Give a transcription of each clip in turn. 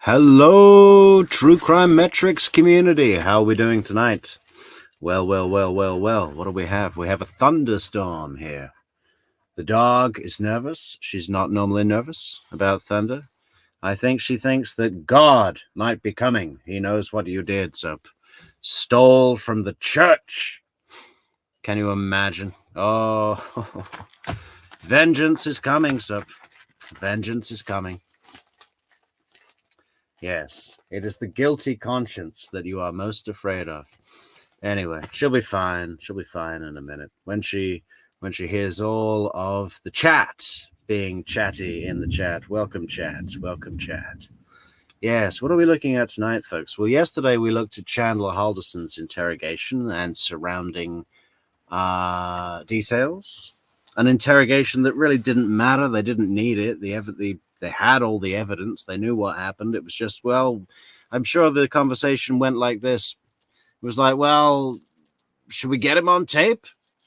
Hello, True Crime Metrix community. How are we doing tonight? Well. What do we have? We have a thunderstorm here. The dog is nervous. She's not normally nervous about thunder. I think she thinks that God might be coming. He knows what you did, Sup. Stole from the church. Can you imagine? Oh, vengeance is coming, Sup. Vengeance is coming. Yes, it is the guilty conscience that you are most afraid of. Anyway, she'll be fine. She'll be fine in a minute. When she hears all of the chat being chatty in the chat. Welcome, chat. Welcome, chat. Yes, what are we looking at tonight, folks? Well, yesterday we looked at Chandler Halderson's interrogation and surrounding details. An interrogation that really didn't matter. They didn't need it. They had all the evidence. They knew what happened. It was just, well, I'm sure the conversation went like this. It was like, well, should we get him on tape?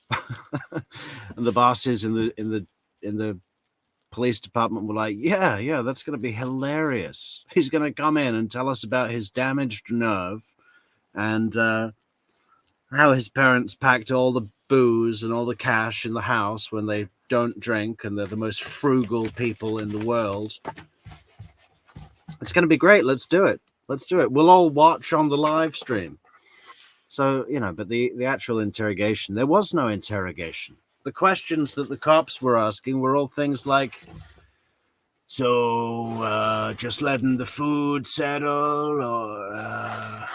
And the bosses in the police department were like, yeah, that's going to be hilarious. He's going to come in and tell us about his damaged nerve and how his parents packed all the booze and all the cash in the house when they don't drink and they're the most frugal people in the world. It's going to be great. Let's do it. We'll all watch on the live stream. So, but the actual interrogation, there was no interrogation. The questions that the cops were asking were all things like, so just letting the food settle, or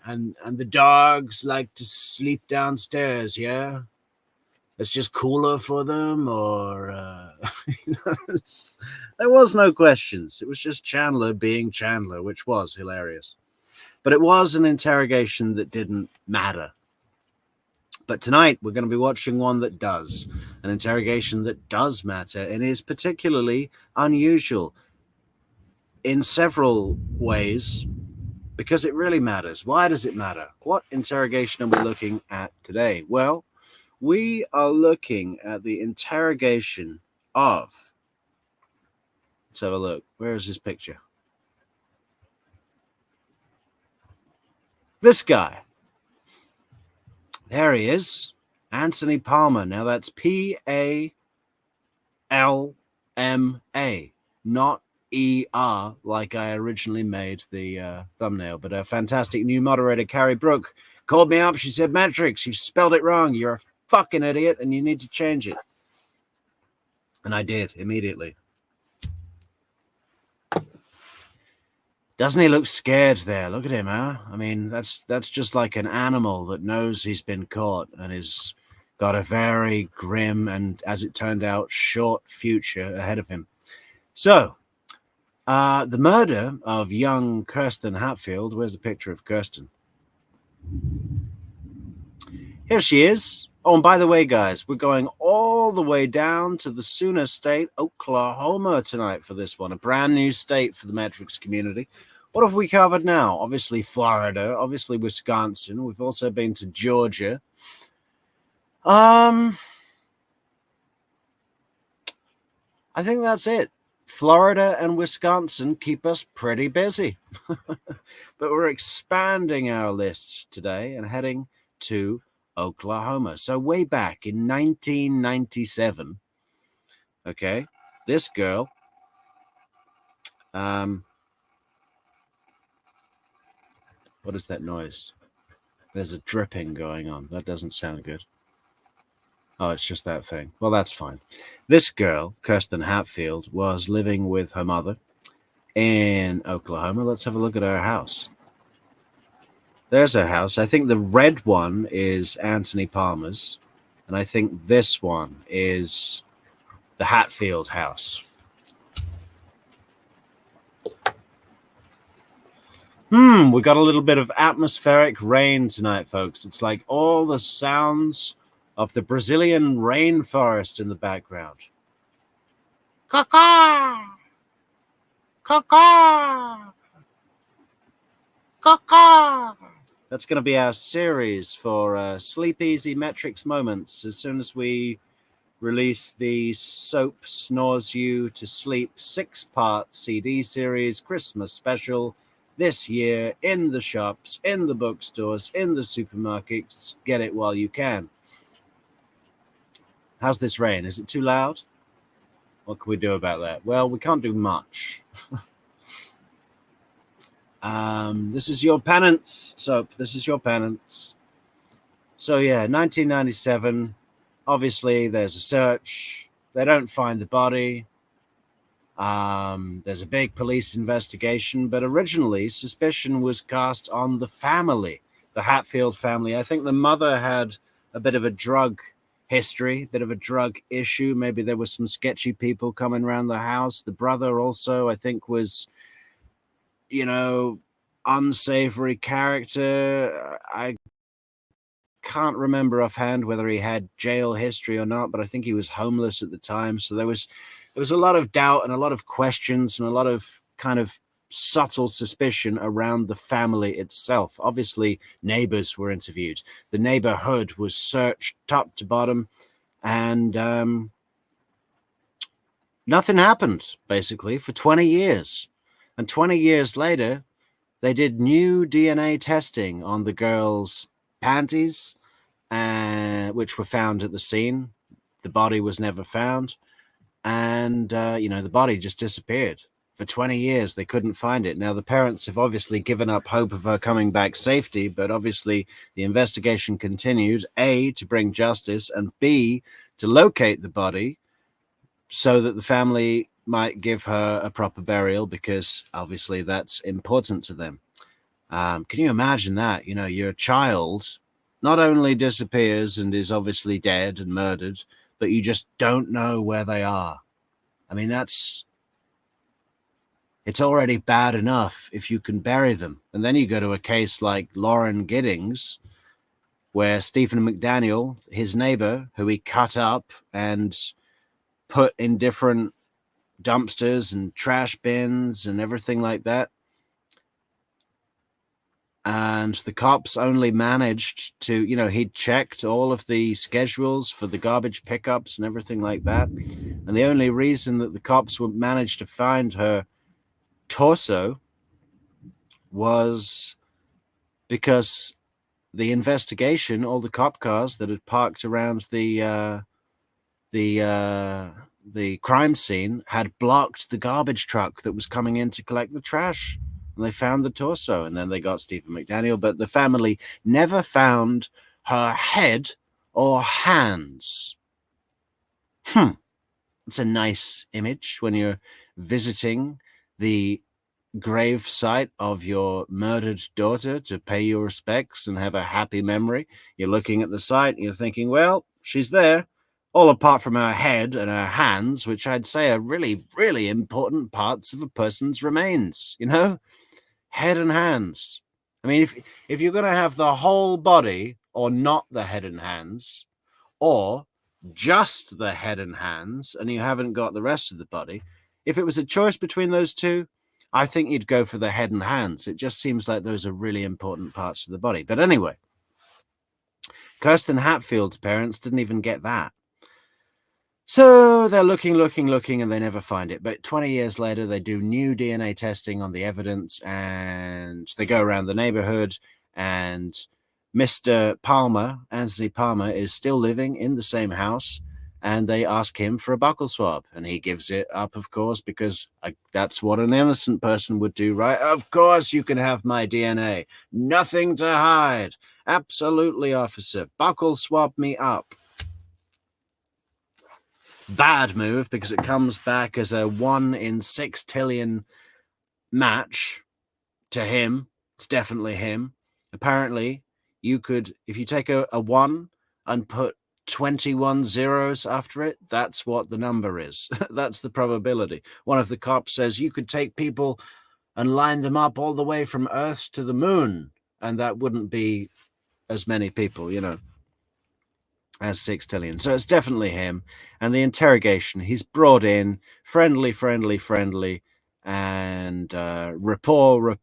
and the dogs like to sleep downstairs, yeah? It's just cooler for them, or there was no questions. It was just Chandler being Chandler, which was hilarious. But it was an interrogation that didn't matter. But tonight we're going to be watching one that does, an interrogation that does matter and is particularly unusual in several ways because it really matters. Why does it matter? What interrogation are we looking at today? Well, we are looking at the interrogation of, let's have a look. Where is his picture? This guy. There he is. Anthony Palma. Now that's Palma, not ER like I originally made the thumbnail. But a fantastic new moderator, Carrie Brooke, called me up. She said, Metrix, you spelled it wrong. You're a fucking idiot and you need to change it. And I did immediately. Doesn't he look scared there? Look at him, huh? I mean, that's just like an animal that knows he's been caught and is got a very grim and, as it turned out, short future ahead of him. So, the murder of young Kirsten Hatfield. Where's the picture of Kirsten? Here she is. Oh, and by the way, guys, we're going all the way down to the Sooner State, Oklahoma tonight for this one, a brand new state for the Metrix community. What have we covered now? Obviously Florida, obviously Wisconsin. We've also been to Georgia. I think that's it. Florida and Wisconsin keep us pretty busy. But we're expanding our list today and heading to Oklahoma. So way back in 1997, okay, this girl, what is that noise? There's a dripping going on. That doesn't sound good. Oh, it's just that thing. Well, that's fine. This girl, Kirsten Hatfield, was living with her mother in Oklahoma. Let's have a look at her house. There's her house. I think the red one is Anthony Palmer's, and I think this one is the Hatfield house. We got a little bit of atmospheric rain tonight, folks. It's like all the sounds of the Brazilian rainforest in the background. Caw-caw! Caw-caw! Caw-caw! That's going to be our series for Sleep Easy Metrix moments. As soon as we release the Soap Snores You to Sleep 6-part CD series Christmas special this year in the shops, in the bookstores, in the supermarkets. Get it while you can. How's this rain? Is it too loud? What can we do about that? Well, we can't do much. This is your penance, Soap. This is your penance. So yeah, 1997. Obviously, there's a search. They don't find the body. There's a big police investigation, but originally suspicion was cast on the family, the Hatfield family. I think the mother had a bit of a drug history, a bit of a drug issue. Maybe there were some sketchy people coming around the house. The brother also, I think, was, unsavory character. I can't remember offhand whether he had jail history or not, but I think he was homeless at the time. So there was a lot of doubt and a lot of questions and a lot of kind of subtle suspicion around the family itself. Obviously, neighbors were interviewed. The neighborhood was searched top to bottom, and nothing happened, basically, for 20 years. And 20 years later, they did new DNA testing on the girl's panties, which were found at the scene. The body was never found. And, the body just disappeared. For 20 years, they couldn't find it. Now, the parents have obviously given up hope of her coming back safety, but obviously the investigation continued, A, to bring justice, and B, to locate the body so that the family might give her a proper burial, because obviously that's important to them. Can you imagine that? Your child not only disappears and is obviously dead and murdered, but you just don't know where they are. I mean, it's already bad enough if you can bury them. And then you go to a case like Lauren Giddings, where Stephen McDaniel, his neighbor, who he cut up and put in different dumpsters and trash bins and everything like that. And the cops only managed to, he'd checked all of the schedules for the garbage pickups and everything like that. And the only reason that the cops would manage to find her torso was because the investigation, all the cop cars that had parked around the crime scene had blocked the garbage truck that was coming in to collect the trash. And they found the torso, and then they got Stephen McDaniel, but the family never found her head or hands. It's a nice image when you're visiting the grave site of your murdered daughter to pay your respects and have a happy memory. You're looking at the site and you're thinking, well, she's there, all apart from her head and her hands, which I'd say are really, really important parts of a person's remains, head and hands. I mean, if you're going to have the whole body or not the head and hands, or just the head and hands, and you haven't got the rest of the body, if it was a choice between those two, I think you'd go for the head and hands. It just seems like those are really important parts of the body. But anyway, Kirsten Hatfield's parents didn't even get that. So they're looking, and they never find it. But 20 years later, they do new DNA testing on the evidence, and they go around the neighborhood, and Mr. Palma, Anthony Palma, is still living in the same house, and they ask him for a buccal swab, and he gives it up, of course, because that's what an innocent person would do, right? Of course you can have my DNA. Nothing to hide. Absolutely, officer. Buccal swab me up. Bad move, because it comes back as a 1 in 6 trillion match to him. It's definitely him. Apparently, you could, if you take a 1 and put 21 zeros after it, that's what the number is. That's the probability. One of the cops says you could take people and line them up all the way from Earth to the moon, and that wouldn't be as many people, as 6 trillion. So it's definitely him. And the interrogation, he's brought in, friendly, and rapport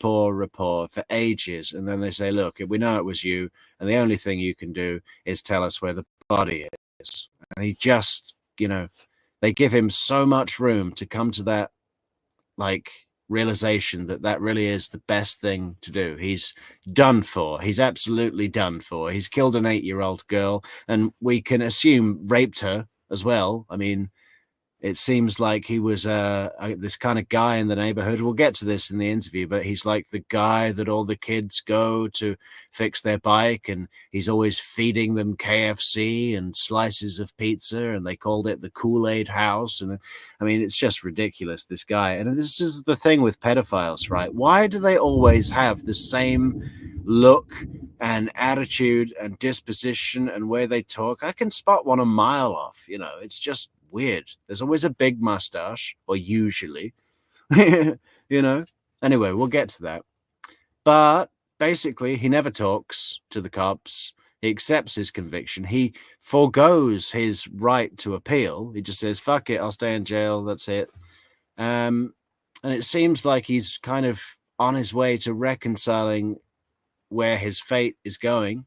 for ages. And then they say, look, we know it was you, and the only thing you can do is tell us where the body is. And he just you know, they give him so much room to come to that like realization that that really is the best thing to do. He's done for. He's absolutely done for. He's killed an 8-year-old girl, and we can assume raped her as well. I mean, it seems like he was this kind of guy in the neighborhood. We'll get to this in the interview, but he's like the guy that all the kids go to fix their bike, and he's always feeding them KFC and slices of pizza, and they called it the Kool-Aid house. And I mean, it's just ridiculous, this guy. And this is the thing with pedophiles, right? Why do they always have the same look and attitude and disposition and way they talk? I can spot one a mile off. You know, it's just weird. There's always a big mustache, or usually, you know. Anyway, we'll get to that. But basically, he never talks to the cops. He accepts his conviction. He forgoes his right to appeal. He just says, fuck it, I'll stay in jail. That's it. And it seems like he's kind of on his way to reconciling where his fate is going,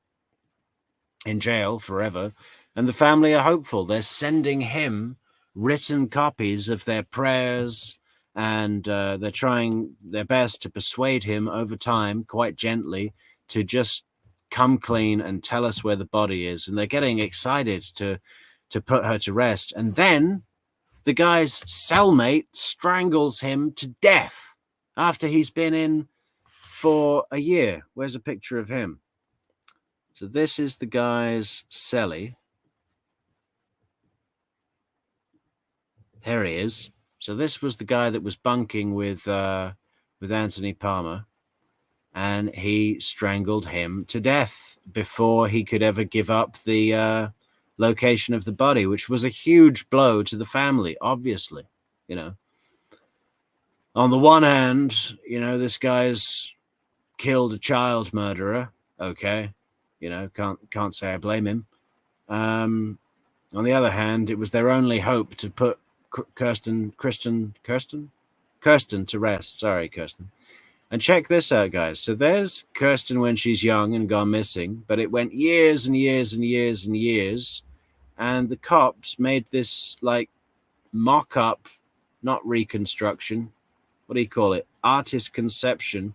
in jail forever. And the family are hopeful. They're sending him written copies of their prayers, and they're trying their best to persuade him over time, quite gently, to just come clean and tell us where the body is. And they're getting excited to put her to rest. And then the guy's cellmate strangles him to death after he's been in for a year. Where's a picture of him? So this is the guy's cellie. There he is. So this was the guy that was bunking with Anthony Palma, and he strangled him to death before he could ever give up the location of the body, which was a huge blow to the family, obviously. You know, on the one hand, you know, this guy's killed a child murderer. Okay, you know, can't say I blame him. On the other hand, it was their only hope to put Kirsten to rest. Sorry, Kirsten. And check this out, guys. So there's Kirsten when she's young and gone missing, but it went years and years and years and years. And the cops made this like mock-up, not reconstruction. What do you call it? Artist conception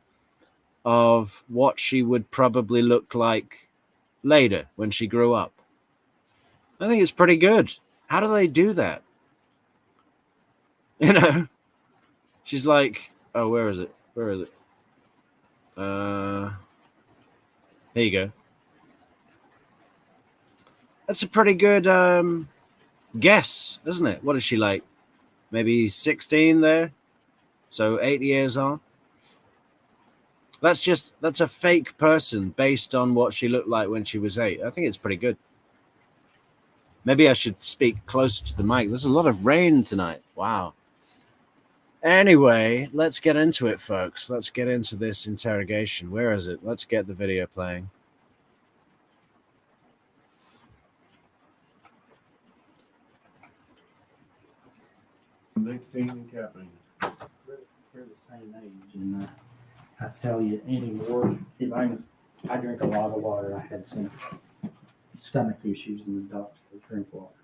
of what she would probably look like later when she grew up. I think it's pretty good. How do they do that? You know, she's like, oh, where is it? Where is it? Here you go. That's a pretty good guess, isn't it? What is she like? Maybe 16 there? So 8 years on. That's a fake person based on what she looked like when she was 8. I think it's pretty good. Maybe I should speak closer to the mic. There's a lot of rain tonight. Wow. Anyway, let's get into it, folks. Let's get into this interrogation. Where is it? Let's get the video playing. We're the same age, and I tell you anymore, if I drink a lot of water. I had some stomach issues, and the doctor drink water.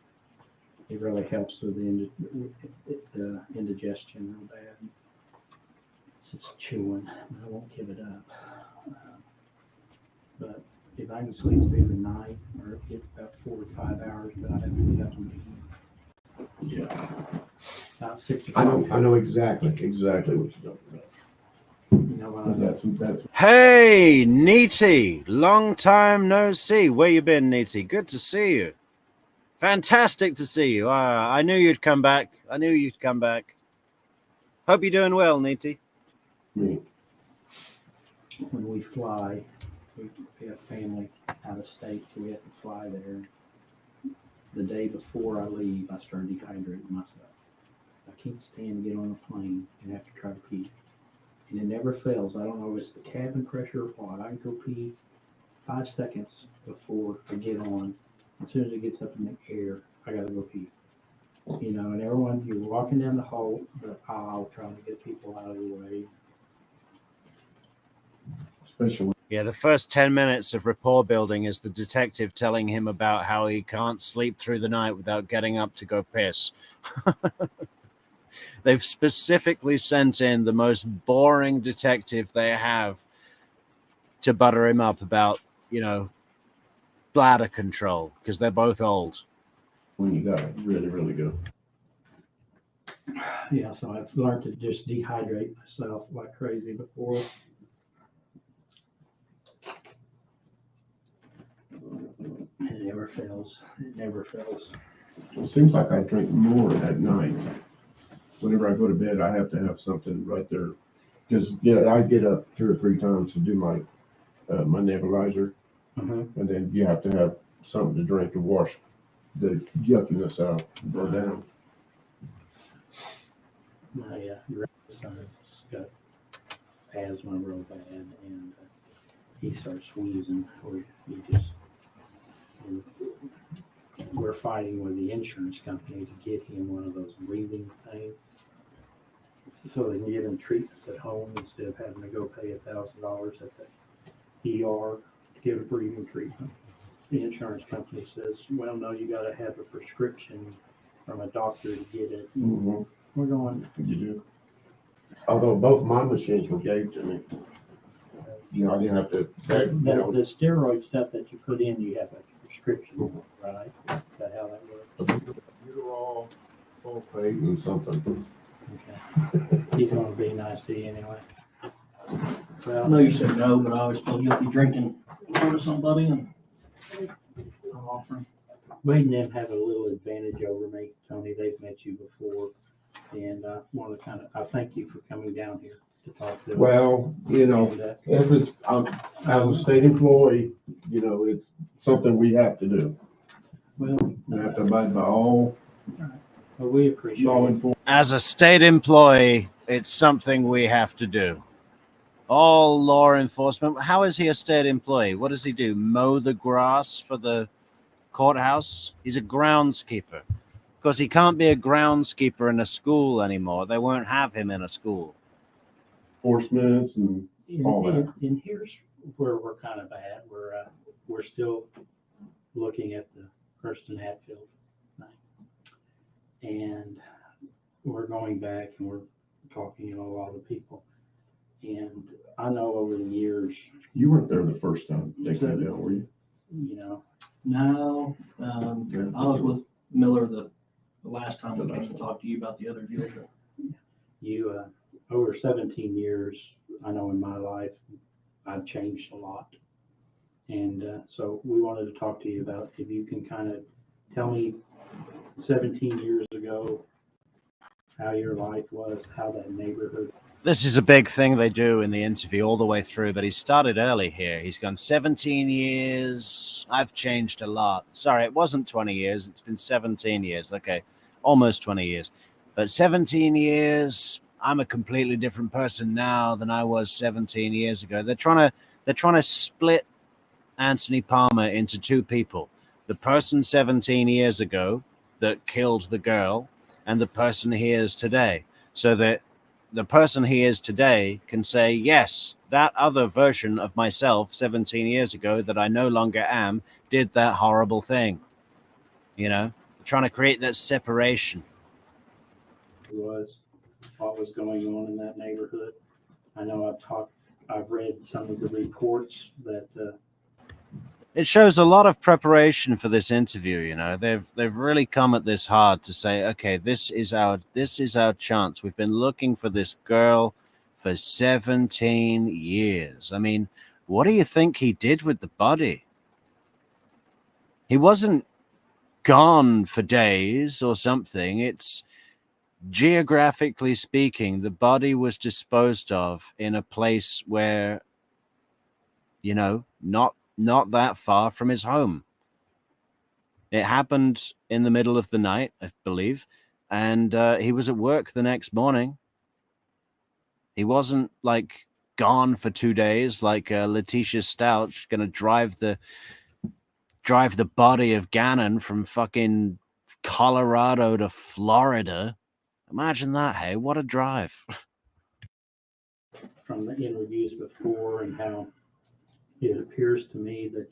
It really helps with the indigestion real bad. It's just chewing, but I won't give it up. But if I can sleep through the night, or get about 4 or 5 hours, but I have to get up and eat. Yeah, About 6 I o'clock. know exactly what you're talking about. You know what I mean? That's Hey, Neaty. Long time no see. Where you been, Neaty? Good to see you. Fantastic to see you. I knew you'd come back. Hope you're doing well, Neaty. me. When we fly, we have family out of state, so we have to fly there. The day before I leave, I start dehydrating myself. I can't stand to get on a plane and have to try to pee. And it never fails. I don't know if it's the cabin pressure or what. I can go pee 5 seconds before I get on. As soon as it gets up in the air, I gotta go pee. You know, and everyone, you're walking down the aisle trying to get people out of the way. especially Yeah, the first 10 minutes of rapport building is the detective telling him about how he can't sleep through the night without getting up to go piss. They've specifically sent in the most boring detective they have to butter him up about, bladder control, because they're both old. when you got it really, really good. Yeah, so I've learned to just dehydrate myself like crazy before. It never fails. It never fails. It seems like I drink more at night. Whenever I go to bed, I have to have something right there. Because I get up 2 or 3 times to do my nebulizer, and then you have to have something to drink to wash the yuckiness out and go down. My son's got asthma real bad, and he starts wheezing, or he just. We're fighting with the insurance company to get him one of those breathing things, so they can give him treatment at home instead of having to go pay $1,000 at the ER to get a breathing treatment. The insurance company says, well, no, you got to have a prescription from a doctor to get it. Mm-hmm. We're going. You do. Although both my machines were gave to me. I didn't have to. The steroid stuff that you put in, you have a prescription, right? Is that how that works? You're all sulfate and something. Okay. He's going to be nice to you anyway. Well, I know you said no, but I always told you if you're drinking for somebody, and I'm offering. Wade and them have a little advantage over me, Tony. They've met you before, and I want to I thank you for coming down here to talk to them. Well, as a state employee, it's something we have to do. Well, We have to abide by all well, we appreciate law it. enforcement. As a state employee, it's something we have to do. All law enforcement. How is he a state employee? What does he do? Mow the grass for the courthouse? He's a groundskeeper. Because he can't be a groundskeeper in a school anymore. They won't have him in a school. Enforcement and all that. And here's where we're kind of bad. We're still looking at the Kirsten Hatfield thing, and we're going back and we're talking to a lot of people. And I know over the years, You weren't there the first time they came down, were you? No, I was with Miller the last time we came to talk to you about the other dealership. you over 17 years, I know in my life, I've changed a lot. And so we wanted to talk to you about if you can kind of tell me 17 years ago how your life was, how that neighborhood. This is a big thing they do in the interview all the way through, but he started early here. He's gone 17 years. I've changed a lot. Sorry, it wasn't 20 years. It's been 17 years. Okay, almost 20 years. But 17 years, I'm a completely different person now than I was 17 years ago. They're trying to split Anthony Palma into two people. The person 17 years ago that killed the girl and the person he is today. So that the person he is today can say, yes, that other version of myself 17 years ago that I no longer am did that horrible thing. Trying to create that separation. Was what was going on in that neighborhood. I know I've read some of the reports that It shows a lot of preparation for this interview. They've really come at this hard to say, okay, this is our chance. We've been looking for this girl for 17 years. I mean, what do you think he did with the body? He wasn't gone for days or something. It's geographically speaking, the body was disposed of in a place where, not that far from his home. It happened in the middle of the night, I believe, and he was at work the next morning. He wasn't gone for 2 days like Letitia Stouch going to drive the body of Gannon from fucking Colorado to Florida. Imagine that, hey, what a drive. from the interviews before and how It appears to me that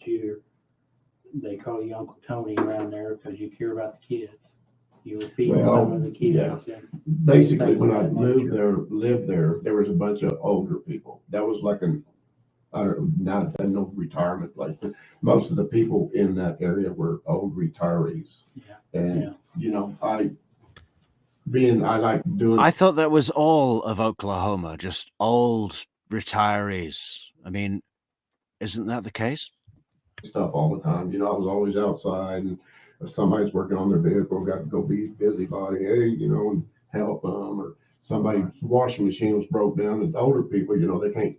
they call you Uncle Tony around there because you care about the kids. You were feeding Well, some of the kids. yeah. And Basically, when I That moved nature. there, lived there, there was a bunch of older people. That was like I don't know, not no retirement place, but most of the people in that area were old retirees. Yeah. And, Yeah. you know, I like doing I thought that was all of Oklahoma, just old retirees. I mean, isn't that the case? stuff all the time. You know, I was always outside, and if somebody's working on their vehicle, got to go be busybody, hey, you know, and help them, or somebody's washing machine was broke down, and older people, you know, they can't,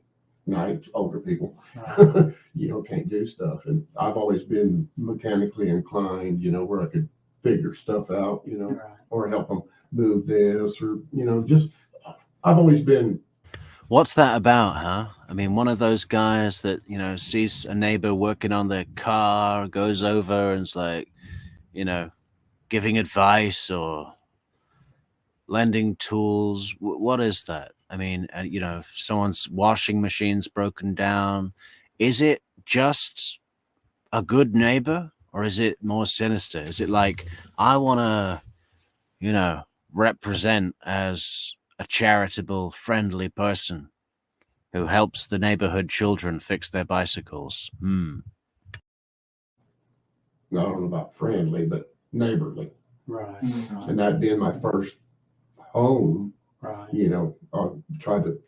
night older people, Right. you know, can't do stuff. And I've always been mechanically inclined, you know, where I could figure stuff out, you know, Right. or help them move this, or, you know, just, I've always been. What's that about, huh? I mean, one of those guys that, you know, sees a neighbor working on their car, goes over and's like, you know, giving advice or lending tools. What is that? I mean, you know, if someone's washing machine's broken down, is it just a good neighbor or is it more sinister? Is it like, I want to, you know, represent as a charitable, friendly person who helps the neighborhood children fix their bicycles? I don't know about friendly, but neighborly. Right. And that being my first home, Right. you know, I tried to.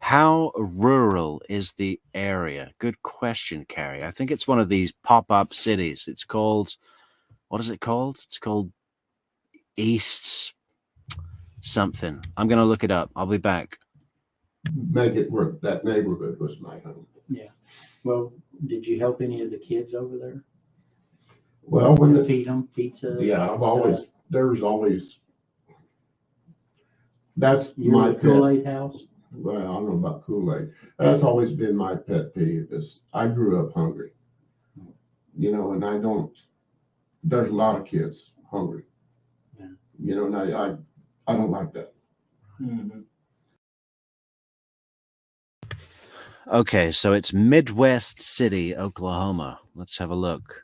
How rural is the area? Good question, Carrie. I think it's one of these pop-up cities. It's called, what is it called? It's called East something. I'm going to look it up. I'll be back. Make it where that neighborhood was my home. Yeah. Well, did you help any of the kids over there? Well, when the Feed them pizza? yeah, there's always that's You're my the pet. Kool-Aid house? Well, I don't know about Kool-Aid. That's always been my pet peeve. Is I grew up hungry, you know, and I don't. There's a lot of kids hungry, Yeah. you know, and I don't like that. Mm-hmm. Okay, so it's Midwest City, Oklahoma. Let's have a look.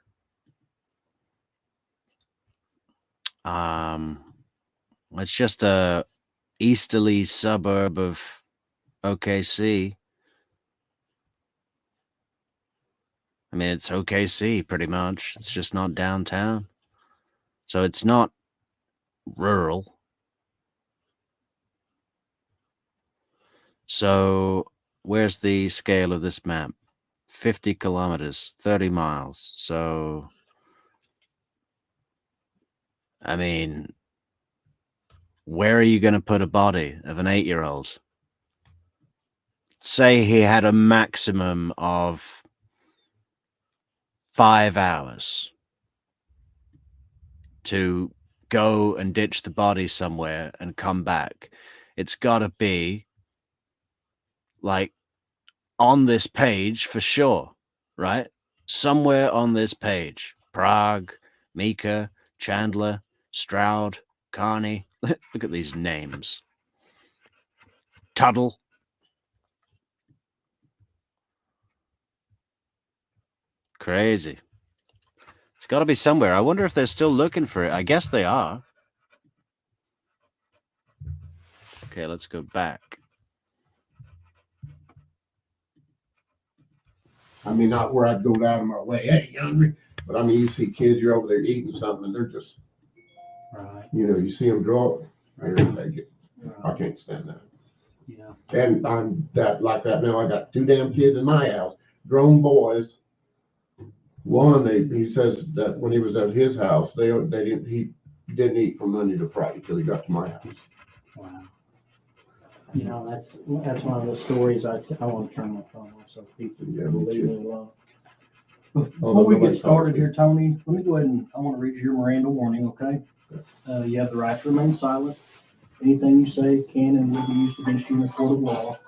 It's just a easterly suburb of OKC. I mean, it's OKC pretty much. It's just not downtown. So it's not rural. So where's the scale of this map? 50 kilometers, 30 miles. So, I mean, where are you going to put a body of an 8-year-old? Say he had a maximum of 5 hours to go and ditch the body somewhere and come back. It's got to be like on this page for sure, right? Somewhere on this page. Prague, Mika, Chandler, Stroud, Carney. Look at these names. Tuttle. Crazy. It's got to be somewhere. I wonder if they're still looking for it. I guess they are. Okay, let's go back. I mean, not where I'd go out of my way. Hey, you hungry? But I mean, you see kids, you're over there eating something, and they're just, Right. you know, you see them draw it. Here, take it. I Right. can't stand that. Yeah. And I'm that like that now. I got 2 damn kids in my house, grown boys. One, he says that when he was at his house, he didn't eat from Monday to Friday till he got to my house. Wow. You know, that's one of the stories I want to turn my phone off so people Yeah, will me leave too. me alone. Before we get started here, Tony, let me go ahead and I want to read you your Miranda warning, okay? You have the right to remain silent. Anything you say can and will be used against you in a court of law.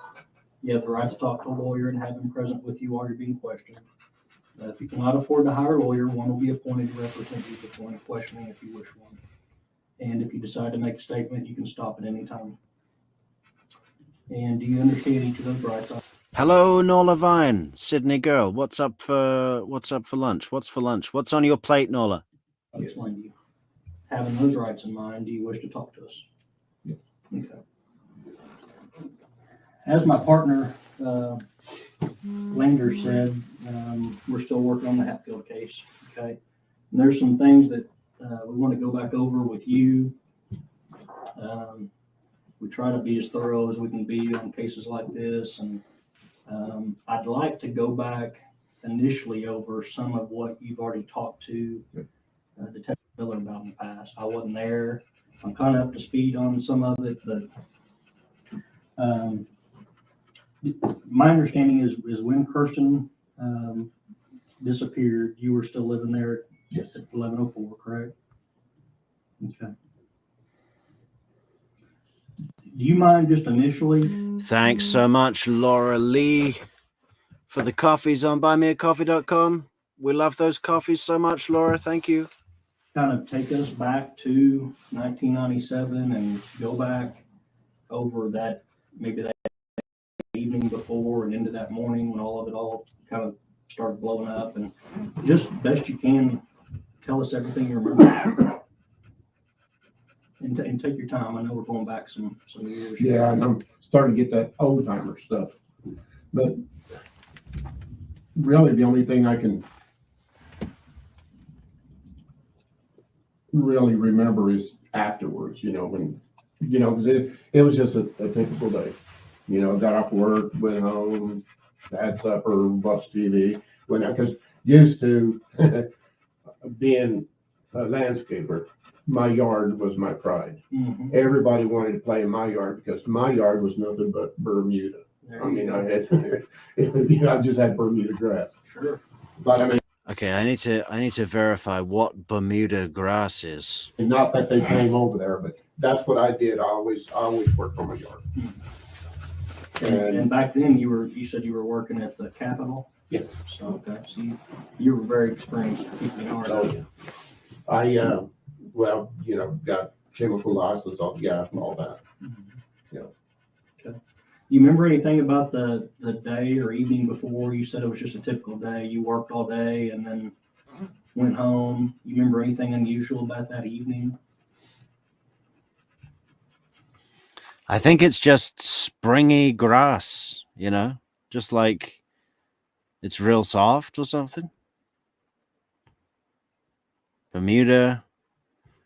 You have the right to talk to a lawyer and have him present with you while you're being questioned. If you cannot afford to hire a lawyer, one will be appointed to represent you at the point of questioning if you wish one. And if you decide to make a statement, you can stop at any time. And do you understand each of those rights? Hello, Nola Vine, Sydney girl. What's up for lunch? What's for lunch? What's on your plate, Nola? I'll explain to you. Having those rights in mind, do you wish to talk to us? Yes. Okay. As my partner, Lander said, we're still working on the Hatfield case, okay? And there's some things that we want to go back over with you. We try to be as thorough as we can be on cases like this, and I'd like to go back initially over some of what you've already talked to Detective Miller about in the past. I wasn't there. I'm kind of up to speed on some of it, but my understanding is when Kirsten disappeared, you were still living there at 1104, correct? Okay. Do you mind just initially? Thanks so much, Laura Lee, for the coffees on buymeacoffee.com. We love those coffees so much, Laura. Thank you. Kind of take us back to 1997 and go back over that, maybe that evening before and into that morning when all of it all kind of started blowing up, and just best you can tell us everything you remember. And take your time. I know we're going back some years. Yeah, and I'm starting to get that old timer stuff. But really, the only thing I can really remember is afterwards, when, because it was just a typical day. Got off work, went home, had supper, watched TV. Because used to being a landscaper, my yard was my pride. Mm-hmm. Everybody wanted to play in my yard because my yard was nothing but Bermuda. I just had Bermuda grass. Sure. But Okay, I need to verify what Bermuda grass is. not that they came over there, but that's what I did. I always worked on my yard. And back then you said you were working at the Capitol? Yes. So, okay, so you were very experienced keeping yard. Oh, yeah. I got chemical license on gas and all that. Mm-hmm. Okay. You remember anything about the day or evening before? You said it was just a typical day. You worked all day and then went home. You remember anything unusual about that evening? I think it's just springy grass, just like it's real soft or something. Bermuda,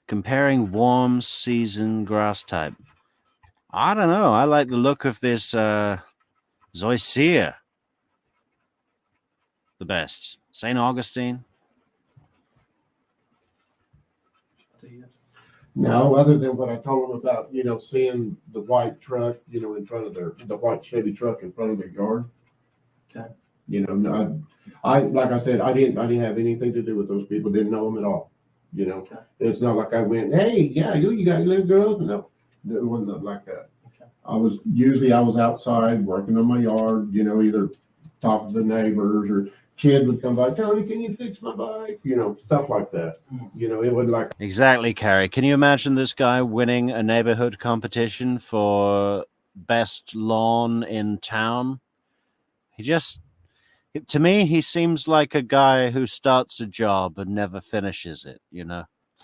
comparing warm season grass type. I don't know. I like the look of this Zoysia the best. St. Augustine. No, other than what I told them about, seeing the white truck, in front of the white Chevy truck in front of their yard. Okay. I like I said, I didn't have anything to do with those people. Didn't know them at all. Okay. It's not like I went, hey, yeah, you got little girls. No, it wasn't like that. Okay. I was outside working on my yard, either talking to the neighbors or kid would come by, Tony, can you fix my bike? Stuff like that. It would like. Exactly, Carrie. Can you imagine this guy winning a neighborhood competition for best lawn in town? To me, he seems like a guy who starts a job and never finishes it,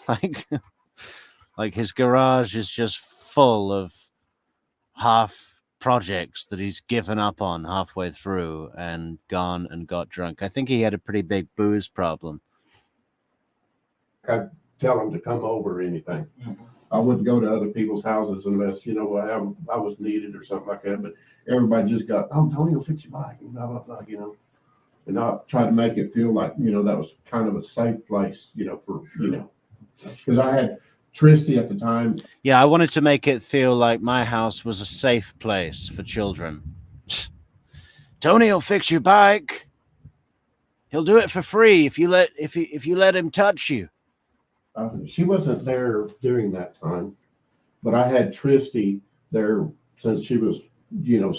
like his garage is just full of half projects that he's given up on halfway through and gone and got drunk. I think he had a pretty big booze problem. I'd tell them to come over or anything. Mm-hmm. I wouldn't go to other people's houses unless, I was needed or something like that. But everybody just got, Tony will fix your bike and blah, blah, blah, And I tried to make it feel like, that was kind of a safe place, because I had Tristy at the time. Yeah, I wanted to make it feel like my house was a safe place for children. Tony will fix your bike. He'll do it for free if you let him touch you. She wasn't there during that time, but I had Tristy there since she was,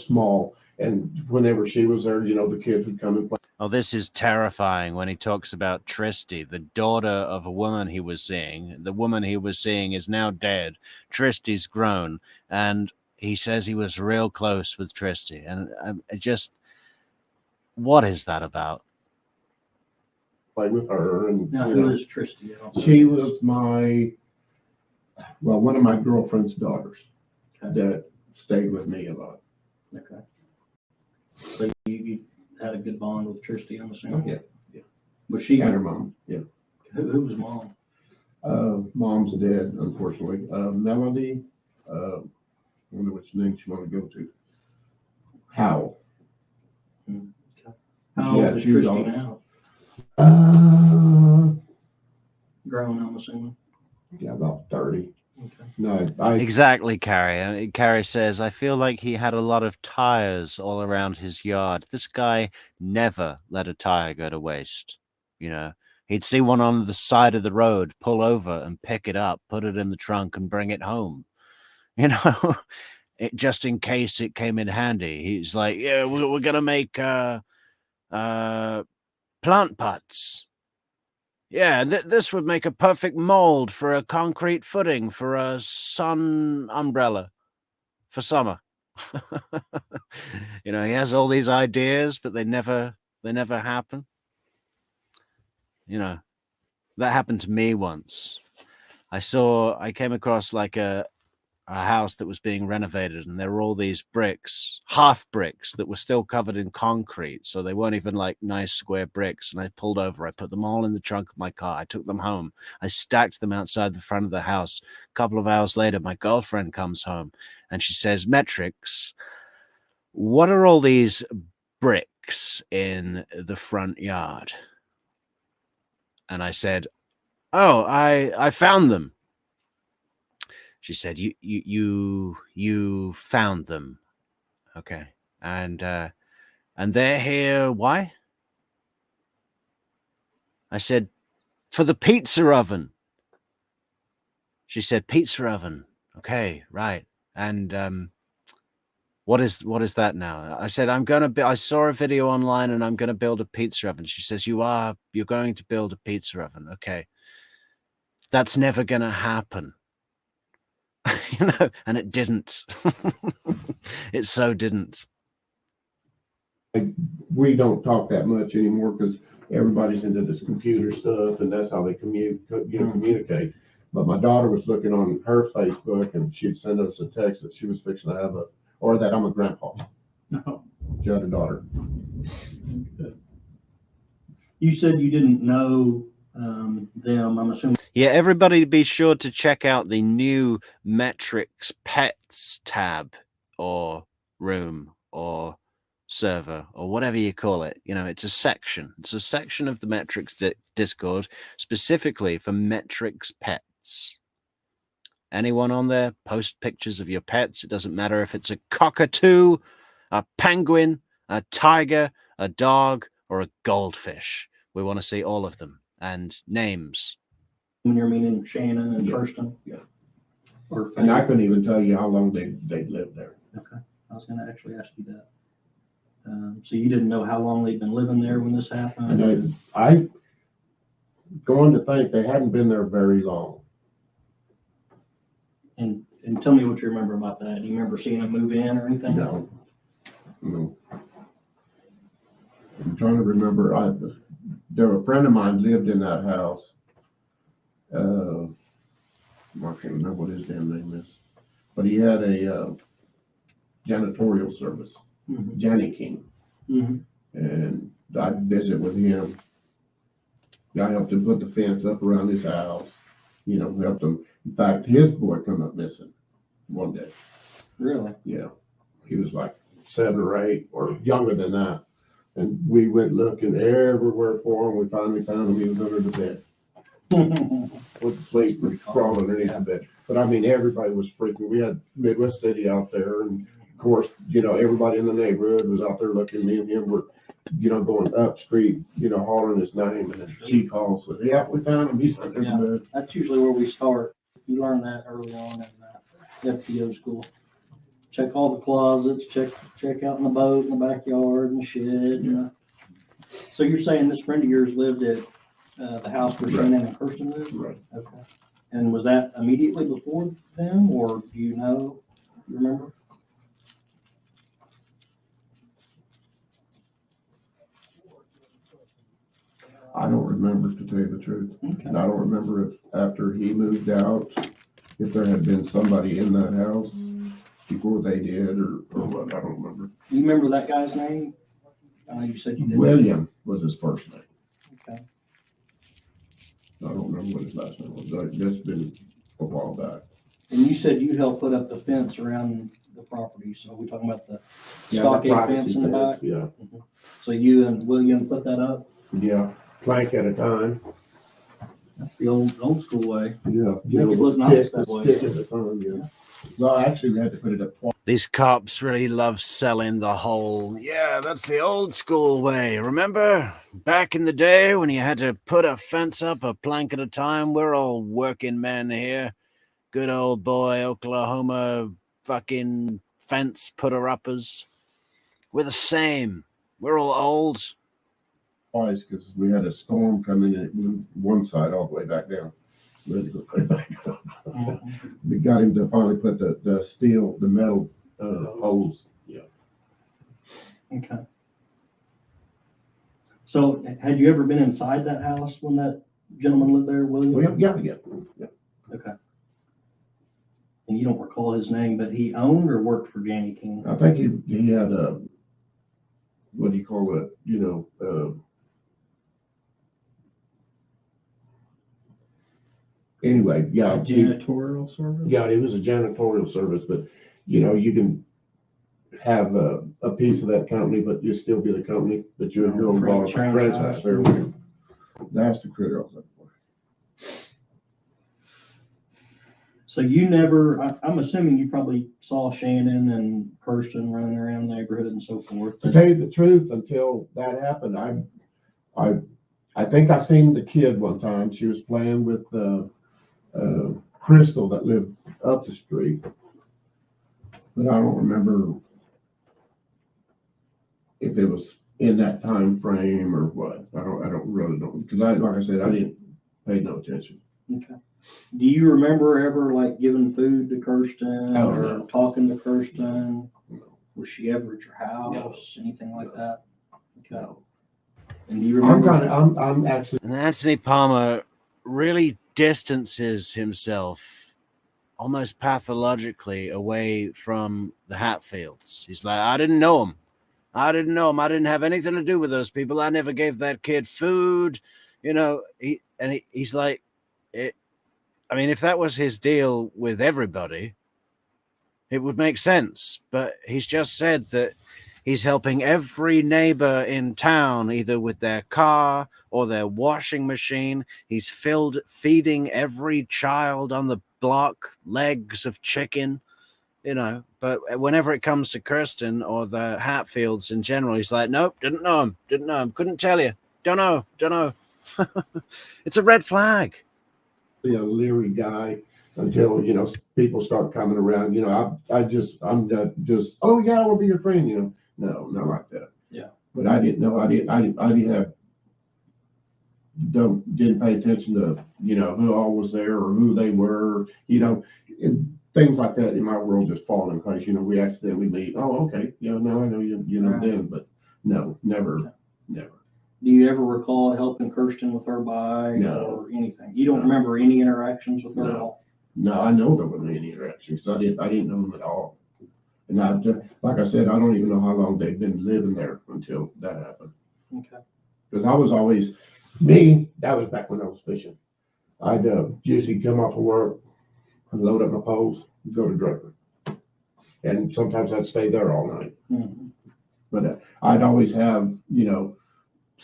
small. And whenever she was there, the kids would come and play. Oh, this is terrifying when he talks about Tristy, the daughter of a woman he was seeing. The woman he was seeing is now dead. Tristy's grown. And he says he was real close with Tristy. And What is that about? Play with her, and Now, you who know, is Tristy? she was one of my girlfriend's daughters Okay. that stayed with me a lot. Okay. So you had a good bond with Tristy, I'm assuming? Yeah. Was she, And her mom, yeah. who was mom? Mom's dead, unfortunately. Melody, I wonder which name she want to go to. Howell. How old Yeah, is she was Tristy all- now? Uh, Grown, I'm assuming. yeah, about 30. Okay. No, I Exactly, Carrie. Carrie says, I feel like he had a lot of tires all around his yard. This guy never let a tire go to waste. You know, he'd see one on the side of the road, pull over and pick it up, put it in the trunk and bring it home. You know, just in case it came in handy. He's like, yeah, we're going to make plant pots. Yeah, this would make a perfect mold for a concrete footing for a sun umbrella for summer. You know, he has all these ideas, but they never happen. You know, that happened to me once. I came across like a house that was being renovated, and there were all these bricks, half bricks that were still covered in concrete. So they weren't even like nice square bricks. And I pulled over, I put them all in the trunk of my car. I took them home. I stacked them outside the front of the house. A couple of hours later, my girlfriend comes home and she says, Metrix, what are all these bricks in the front yard? And I said, oh, I found them. She said, you found them. Okay. And they're here, why? I said, for the pizza oven. She said, pizza oven. Okay, right. And what is that now? I said, I saw a video online and I'm gonna build a pizza oven. She says, you're going to build a pizza oven. Okay. That's never gonna happen. You know, and it didn't. It so didn't. we don't talk that much anymore because everybody's into this computer stuff, and that's how they communicate. But my daughter was looking on her Facebook, and she'd send us a text that she was fixing to have or that I'm a grandpa. No. She had a daughter. You said you didn't know them, I'm assuming. Yeah, everybody be sure to check out the new Metrix Pets tab or room or server or whatever you call it. You know, it's a section. It's a section of the Metrix Discord specifically for Metrix Pets. Anyone on there, post pictures of your pets. It doesn't matter if it's a cockatoo, a penguin, a tiger, a dog, or a goldfish. We want to see all of them and names. When you're meaning Shannon and Yeah. Kirsten? Yeah. Or, And I couldn't even tell you how long they lived there. okay, I was gonna actually ask you that. So you didn't know how long they'd been living there when this happened? And I going to think they hadn't been there very long. And tell me what you remember about that. Do you remember seeing them move in or anything? No. I'm trying to remember. A friend of mine lived in that house. I can't remember what his damn name is, but he had a janitorial service, Mm-hmm. Janny King, and I visit with him. I helped him put the fence up around his house. You know, helped him. In fact, his boy come up missing one day. Really? Yeah, he was like 7 or 8 or younger than that. And we went looking everywhere for him. We finally found him. He was under the bed. With the plate crawling underneath the bed. But I mean, everybody was freaking. We had Midwest City out there, and of course, you know, everybody in the neighborhood was out there looking. Me and him were, you know, going up street, you know, hollering his name, and then she calls, said, "Yeah, we found him. He's under Yeah. the bed." That's usually where we start. You learn that early on in FTO school. Check all the closets, check out in the boat, in the backyard and shit, you know. So you're saying this friend of yours lived at the house where Right. Shannon and Kirsten lived? Right. Okay. And was that immediately before them, or do you know? You remember? truth. Okay. And I don't remember if after he moved out, if there had been somebody in that house before they did or what, I don't remember. You remember that guy's name? You said you did. William was his first name. Okay. I don't remember what his last name was. That's been a while back. And you said you helped put up the fence around the property, so we're talking about the Yeah, stockade privacy fence in the fence, back? Yeah, So you and William put that up? yeah, plank at a time. The old school way. Yeah. Make it look nice that way. Stick at a time, yeah. No, actually, we had to put it up twice. These cops really love selling the whole, yeah, that's the old school way. Remember back in the day when you had to put a fence up a plank at a time? We're all working men here. Good old boy, Oklahoma fucking fence putter-uppers. We're the same. We're all old. Twice because we had a storm coming in at one side all the way back down. We had to go right back up. We got him to finally put the metal holes. Yeah. Okay. So had you ever been inside that house when that gentleman lived there, William? Well, yeah. Okay. And you don't recall his name, but he owned or worked for Janny King? I think he had a, what do you call it, anyway, yeah. Janitorial service? Yeah, it was a janitorial service, but, you can have a piece of that company, but you still be the company, but you're your own boss. Franchise. That's the critter I was looking for. So you never, I'm assuming you probably saw Shannon and Kirsten running around the neighborhood and so forth. To tell you the truth, until that happened, I think I seen the kid one time. She was playing with Crystal that lived up the street, but I don't remember if it was in that time frame or what. I don't really know because like I said, I didn't pay no attention. Okay. Do you remember ever like giving food to Kirsten Oh, or no. talking to Kirsten? No. Was she ever at your house? No. Anything like that? Okay. No. And do you remember? I'm actually. And Anthony Palma really distances himself almost pathologically away from the Hatfields. He's like, I didn't know him. I didn't have anything to do with those people. I never gave that kid food. He's like, if that was his deal with everybody, it would make sense. But he's just said that he's helping every neighbor in town, either with their car or their washing machine. He's feeding every child on the block legs of chicken, But whenever it comes to Kirsten or the Hatfields in general, he's like, nope, didn't know him, couldn't tell you, don't know. It's a red flag. A leery guy until people start coming around. I'm just oh yeah, I will be your friend. No, not like that. Yeah. But I didn't know. I didn't pay attention to who all was there or who they were. And things like that in my world just fall in place. We accidentally meet. Oh, okay. Yeah, no, I know you. Right. Then, but no, never. Do you ever recall helping Kirsten with her bike or anything? You don't remember any interactions with her at all? No, I know there wasn't any interactions. I didn't know them at all. And like I said, I don't even know how long they've been living there until that happened. Okay. Because I was always, that was back when I was fishing. I'd usually come off of work and load up my poles and go to Draper. And sometimes I'd stay there all night. Mm-hmm. But I'd always have,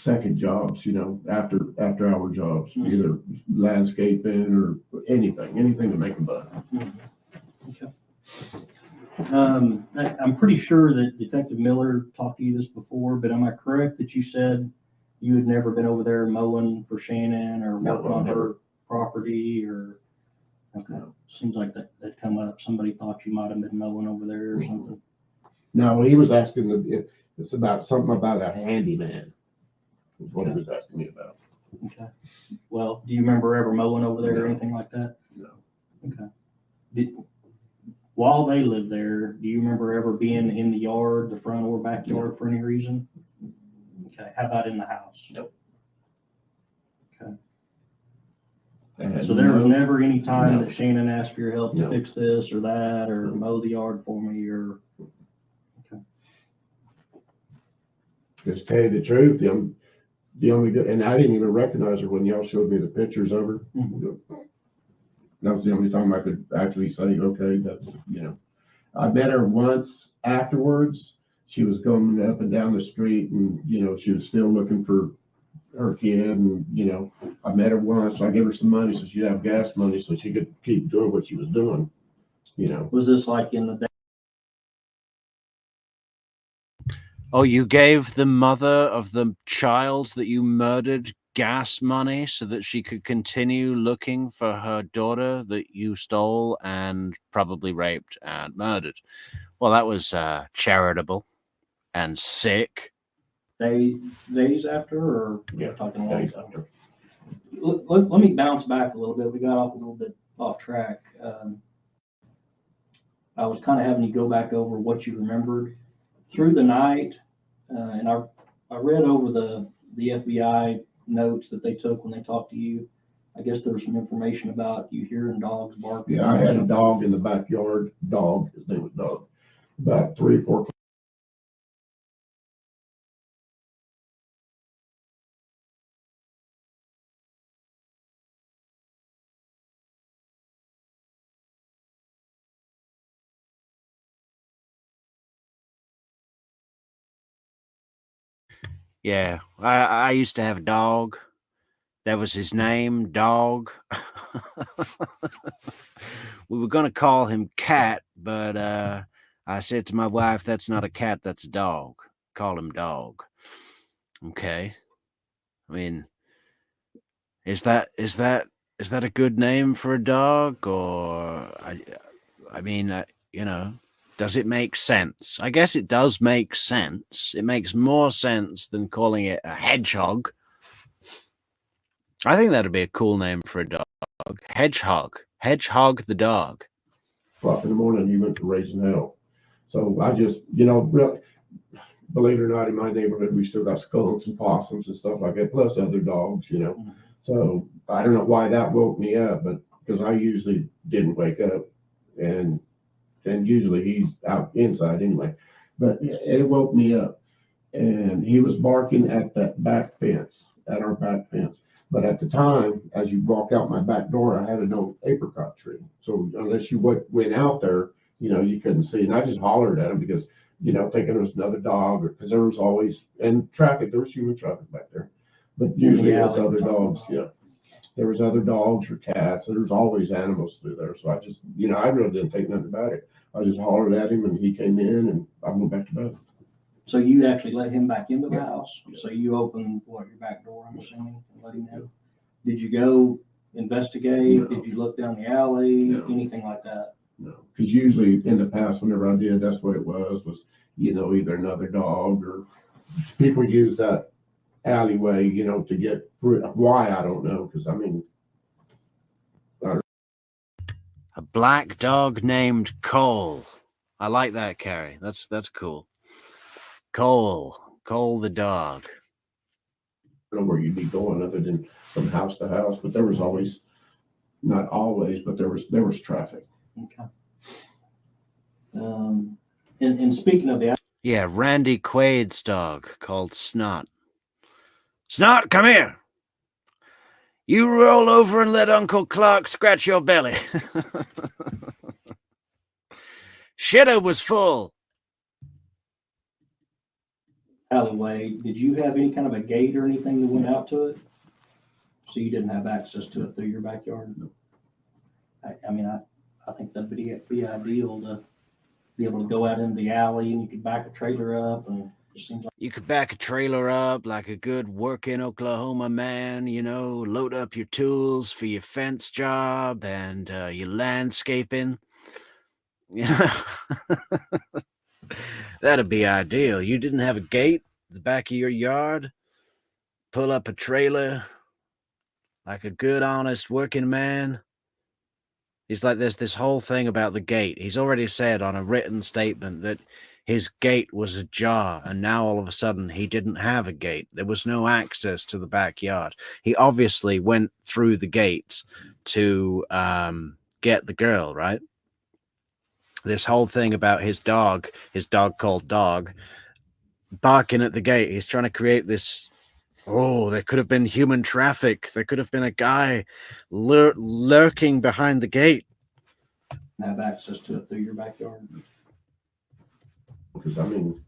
second jobs, after hour jobs, Mm-hmm. either landscaping or anything to make a buck. Mm-hmm. Okay. I'm pretty sure that Detective Miller talked to you this before, but am I correct that you said you had never been over there mowing for Shannon or No, working on never. her property or? Okay. No. Seems like that come up. Somebody thought you might have been mowing over there or something. No, he was asking if it's about something about a handyman. Is what he was asking me about. Okay. Well, do you remember ever mowing over there or No. anything like that? No. Okay. While they lived there, do you remember ever being in the yard, the front or backyard for any reason? Okay. How about in the house? Nope. Okay. And So there was no- never any time No. that Shannon asked for your help to No. fix this or that, or No. mow the yard for me, or, Just tell you the truth, the only good, and I didn't even recognize her when y'all showed me the pictures of her. Mhm. That was the only time I could actually say, okay, that's, I met her once afterwards. She was going up and down the street and, she was still looking for her kid and, I met her once. I gave her some money so she'd have gas money so she could keep doing what she was doing, was this like in the day? Oh, you gave the mother of the child that you murdered gas money so that she could continue looking for her daughter that you stole and probably raped and murdered. Well, that was charitable and sick. Days after, or Yeah, we're talking a long days time? after. Let me bounce back a little bit. We got off a little bit off track. I was kind of having you go back over what you remembered through the night, and I read over the FBI notes that they took when they talked to you. I guess there was some information about you hearing dogs barking. Yeah, I had a dog in the backyard, his name was Dog, about 3 or 4. Yeah, I used to have a dog. That was his name, Dog. We were going to call him Cat, but I said to my wife, that's not a cat, that's a dog. Call him Dog. Okay. I mean, is that a good name for a dog? Or, I mean, does it make sense? I guess it does make sense. It makes more sense than calling it a hedgehog. I think that'd be a cool name for a dog. Hedgehog. Hedgehog the dog. O'clock in the morning, he went to raising hell. So I just, believe it or not, in my neighborhood, we still got skunks and possums and stuff like that, plus other dogs, So I don't know why that woke me up, but because I usually didn't wake up, and usually he's out inside anyway. But it woke me up, and he was barking at that back fence, at our back fence. But at the time, as you walk out my back door, I had an old apricot tree. So unless you went out there, you couldn't see. And I just hollered at him because, thinking it was another dog, or because there was always, and traffic, there was human traffic back there. But usually it was other dogs, yeah. There was other dogs or cats. There was always animals through there. So I just, I really didn't think nothing about it. I just hollered at him and he came in and I went back to bed. So you actually let him back into the Yeah. house? So you opened, your back door, I'm assuming, and let him in? Did you go investigate? No. Did you look down the alley? No. Anything like that? No, because usually in the past, whenever I did, that's what it was, either another dog or people use that alleyway, to get through. Why, I don't know, because A black dog named Cole. I like that, Carrie. That's cool. Cole the dog. I don't know where you'd be going other than from house to house, but there was always, not always, but there was traffic. Okay. And speaking of the, Yeah, Randy Quaid's dog called Snot. Snot, come here. You roll over and let Uncle Clark scratch your belly. Shitter was full. alleyway, did you have any kind of a gate or anything that went out to it? So you didn't have access to it through your backyard? I think that'd be ideal to be able to go out into the alley and you could back a trailer up, and it seems like You could back a trailer up like a good working Oklahoma man, load up your tools for your fence job and your landscaping. That'd be ideal. You didn't have a gate at the back of your yard, pull up a trailer like a good, honest working man. He's like, there's this whole thing about the gate. He's already said on a written statement that his gate was ajar, and now all of a sudden he didn't have a gate. There was no access to the backyard. He obviously went through the gate to get the girl, right? This whole thing about his dog called Dog, barking at the gate. He's trying to create this, oh, there could have been human traffic. There could have been a guy lurking behind the gate. And have access to it through your backyard. Because I mean,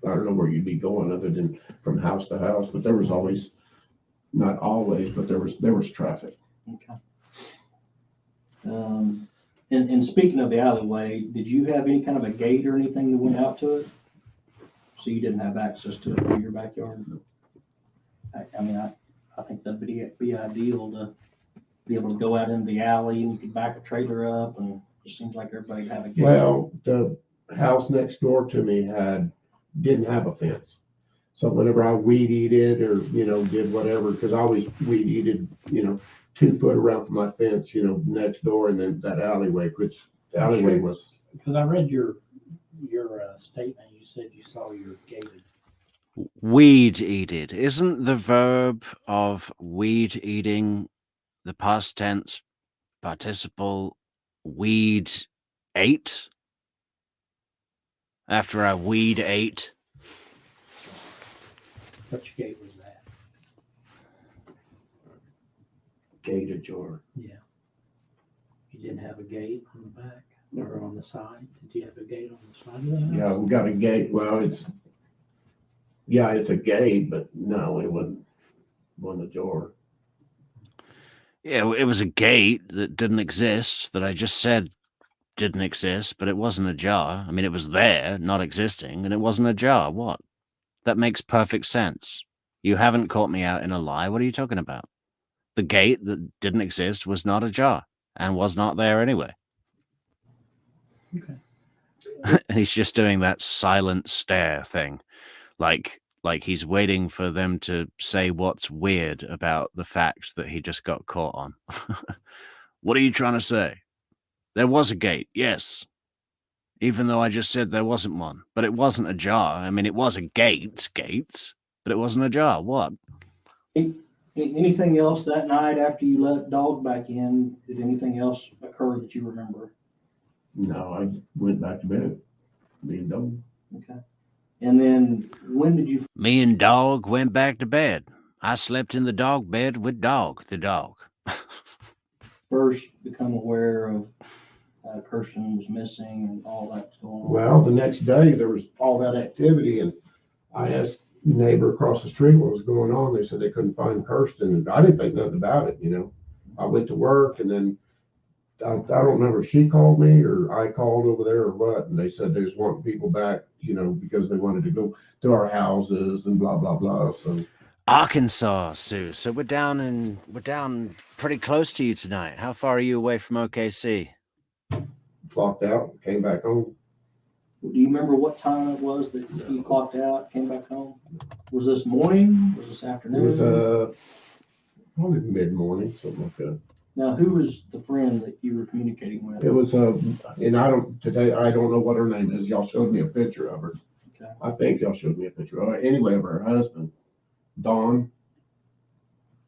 I don't know where you'd be going other than from house to house, but there was always, not always, but there was traffic. Okay. And speaking of the alleyway, did you have any kind of a gate or anything that went out to it? So you didn't have access to it through your backyard? I mean, I think that'd be ideal to be able to go out into the alley and you could back a trailer up, and it seems like everybody'd have a gate. Well, the house next door to me didn't have a fence. So whenever I weed eated or, did whatever, because I always weed eated, 2 foot around from my fence, next door, and then that alleyway, which the alleyway was. Because I read your statement, you said you saw your gated. Weed eated. Isn't the verb of weed eating the past tense participle weed ate? After I weed ate? Which gate was that? Gated door. Yeah. You didn't have a gate on the back or on the side? Did you have a gate on the side of the house? Yeah, we got a gate. Well, it's a gate, but no, it wasn't a door. Yeah, it was a gate that didn't exist, that I just said didn't exist, but it wasn't ajar. I mean, it was there, not existing, and it wasn't ajar. What? That makes perfect sense. You haven't caught me out in a lie. What are you talking about? The gate that didn't exist was not ajar and was not there anyway. Okay. And he's just doing that silent stare thing, like he's waiting for them to say what's weird about the fact that he just got caught on. What are you trying to say? There was a gate, yes. Even though I just said there wasn't one. But it wasn't ajar. I mean, it was a gate, but it wasn't ajar. What? Anything else that night after you let Dog back in? Did anything else occur that you remember? No, I went back to bed. Being done. Okay. And then when did you? Me and Dog went back to bed. I slept in the dog bed with Dog, the dog. First become aware of Kirsten was missing and all that's going on? Well, the next day there was all that activity, and I asked the neighbor across the street what was going on. They said they couldn't find Kirsten, and I didn't think nothing about it. I went to work, and then I don't remember if she called me or I called over there or what, and they said they just want people back, because they wanted to go to our houses and blah blah blah. So. Arkansas, Sue. So we're down pretty close to you tonight. How far are you away from OKC? Clocked out, came back home. Do you remember what time it was that you clocked out, came back home? Was this morning? Was this afternoon? It was probably mid-morning, something like that. Now, who was the friend that you were communicating with? It was and I don't know what her name is. Y'all showed me a picture of her. Okay. I think y'all showed me a picture of her. Anyway, of her husband, Don.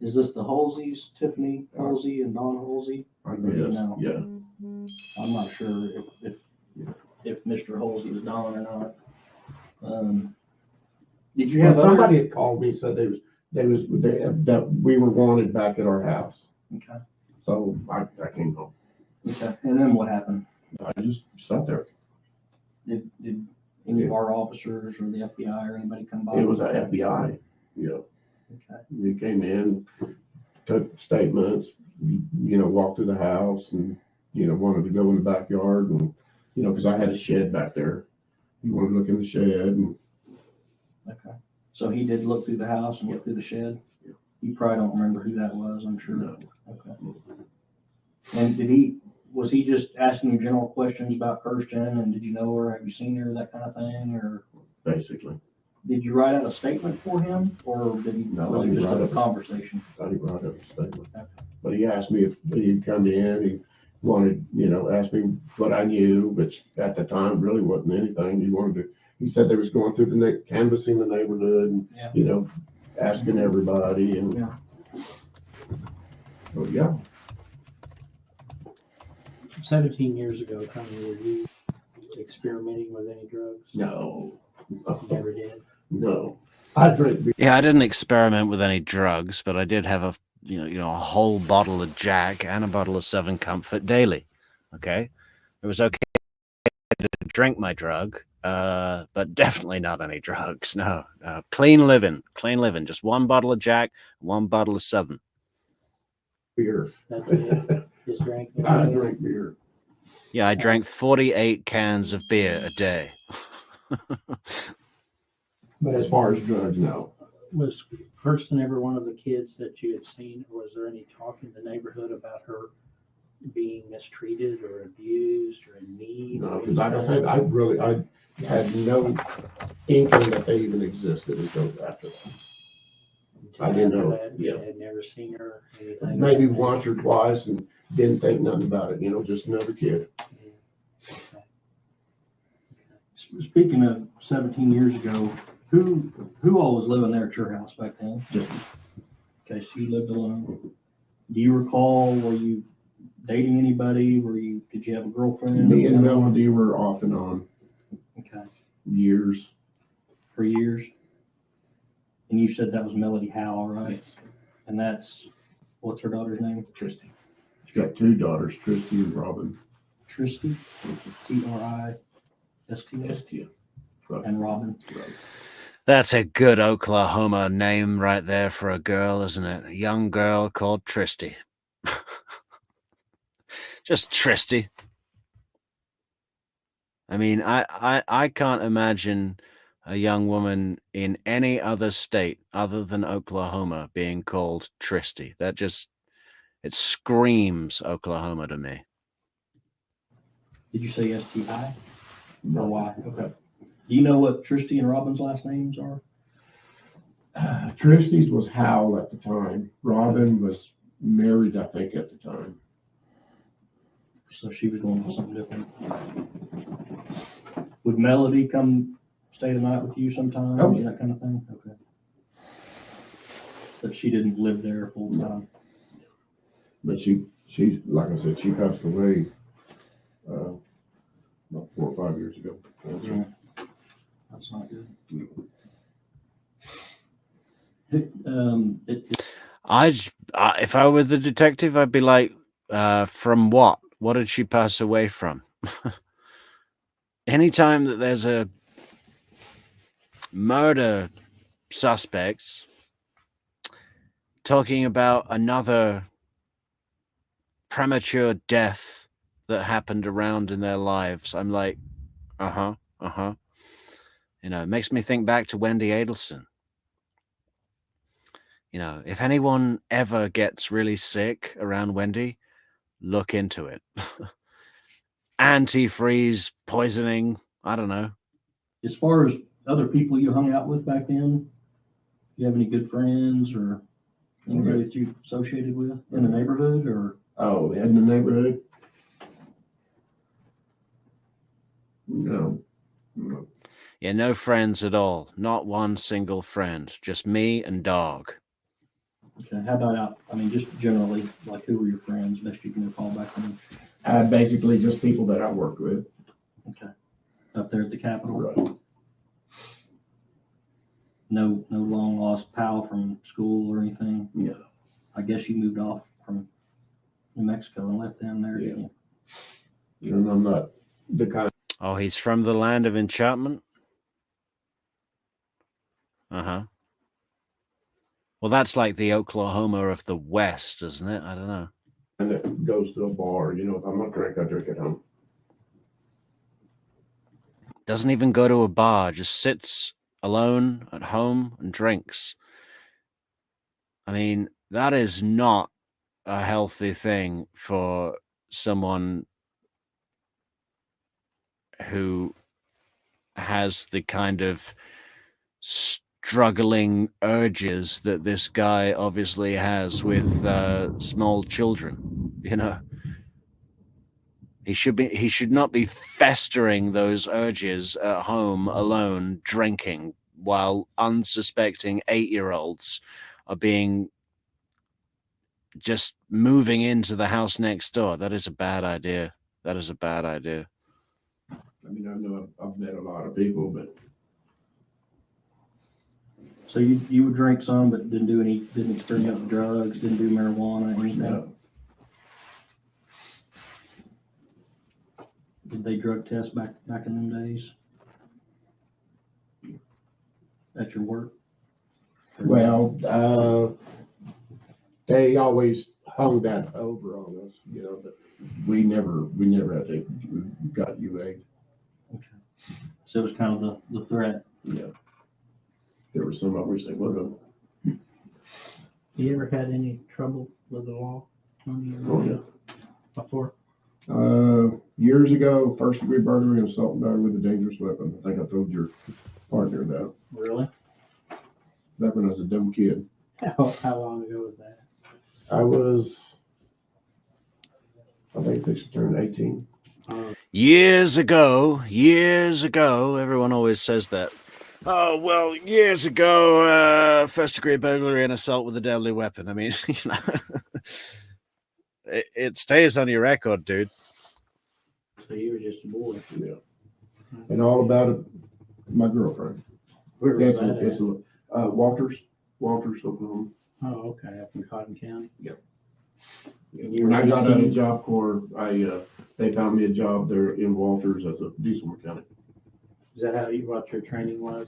Is this the Halseys, Tiffany Halsey and Don Halsey? I Or do you guess, know? yeah. I'm not sure if Mr. Halsey was Don or not. Did you have Somebody had called me, said that we were wanted back at our house. Okay. So I came home. Okay. And then what happened? I just sat there. Did any of our officers or the FBI or anybody come by? It was the FBI. Okay. We came in, took statements, walked through the house and, wanted to go in the backyard and, because I had a shed back there. He wanted to look in the shed and. Okay. So he did look through the house and look through the shed? Yeah. You probably don't remember who that was, I'm sure. No. Okay. And was he just asking you general questions about Kirsten and did you know her, have you seen her, that kind of thing, or? Basically. Did you write out a statement for him, or did he, No, was I it just didn't a write it. conversation? I thought he brought up a statement. Okay. But he asked me if he'd come in. wanted, asked me what I knew, which at the time really wasn't anything. He said they was going through canvassing the neighborhood and, Yeah. asking everybody and. Yeah. So, yeah. 17 years ago, Tony, were you experimenting with any drugs? No. Never did. No. I drink beer. Yeah, I didn't experiment with any drugs, but I did have a a whole bottle of Jack and a bottle of Southern Comfort daily. Okay, it was okay to drink my drug, but definitely not any drugs. No, clean living. Just one bottle of Jack, one bottle of Southern. Beer. That's it. Just drink. I drink beer. Yeah, I drank 48 cans of beer a day. But as far as drugs, no. Was Kirsten ever one of the kids that you had seen, or was there any talk in the neighborhood about her being mistreated or abused or in need? No, because like I said, I had no inkling that they even existed until after that. I didn't know, That, yeah. You had never seen her, anything? Maybe once or twice and didn't think nothing about it, just another kid. Okay. Speaking of 17 years ago, who all was living there at your house back then? Just Okay, so you lived alone. Do you recall, were you dating anybody? Did you have a girlfriend? me and Melody were off and on Okay, years. for years? And you said that was Melody Howell, right? And what's her daughter's name? Tristy. She's got two daughters, Tristy and Robin. Tristy, Tristy, ST. and Robin. Right. That's a good Oklahoma name right there for a girl, isn't it? A young girl called Tristy. Just Tristy. I mean, I can't imagine a young woman in any other state other than Oklahoma being called Tristy. It screams Oklahoma to me. Did you say STI? No. Or Y? Okay. Do you know what Tristy and Robin's last names are? Tristy's was Howell at the time. Robin was married, I think, at the time. So she was going for something different. Would Melody come stay the night with you sometime? Oh. That kind of thing? Okay. But she didn't live there full time. But she's like I said, she passed away about 4 or 5 years ago. Yeah. That's not good. If I were the detective, I'd be like, from what? What did she pass away from? Anytime that there's a murder suspect talking about another premature death that happened around in their lives, I'm like, it makes me think back to Wendy Adelson. If anyone ever gets really sick around Wendy, look into it. Antifreeze, poisoning, I don't know. As far as other people you hung out with back then, do you have any good friends or anybody that you associated with in the neighborhood or? Oh, in the neighborhood? No. Yeah, no friends at all. Not one single friend. Just me and dog. Okay, how about out? I mean, just generally, like who were your friends, best you can recall back then? Basically just people that I worked with. Okay, up there at the Capitol? Right. No long lost pal from school or anything? No. I guess you moved off from New Mexico and left them there, didn't you? And I'm not the kind. Oh, he's from the land of enchantment? Uh-huh. Well, that's like the Oklahoma of the West, isn't it? I don't know. And that goes to a bar. If I'm not drink, I drink at home. Doesn't even go to a bar, just sits alone at home and drinks. I mean, that is not a healthy thing for someone who has the kind of struggling urges that this guy obviously has with small children. He should not be festering those urges at home alone, drinking, while unsuspecting 8-year-olds are being just moving into the house next door. That is a bad idea. That is a bad idea. I mean, I know I've met a lot of people, but So you would drink some, but didn't experiment with drugs, didn't do marijuana, anything? no. Did they drug test back in them days? At your work? Well, they always hung that over on us, you know, but we never had to, got UA. Okay. So it was kind of the threat. Yeah. There were some, I wish they would have. You ever had any trouble with the law? Oh, yeah. Before? Years ago, first degree burglary and assault and battery with a dangerous weapon. I think I told your partner about. Really? Back when I was a dumb kid. How long ago was that? I think they should turn 18. Years ago, everyone always says that. Oh, well, years ago, first degree burglary and assault with a deadly weapon. I mean, you know, it stays on your record, dude. So you were just a boy. Yeah. And all about it, my girlfriend. Where was It's that at? Walters, Oklahoma. Oh, okay, up in Cotton County. Yep. You When I got out of 18? Job Corps, they found me a job there in Walters as a diesel mechanic. Is that what your training was?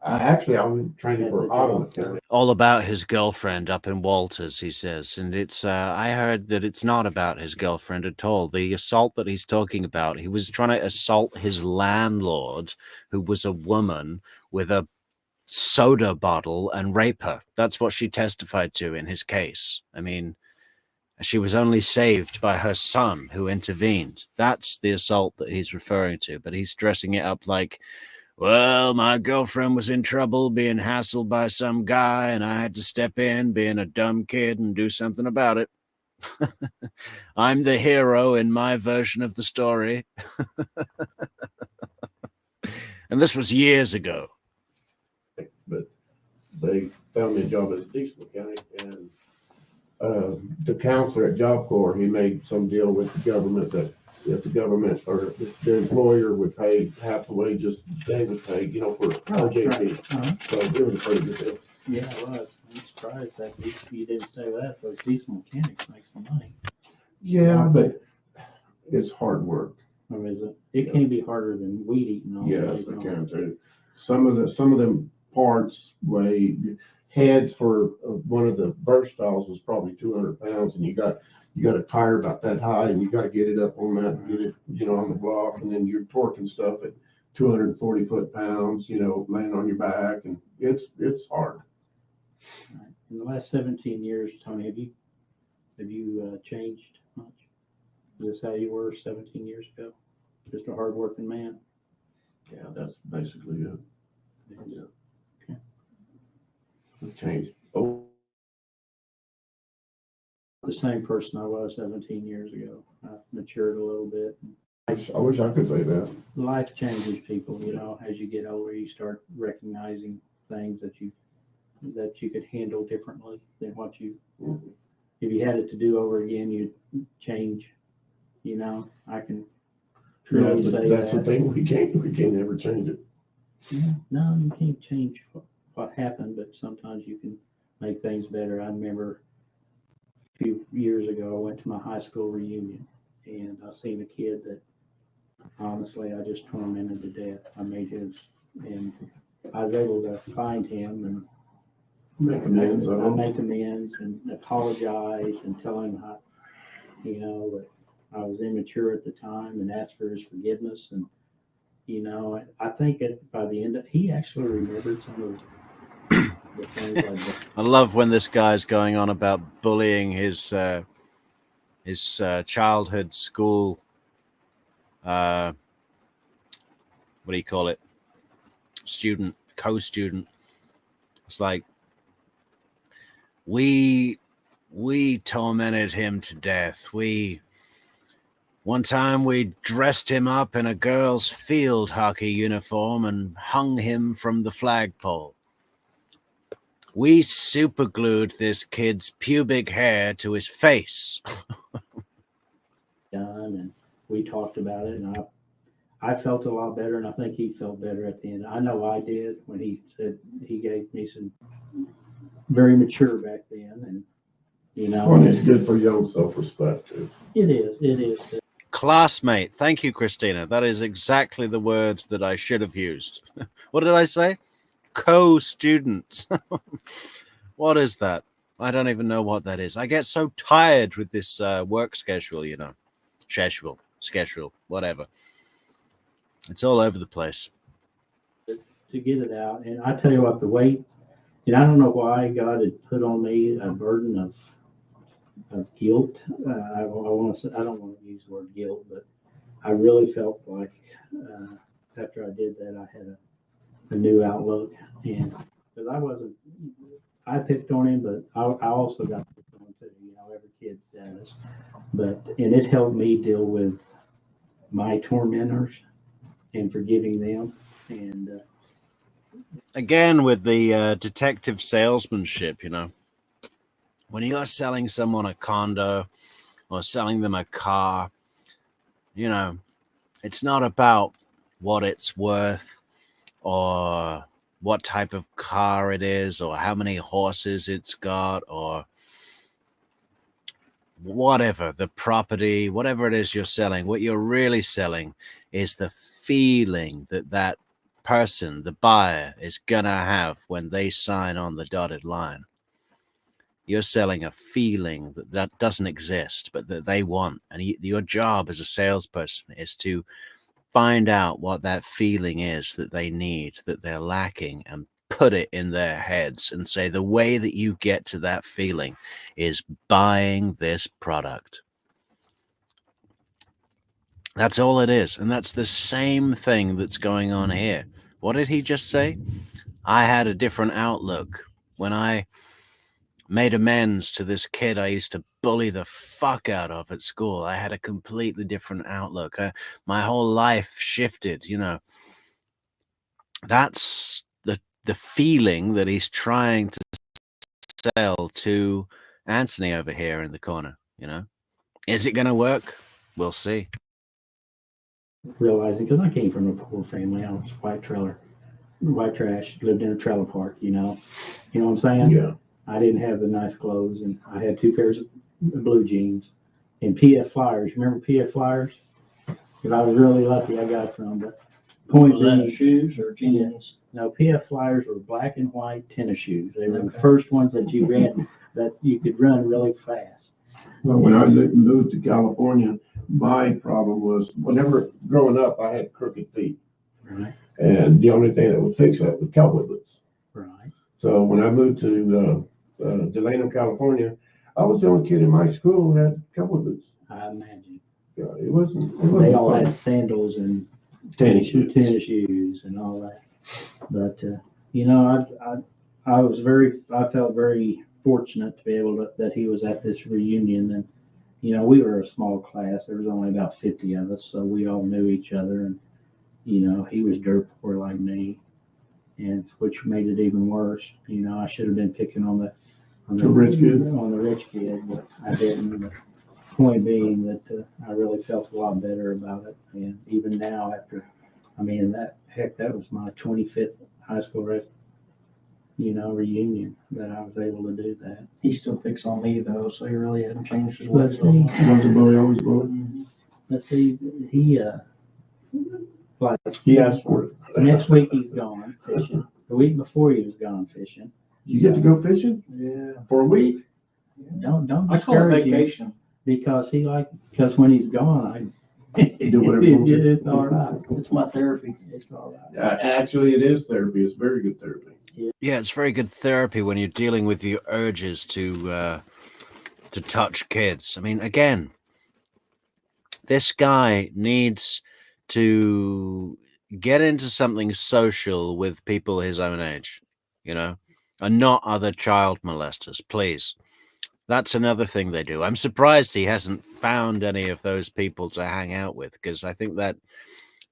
Actually, I was training for auto mechanic. All about his girlfriend up in Walters, he says. And it's, I heard that it's not about his girlfriend at all. The assault that he's talking about, he was trying to assault his landlord, who was a woman, with a soda bottle and rape her. That's what she testified to in his case. I mean, she was only saved by her son, who intervened. That's the assault that he's referring to, but he's dressing it up like, well, my girlfriend was in trouble being hassled by some guy, and I had to step in, being a dumb kid, and do something about it. I'm the hero in my version of the story. And this was years ago. But they found me a job as a diesel mechanic, and the counselor at Job Corps, he made some deal with the government that if the government or if the employer would pay half the wages they would pay, you know, for RJP. Uh-huh. So it was a pretty good deal. Yeah, it was. I'm surprised that you didn't say that. Those diesel mechanics make some money. Yeah, but it's hard work. Or is it? It can be harder than weed eating. All Yes, day I long. can too. Some of them parts weigh, heads for one of the versatiles was probably 200 pounds, and you got a tire about that high, and you got to get it up on that, get it, you know, on the block, and then you're torquing stuff at 240 foot-pounds, you know, laying on your back, and it's hard. Right. In the last 17 years, Tony, have you changed much? Is this how you were 17 years ago? Just a hard-working man? Yeah, that's basically it. Yeah. Okay. I've changed. Oh, The same person I was 17 years ago. I matured a little bit. I wish I could say that. Life changes people, you know. As you get older, you start recognizing things that you could handle differently than what you. If you had it to do over again, you'd change. You know, I can truly say That's the that. thing. We can't ever change it. Yeah, no, you can't change what happened, but sometimes you can make things better. I remember a few years ago, I went to my high school reunion, and I seen a kid that honestly I just tormented to death. I made his, and I was able to find him and Make amends. I make amends and apologize and tell him how, you know, that I was immature at the time and ask for his forgiveness. And, you know, I think that by the end of, he actually remembered some of the things like that. I love when this guy's going on about bullying his childhood school, what do you call it? Student, co-student. It's like, we tormented him to death. We One time we dressed him up in a girl's field hockey uniform and hung him from the flagpole. We superglued this kid's pubic hair to his face. Done, and we talked about it, and I felt a lot better, and I think he felt better at the end. I know I did when he said he gave me some very mature back then, and Well, it's good for young self-respect too. it is. Classmate. Thank you, Christina. That is exactly the word that I should have used. What did I say? Co-student. What is that? I don't even know what that is. I get so tired with this work schedule, schedule, whatever. It's all over the place. To get it out, and I tell you what, the weight, and I don't know why God had put on me a burden of guilt. I don't want to use the word guilt, but I really felt like after I did that, I had a new outlook, and because I picked on him, but I also got picked on too. Every kid does, and it helped me deal with my tormentors and forgiving them, and again with the detective salesmanship, when you're selling someone a condo or selling them a car, it's not about what it's worth or what type of car it is or how many horses it's got or whatever, the property, whatever it is you're selling. What you're really selling is the feeling that person, the buyer, is gonna have when they sign on the dotted line. You're selling a feeling that doesn't exist, but that they want. And your job as a salesperson is to find out what that feeling is that they need, that they're lacking, and put it in their heads and say, the way that you get to that feeling is buying this product. That's all it is. And that's the same thing that's going on here. What did he just say? I had a different outlook when I made amends to this kid I used to bully the fuck out of at school. I had a completely different outlook. My whole life shifted, That's the feeling that he's trying to sell to Anthony over here in the corner, Is it going to work? We'll see. realizing, because I came from a poor family, I was white trash, lived in a trailer park, you know what I'm saying? Yeah. I didn't have the nice clothes, and I had 2 pairs of blue jeans and PF Flyers. Remember PF Flyers? Because I was really lucky I got from, but point being, shoes or jeans? no, PF Flyers were black and white tennis shoes. They were the Okay. first ones that you ran, that you could run really fast. Well, when I moved to California, my problem was whenever growing up, I had crooked feet. Right, And the only thing that would fix that was cowboy boots. right. So when I moved to Delano, California, I was the only kid in my school who had cowboy boots. I imagine. Yeah, it wasn't They all fun. had sandals and Tennis shoes. tennis shoes and all that. But, I felt very fortunate to be able to, that he was at this reunion. And, we were a small class. There was only about 50 of us, so we all knew each other. And, he was dirt poor like me, and which made it even worse. I should have been picking on the rich kid. on the rich kid, but I didn't. The point being that I really felt a lot better about it. And even now, that was my 25th high school reunion that I was able to do that. He still picks on me though, so he really hasn't changed his But ways. Once a boy, always a boy. But see, he He asked for it. next week he's gone fishing. The week before he was gone fishing. You get to go fishing Yeah. for a week? Don't I call it discourage him, vacation. because when he's gone, Do whatever you want to. it's all right. It's my therapy. It's all right. Actually, it is therapy. It's very good therapy. Yeah, it's very good therapy when you're dealing with your urges to touch kids. I mean, again, this guy needs to get into something social with people his own age, and not other child molesters, please. That's another thing they do. I'm surprised he hasn't found any of those people to hang out with, because I think that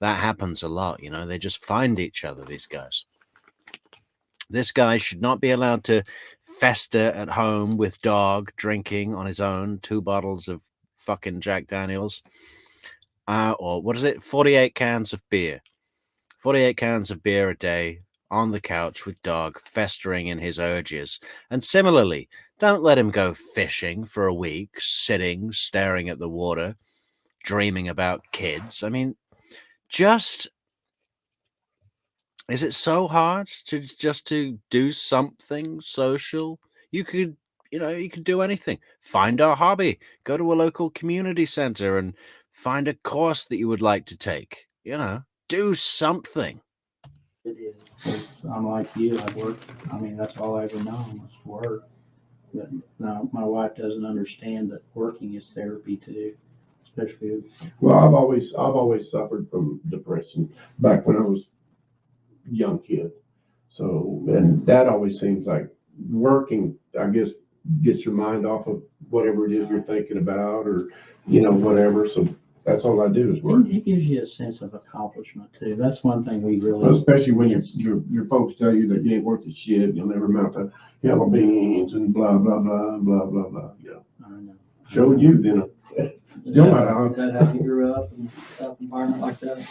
happens a lot. You know, they just find each other, these guys. This guy should not be allowed to fester at home with dog, drinking on his own 2 bottles of fucking Jack Daniels. Or what is it? 48 cans of beer. 48 cans of beer a day on the couch with dog, festering in his urges. And similarly, don't let him go fishing for a week, sitting, staring at the water, dreaming about kids. I mean, is it so hard to do something social? You could, you could do anything. Find a hobby, go to a local community center and find a course that you would like to take. Do something. It is. 'Cause I'm like you, I work, I mean, that's all I ever known was work. But now my wife doesn't understand that working is therapy too, especially Well, I've always suffered from depression back when I was a young kid. So, and that always seems like working, I guess, gets your mind off of whatever it is you're thinking about, or, whatever. So that's all I do is work. it gives you a sense of accomplishment too. That's one thing we really. Especially when your folks tell you that you ain't worth a shit, you'll never amount to yellow beans and blah, blah, blah, blah, blah, blah. Yeah. I know. Showed you, then. Is that how you grew up in an environment like that?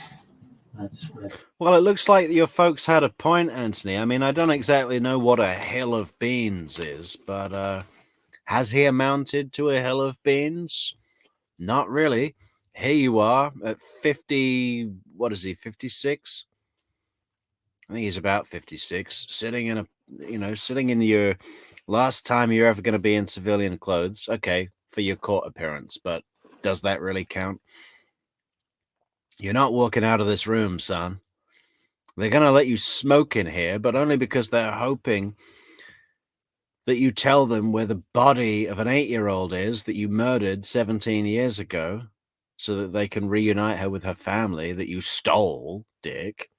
Well, it looks like your folks had a point, Anthony. I mean, I don't exactly know what a hill of beans is, but has he amounted to a hill of beans? Not really. Here you are at 50, what is he, 56? I think he's about 56, sitting in your last time you're ever going to be in civilian clothes. Okay, for your court appearance, but does that really count? You're not walking out of this room, son. They're going to let you smoke in here, but only because they're hoping that you tell them where the body of an 8-year-old is that you murdered 17 years ago, so that they can reunite her with her family that you stole, dick.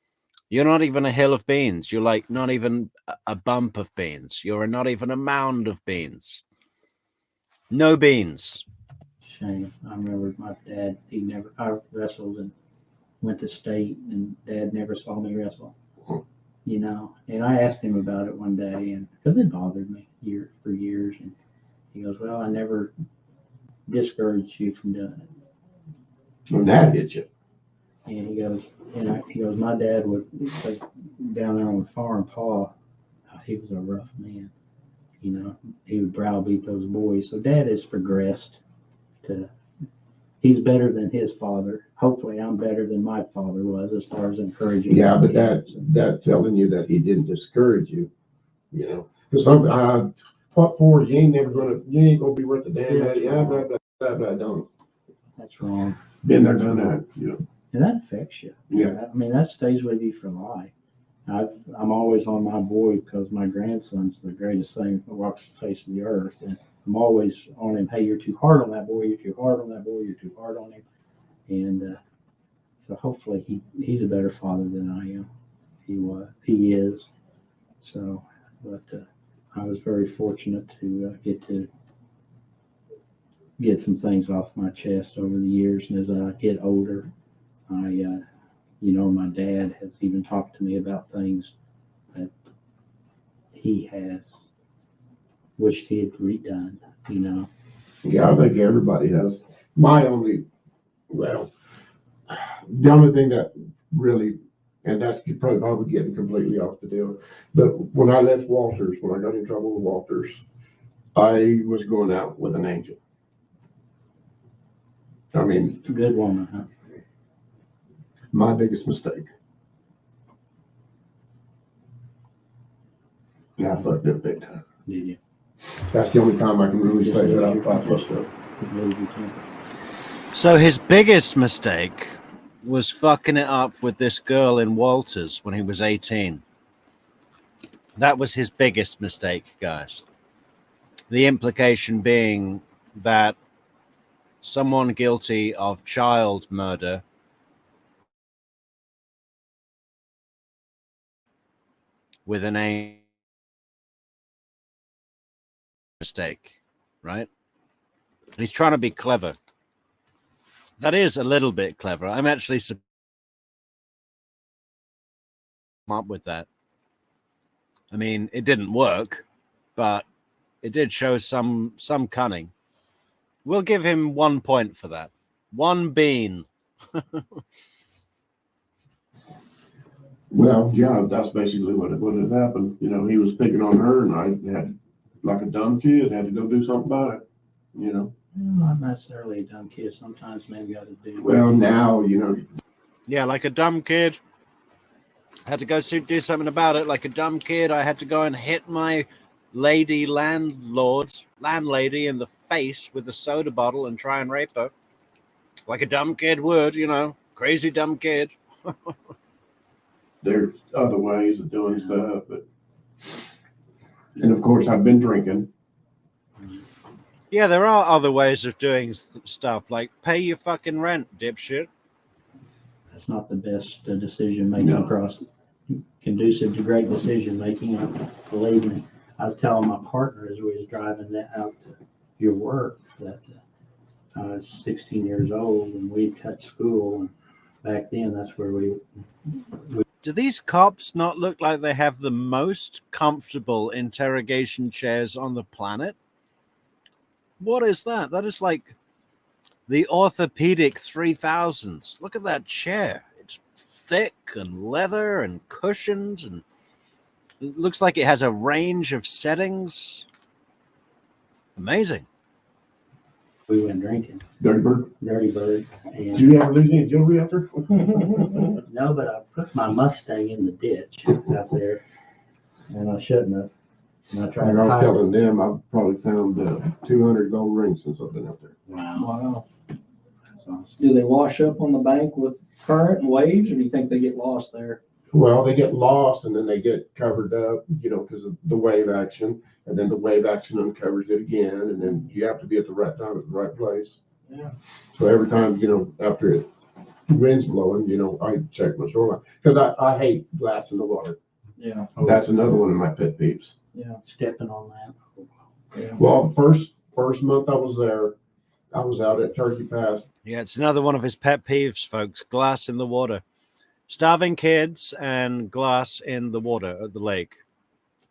You're not even a hill of beans. You're like not even a bump of beans. You're not even a mound of beans. No beans. Shame. I remember my dad, I wrestled and went to state, and Dad never saw me wrestle. And I asked him about it one day, and because it bothered me for years, and he goes, "Well, I never discouraged you from doing it." When that hit you. And he goes, "My dad would like, down there on the farm, Pa, he was a rough man. He would browbeat those boys. So Dad has progressed to." He's better than his father. Hopefully, I'm better than my father was as far as encouraging. Yeah, but that's telling you that he didn't discourage you, Because what for? You ain't gonna be worth a damn. Yeah, blah, blah, blah, blah, don't. That's wrong. Been there, done that. And that affects you. Yeah. I mean, that stays with you for life. I'm always on my boy because my grandson's the greatest thing that walks the face of the earth. And I'm always on him. Hey, you're too hard on that boy. You're too hard on that boy. You're too hard on him. And so hopefully he's a better father than I am. He is. So, but I was very fortunate to get some things off my chest over the years. And as I get older, my dad has even talked to me about things that he has wished he had redone. Yeah, I think everybody has. The only thing that really, and that's probably getting completely off the deal, but when I left Walters, when I got in trouble with Walters, I was going out with an angel. I mean, Good woman, huh? my biggest mistake. Yeah, I fucked up big time. Did you? That's the only time I can really say that I fucked up. So his biggest mistake was fucking it up with this girl in Walters when he was 18. That was his biggest mistake, guys. The implication being that someone guilty of child murder with an A mistake, right? He's trying to be clever. That is a little bit clever. I'm actually up with that. I mean, it didn't work, but it did show some cunning. We'll give him 1 point for that. 1 bean. Well, yeah, that's basically what had happened. You know, he was picking on her, and I had, like a dumb kid, had to go do something about it. You know. Not necessarily a dumb kid. Sometimes maybe I would do. Well, now you know. Yeah, like a dumb kid. Had to go do something about it. Like a dumb kid, I had to go and hit my landlady in the face with a soda bottle and try and rape her. Like a dumb kid would, you know. Crazy dumb kid. There's other ways of doing stuff, and of course I've been drinking. Yeah, there are other ways of doing stuff, like pay your fucking rent, dipshit. That's not the best decision-making process. Conducive to great decision-making, believe me. I was telling my partner as we was driving out to your work that I was 16 years old and we'd cut school. And back then, that's where we Do these cops not look like they have the most comfortable interrogation chairs on the planet? What is that? That is like the orthopedic 3000s. Look at that chair. It's thick and leather and cushions, and it looks like it has a range of settings. Amazing. we went drinking. Dirty Bird. Dirty Bird. Did And you have lose any jewelry after? no, but I put my Mustang in the ditch out there, and I shouldn't have. And I tried Like I to was hide it. telling them, I've probably found 200 gold rings since I've been out there. Wow. Wow. That's awesome. Do they wash up on the bank with current and waves, or do you think they get lost there? Well, they get lost and then they get covered up, you know, because of the wave action, and then the wave action uncovers it again, and then you have to be at the right time at the right place. Yeah. So every time, you know, after it wind's blowing, you know, I check my shoreline because I hate glass in the water. Yeah. That's another one of my pet peeves. Yeah. Stepping on that. Yeah. Well, first month I was there, I was out at Turkey Pass. Yeah, it's another one of his pet peeves, folks. Glass in the water. Starving kids and glass in the water at the lake.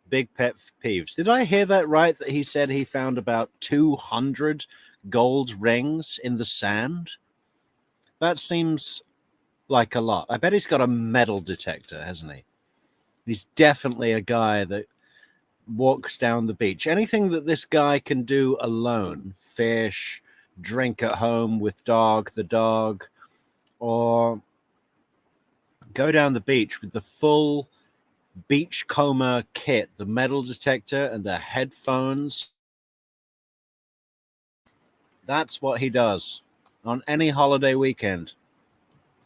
Big pet peeves. Did I hear that right? That he said he found about 200 gold rings in the sand? That seems like a lot. I bet he's got a metal detector, hasn't he? He's definitely a guy that walks down the beach. Anything that this guy can do alone, fish, drink at home with the dog, or go down the beach with the full beachcomber kit, the metal detector and the headphones. That's what he does on any holiday weekend.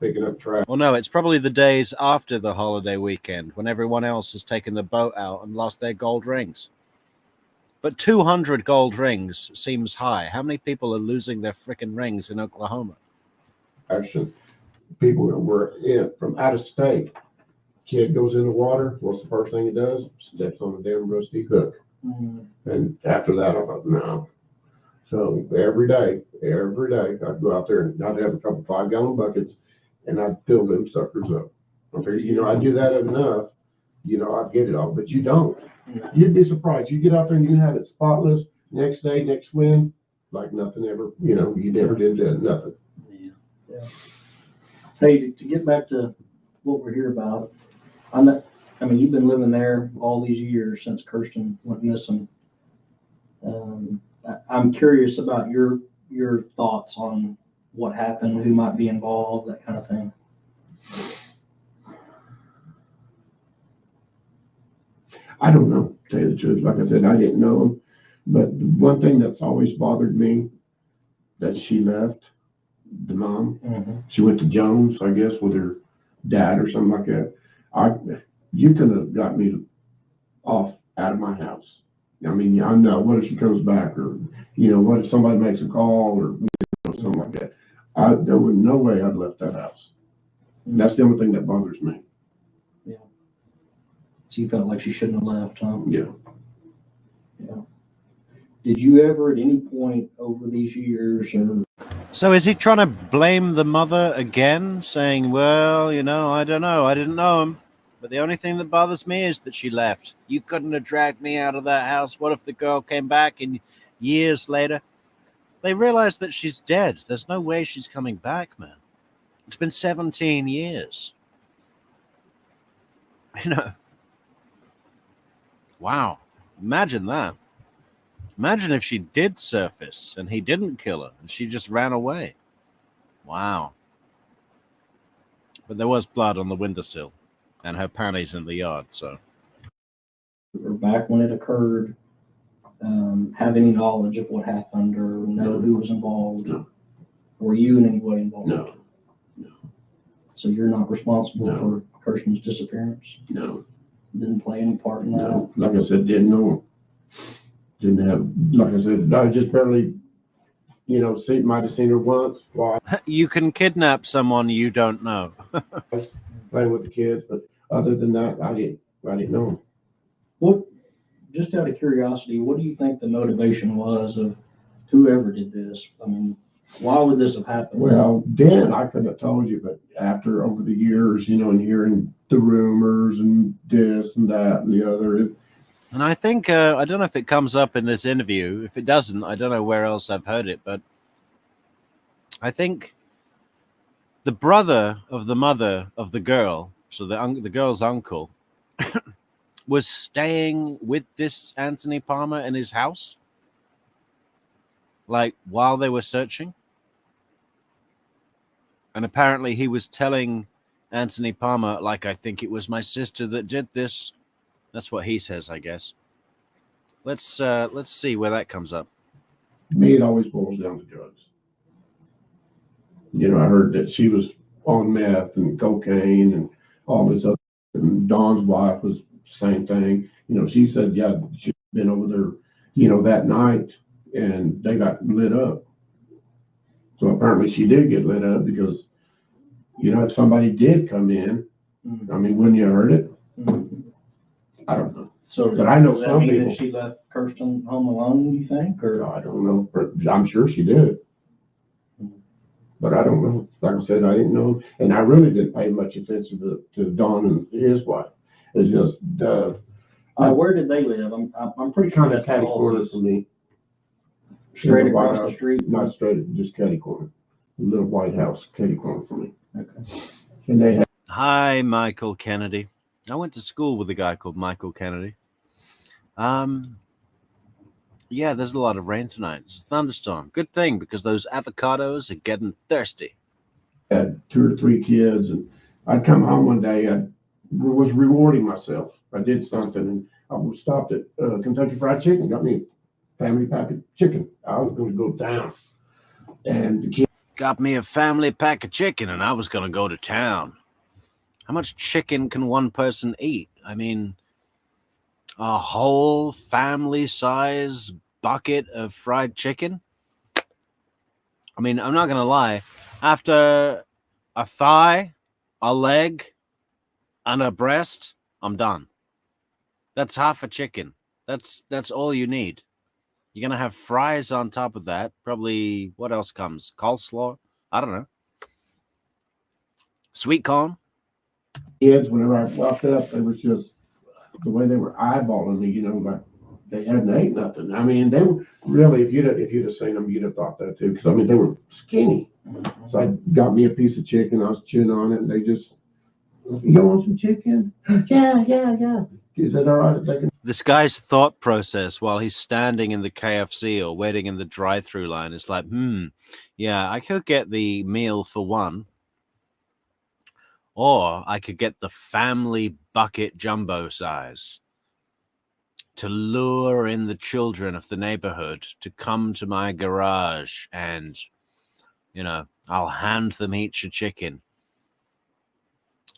Picking up trash. Well, no, it's probably the days after the holiday weekend when everyone else has taken the boat out and lost their gold rings. But 200 gold rings seems high. How many people are losing their freaking rings in Oklahoma? Actually, people that were from out of state. Kid goes in the water. What's the first thing he does? Steps on a damn rusty hook. Mm-hmm. And after that, I thought, no. So every day, I'd go out there and I'd have a couple 5-gallon buckets and I'd fill them suckers up. Okay, you know, I do that enough, you know, I'd get it all, but you don't. You'd be surprised. You get out there and you have it spotless. Next day, next swim, like nothing ever, you know, you never did that, nothing. Yeah. Hey, to get back to what we're here about, I mean, you've been living there all these years since Kirsten went missing. I'm curious about your thoughts on what happened, who might be involved, that kind of thing. I don't know, to tell you the truth. Like I said, I didn't know him. But one thing that's always bothered me, that she left, the mom. Mm-hmm. She went to Jones, I guess, with her dad or something like that. You could have got me off out of my house. I mean, I know, what if she comes back, or, you know, what if somebody makes a call, or, you know, something like that. There was no way I'd left that house. And that's the only thing that bothers me. Yeah. So you felt like she shouldn't have left, huh? Yeah. Yeah. Did you ever at any point over these years or So is he trying to blame the mother again, saying, well, I don't know, I didn't know him, but the only thing that bothers me is that she left. You couldn't have dragged me out of that house. What if the girl came back and years later? They realize that she's dead. There's no way she's coming back, man. It's been 17 years. Wow. Imagine that. Imagine if she did surface and he didn't kill her and she just ran away. Wow. But there was blood on the windowsill and her panties in the yard, so. or back when it occurred, have any knowledge of what happened or know who was involved? No. Were you and anybody involved? No. So you're not responsible No. for Kirsten's disappearance? No. Didn't play any part in that? No. Like I said, didn't know. Didn't have, like I said, I just barely, might have seen her once while You can kidnap someone you don't know. playing with the kids, but other than that, I didn't know. What, just out of curiosity, what do you think the motivation was of whoever did this? I mean, why would this have happened? Well, then I couldn't have told you, but after over the years, and hearing the rumors and this and that and the other, And I think, I don't know if it comes up in this interview. If it doesn't, I don't know where else I've heard it, but I think the brother of the mother of the girl, so the girl's uncle, was staying with this Anthony Palma in his house, like while they were searching. And apparently he was telling Anthony Palma, like, I think it was my sister that did this. That's what he says, I guess. Let's see where that comes up. to me, it always boils down to drugs. I heard that she was on meth and cocaine and all this other. And Dawn's wife was the same thing. She said, yeah, she'd been over there, that night, and they got lit up. So apparently she did get lit up because, if somebody did come in, I mean, wouldn't you have heard it? I don't know. So But I know does that some mean people. that she left Kirsten home alone, you think? Or I don't know. I'm sure she did. But I don't know. Like I said, I didn't know. And I really didn't pay much attention to Don and his wife. It's just, where did they live? I'm pretty sure kind of that's catty all corner this- for me. straight Little across white the street. Not straight, just catty corner. A little white house, catty corner for me. Okay. And they had Hi, Michael Kennedy. I went to school with a guy called Michael Kennedy. Yeah, there's a lot of rain tonight. It's a thunderstorm. Good thing, because those avocados are getting thirsty. 2 or 3 kids, and I'd come home one day. I was rewarding myself. I did something, and I was stopped at Kentucky Fried Chicken. Got me a family pack of chicken. I was going to go down, and the kids. Got me a family pack of chicken, and I was going to go to town. How much chicken can one person eat? I mean, a whole family-size bucket of fried chicken? I mean, I'm not going to lie. After a thigh, a leg, and a breast, I'm done. That's half a chicken. That's all you need. You're going to have fries on top of that. Probably, what else comes? Coleslaw? I don't know. Sweet corn? Kids, whenever I walked up, they was just the way they were eyeballing me, like they hadn't ate nothing. I mean, they were really, if you'd have seen them, you'd have thought that too. Because I mean, they were skinny. So I got me a piece of chicken. I was chewing on it, and they just, you want some chicken? Yeah. Is that all right? They can. This guy's thought process while he's standing in the KFC or waiting in the drive-through line is like, yeah, I could get the meal for one. Or I could get the family bucket jumbo size to lure in the children of the neighborhood to come to my garage and, I'll hand them each a chicken.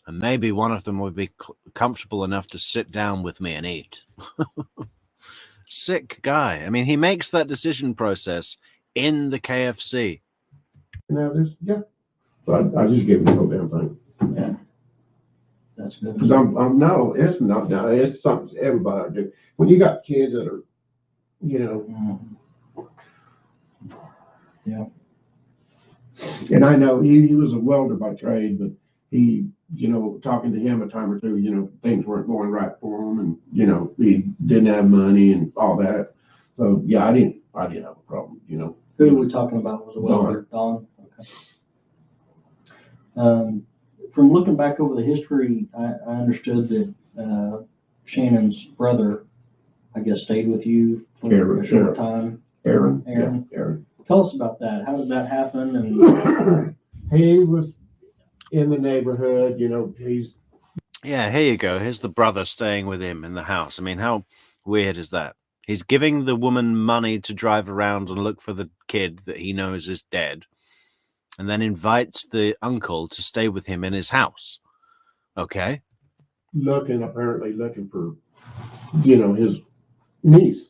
And maybe one of them would be comfortable enough to sit down with me and eat. Sick guy. I mean, he makes that decision process in the KFC. Now this, yeah. So I just gave them the whole damn thing. Yeah. That's good. Because I'm no, it's not now. It's something everybody do. When you got kids that are, you know. Yeah. And I know he was a welder by trade, but he, you know, talking to him a time or two, you know, things weren't going right for him, and you know, he didn't have money and all that. So yeah, I didn't have a problem, you know. Who are we talking about? Was a welder? Don. Okay. From looking back over the history, I understood that Shannon's brother, I guess, stayed with you for a short time. Aaron. Yeah, Aaron. Tell us about that. How did that happen? And He was in the neighborhood, you know. Yeah, here you go. Here's the brother staying with him in the house. I mean, how weird is that? He's giving the woman money to drive around and look for the kid that he knows is dead, and then invites the uncle to stay with him in his house. Okay. Apparently looking for, you know, his niece.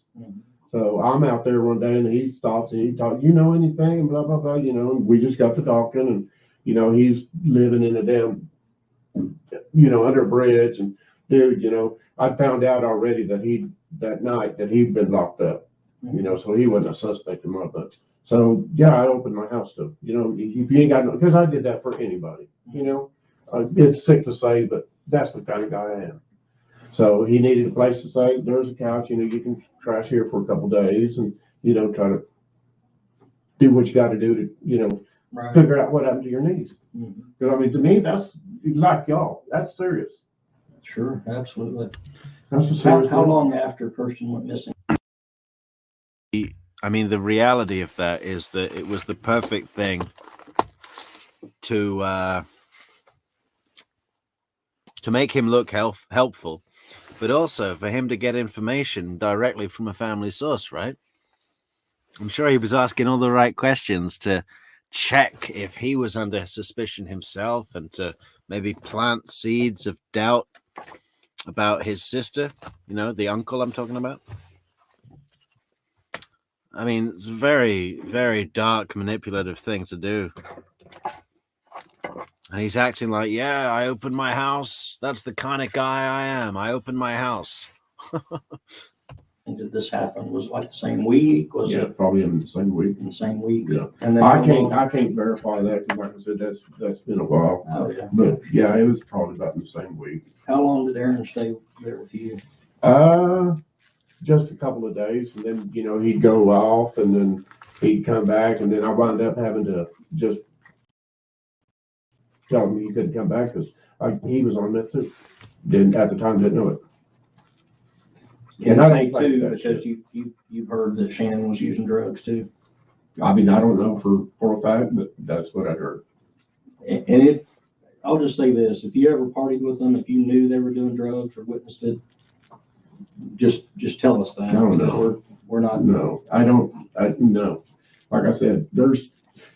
So I'm out there one day and he stops and he talks, you know anything, and blah, blah, blah, you know, and we just got to talking, and, you know, he's living in a damn, you know, under a bridge, and dude, you know, I found out already that night that he'd been locked up, you know, so he wasn't a suspect in my books. So yeah, I opened my house to, you know, if you ain't got no, because I did that for anybody, you know. It's sick to say, but that's the kind of guy I am. So he needed a place to stay. There's a couch, you know, you can crash here for a couple days and, you know, try to do what you got to do to, you know, figure out what happened to your niece. Because I mean, to me, that's like y'all. That's serious. Sure, absolutely. That's a serious. How long after Kirsten went missing? I mean, the reality of that is that it was the perfect thing to make him look helpful, but also for him to get information directly from a family source, right? I'm sure he was asking all the right questions to check if he was under suspicion himself, and to maybe plant seeds of doubt about his sister, you know, the uncle I'm talking about. I mean, it's a very, very dark, manipulative thing to do. And he's acting like, yeah, I opened my house. That's the kind of guy I am. I opened my house. And did this happen? Was it like the same week? Was it probably in the same week. in the same week? Yeah. And then I can't verify that, because like I said, that's been a while. Oh yeah. But yeah, it was probably about in the same week. How long did Aaron stay there with you? Just a couple of days, and then, you know, he'd go off, and then he'd come back, and then I wound up having to just tell him he couldn't come back because he was on meth too. At the time didn't know it. And I think too, because you've heard that Shannon was using drugs too. I mean, I don't know for a fact, but that's what I heard. And I'll just say this: if you ever partied with them, if you knew they were doing drugs or witnessed it, just tell us that. No, no. We're not. No, I don't. No. Like I said,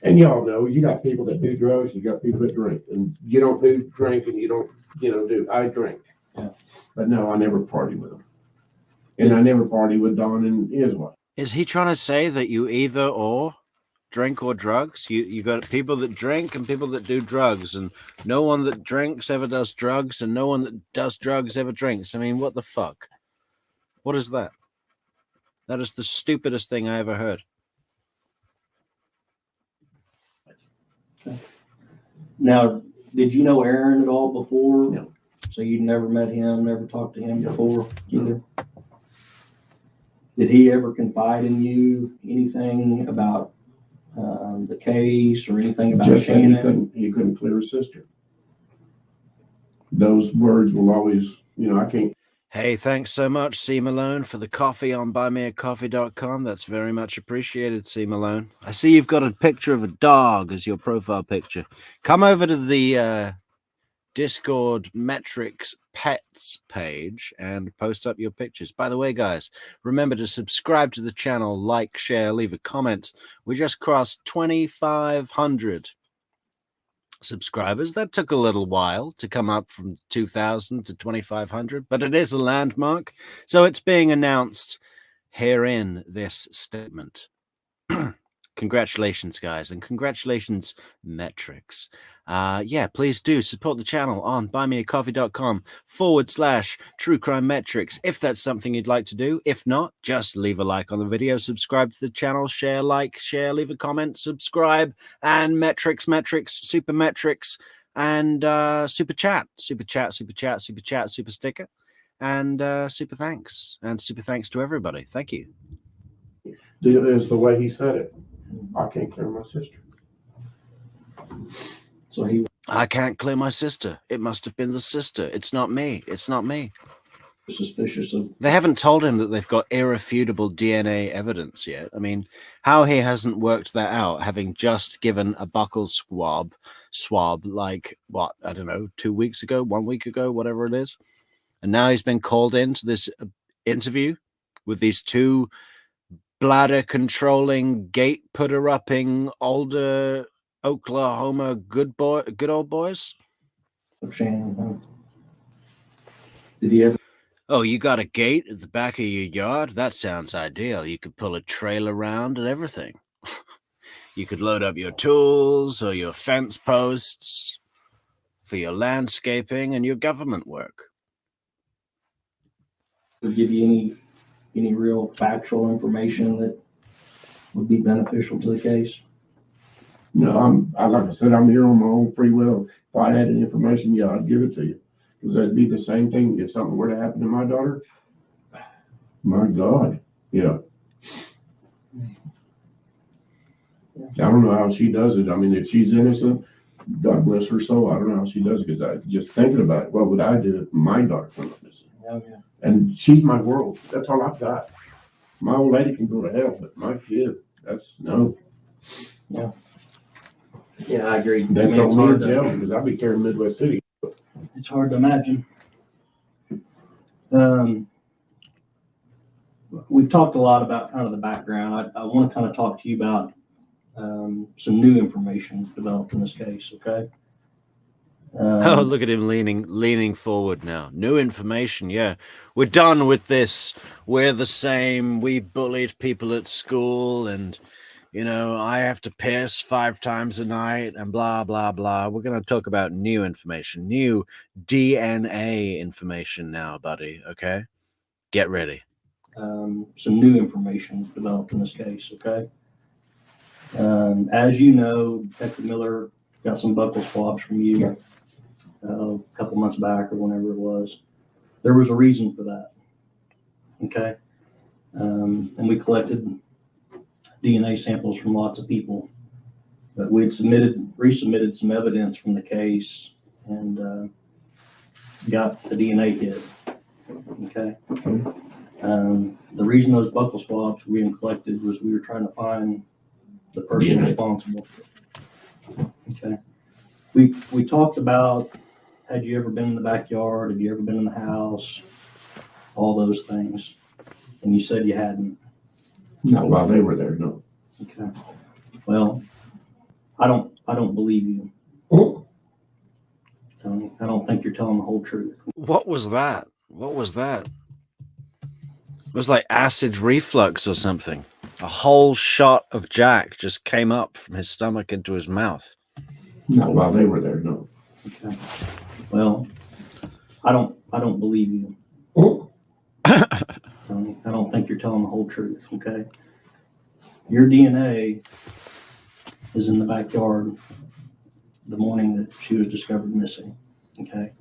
and y'all know, you got people that do drugs, you got people that drink, and you don't do drink, and you don't, you know, I drink. Yeah. But no, I never party with them. And I never party with Don and his wife. Is he trying to say that you either or drink or drugs? You got people that drink and people that do drugs, and no one that drinks ever does drugs, and no one that does drugs ever drinks. I mean, what the fuck? What is that? That is the stupidest thing I ever heard. Now, did you know Aaron at all before? No. So you'd never met him, never talked to him before either? Did he ever confide in you anything about the case or anything about Just Shannon? he couldn't clear his sister. Those words will always, you know, I can't. Hey, thanks so much, C. Malone, for the coffee on buymeacoffee.com. That's very much appreciated, C. Malone. I see you've got a picture of a dog as your profile picture. Come over to the Discord Metrix Pets page and post up your pictures. By the way, guys, remember to subscribe to the channel, like, share, leave a comment. We just crossed 2,500 subscribers. That took a little while to come up from 2,000 to 2,500, but it is a landmark. So it's being announced here in this statement. Congratulations, guys, and congratulations, Metrix. Yeah, please do support the channel on buymeacoffee.com/True Crime Metrix if that's something you'd like to do. If not, just leave a like on the video, subscribe to the channel, share, leave a comment, subscribe, and Metrix, Super Metrix, and super chat, super sticker, and super thanks. And super thanks to everybody. Thank you. Deal is the way he said it. I can't clear my sister. So he I can't clear my sister. It must have been the sister. It's not me. It's not me. was suspicious of. They haven't told him that they've got irrefutable DNA evidence yet. I mean, how he hasn't worked that out, having just given a buccal swab like, what, I don't know, 2 weeks ago, 1 week ago, whatever it is. And now he's been called into this interview with these two bladder controlling, gate putter upping, older Oklahoma good old boys. Shannon. Did he ever? Oh, you got a gate at the back of your yard? That sounds ideal. You could pull a trailer around and everything. You could load up your tools or your fence posts for your landscaping and your government work. Would give you any real factual information that would be beneficial to the case? No, like I said, I'm here on my own free will. If I had any information, yeah, I'd give it to you. Because that'd be the same thing if something were to happen to my daughter. My God, yeah. I don't know how she does it. I mean, if she's innocent, God bless her soul. I don't know how she does it, because I just thinking about it. What would I do if my daughter come up missing? Oh, yeah. And she's my world. That's all I've got. My old lady can go to hell, but my kid, that's no. Yeah, I agree. That's not me in jail, because I'll be carrying Midwest City. It's hard to imagine. We've talked a lot about kind of the background. I want to kind of talk to you about some new information developed in this case, okay? Oh, look at him leaning forward now. New information, yeah. We're done with this. We're the same. We bullied people at school, and, you know, I have to piss 5 times a night and blah, blah, blah. We're going to talk about new information, new DNA information now, buddy, okay? Get ready. Some new information developed in this case, okay? As you know, Detective Miller got some buccal swabs from you a couple months back or whenever it was. There was a reason for that, okay? And we collected DNA samples from lots of people, but we had resubmitted some evidence from the case and got the DNA hit, okay? The reason those buccal swabs were being collected was we were trying to find the person responsible. Okay. We talked about, had you ever been in the backyard? Have you ever been in the house? All those things. And you said you hadn't. Not while they were there, no. Okay. Well, I don't believe you, Tony. I don't think you're telling the whole truth. What was that? What was that? It was like acid reflux or something. A whole shot of Jack just came up from his stomach into his mouth. Not while they were there, no. Okay. Well, I don't believe you, Tony. I don't think you're telling the whole truth. Okay. Your DNA is in the backyard the morning that she was discovered missing. Okay.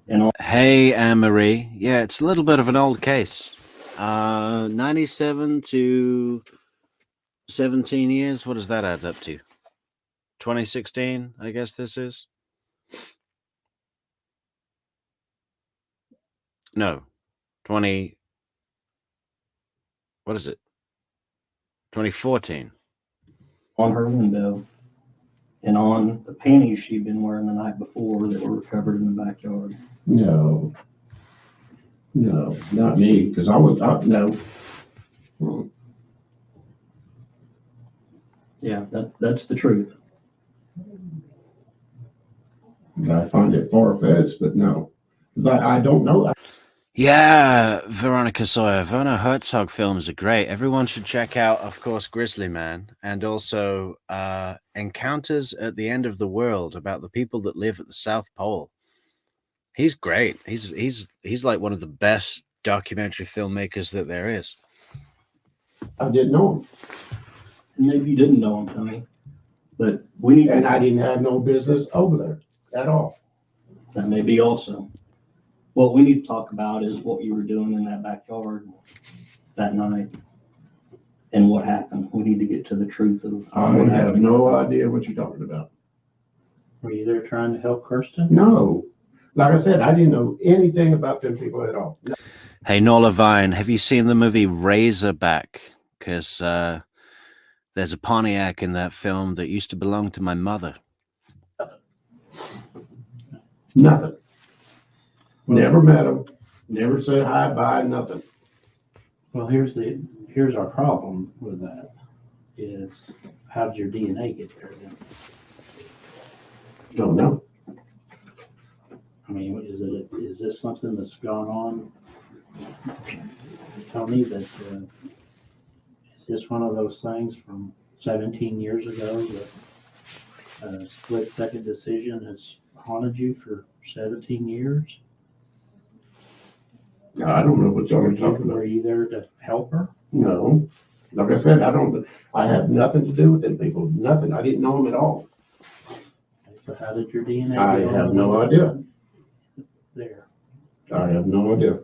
And Hey, Anne-Marie. Yeah, it's a little bit of an old case. 97 to 17 years. What does that add up to? 2016, I guess this is. No, 20. What is it? 2014. on her window and on the panties she'd been wearing the night before that were recovered in the backyard. No, not me, because I was up, no. Yeah, that's the truth. I find it far-fetched, but no. 'Cause I don't know. Yeah, Veronica Sawyer. Werner Herzog films are great. Everyone should check out, of course, Grizzly Man, and also Encounters at the End of the World, about the people that live at the South Pole. He's great. He's like one of the best documentary filmmakers that there is. I didn't know him, Maybe you didn't know him, Tony, but we need, and I didn't have no business over there at all. that may be also. What we need to talk about is what you were doing in that backyard that night and what happened. We need to get to the truth of I what have happened. no idea what you're talking about. Were you there trying to help Kirsten? No. Like I said, I didn't know anything about them people at all. Hey, Nola Vine, have you seen the movie Razorback? Because there's a Pontiac in that film that used to belong to my mother. Nothing. Never met them. Never said hi, bye, nothing. Well, here's our problem with that is how did your DNA get there then? Don't know. I mean, is this something that's gone on, Tony, that is this one of those things from 17 years ago that a split second decision has haunted you for 17 years? I don't know what y'all are talking Were about. you there to help her? No. Like I said, I have nothing to do with them people. Nothing. I didn't know them at all. So how did your DNA I get have on no idea. there? I have no idea.